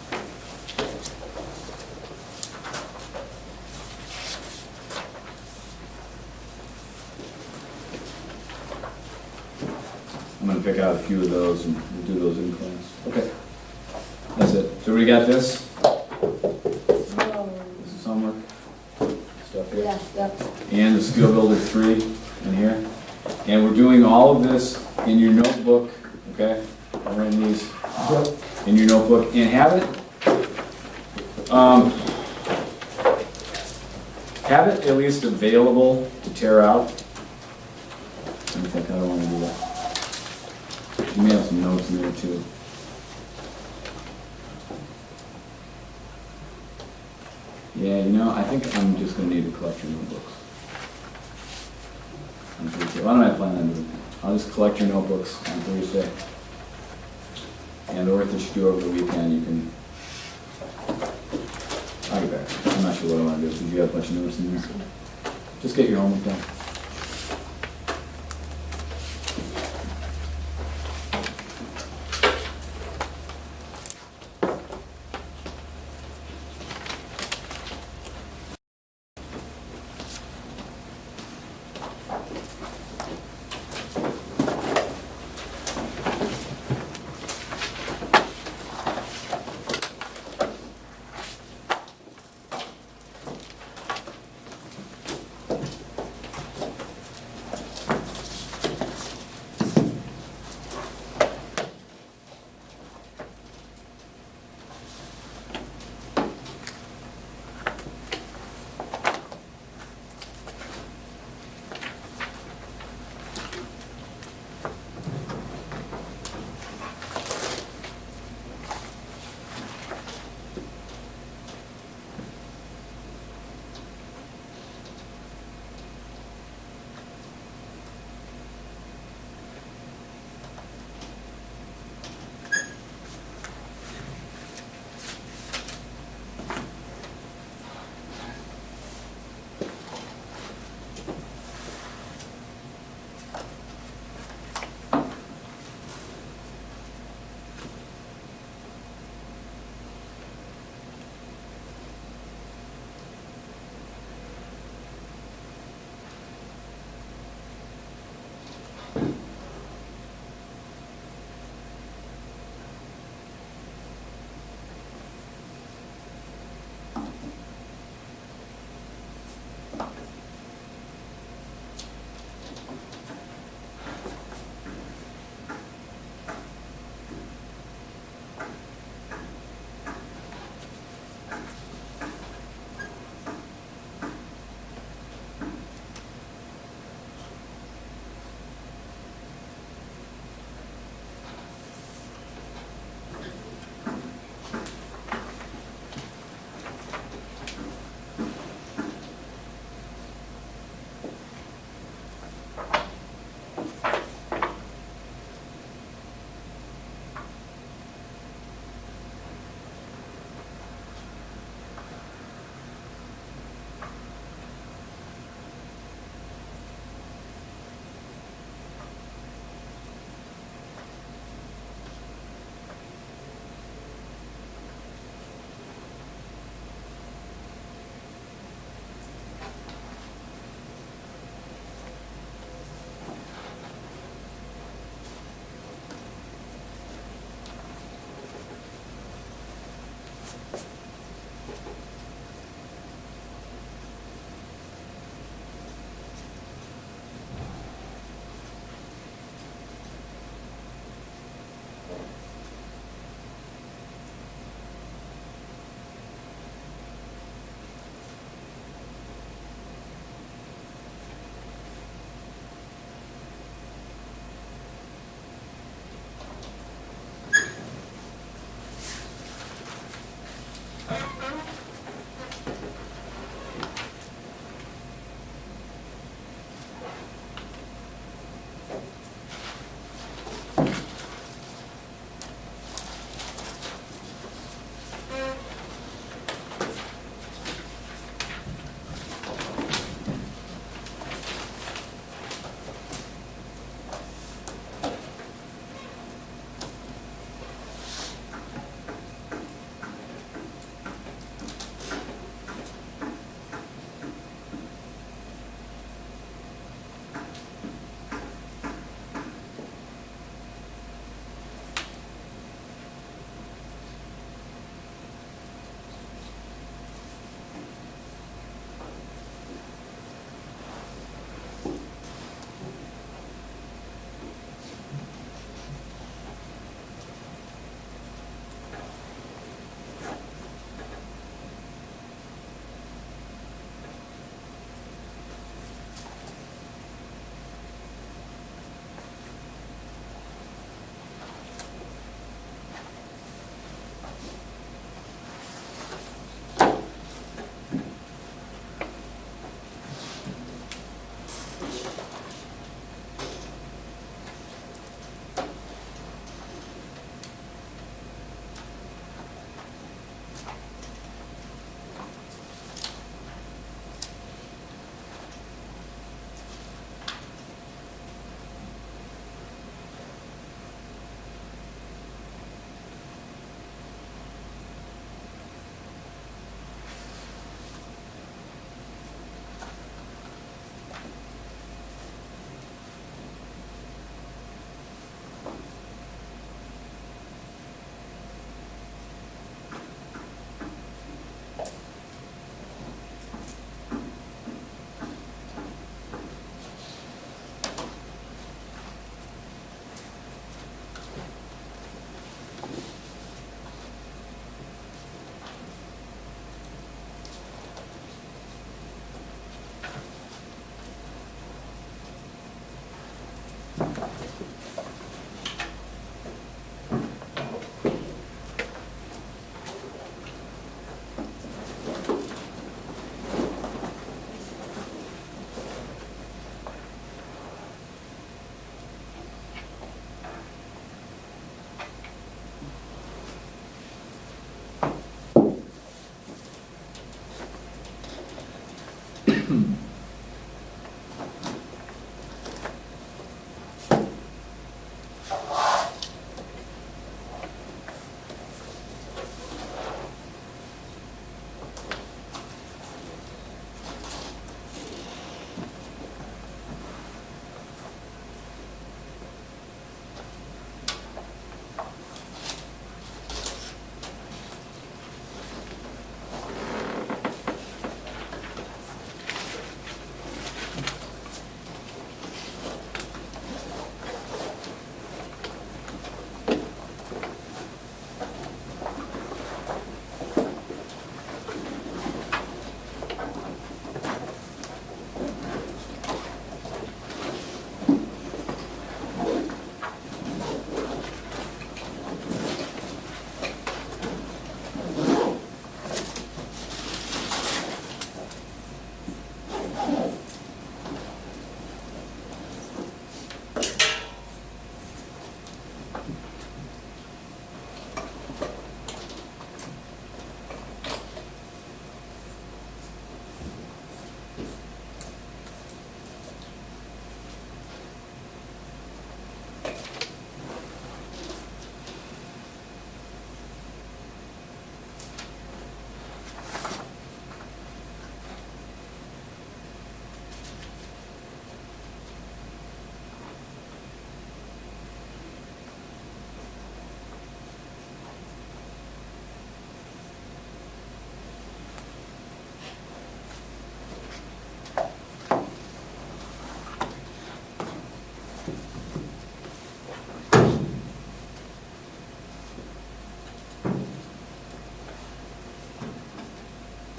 I'm going to pick out a few of those and we'll do those in class. Okay. That's it. So we got this? This is homework. Stuff here. Yeah, yep. And the Skill Builder 3 in here. And we're doing all of this in your notebook, okay? I'm writing these in your notebook and have it at least available to tear out. Let me think, I don't want to do that. You may have some notes notes in there too. Yeah, you know, I think I'm just gonna need to collect your notebooks. On Thursday. Why don't I plan on doing that? I'll just collect your notebooks on Thursday. And or if you should do over the weekend, you can, I'll get back to you. I'm not sure what I wanna do, because you have a bunch of notes in there. Just get your homework done.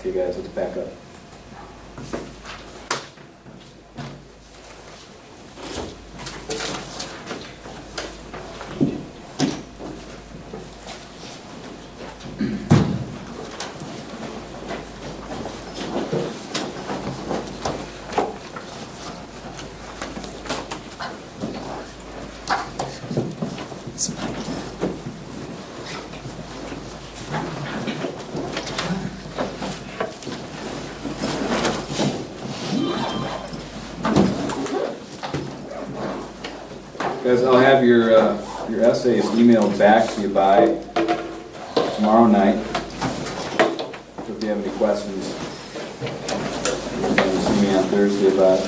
Okay, guys, let's back up. Guys, I'll have your essays emailed back to you by tomorrow night. So if you have any questions, you can see me on Thursday about it.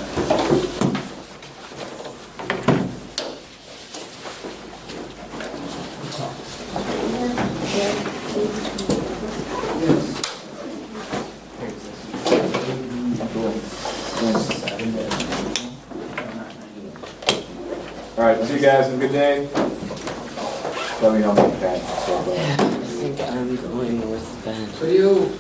All right, see you guys, have a good day. Let me know if you can. I think I'm going with Ben. So you,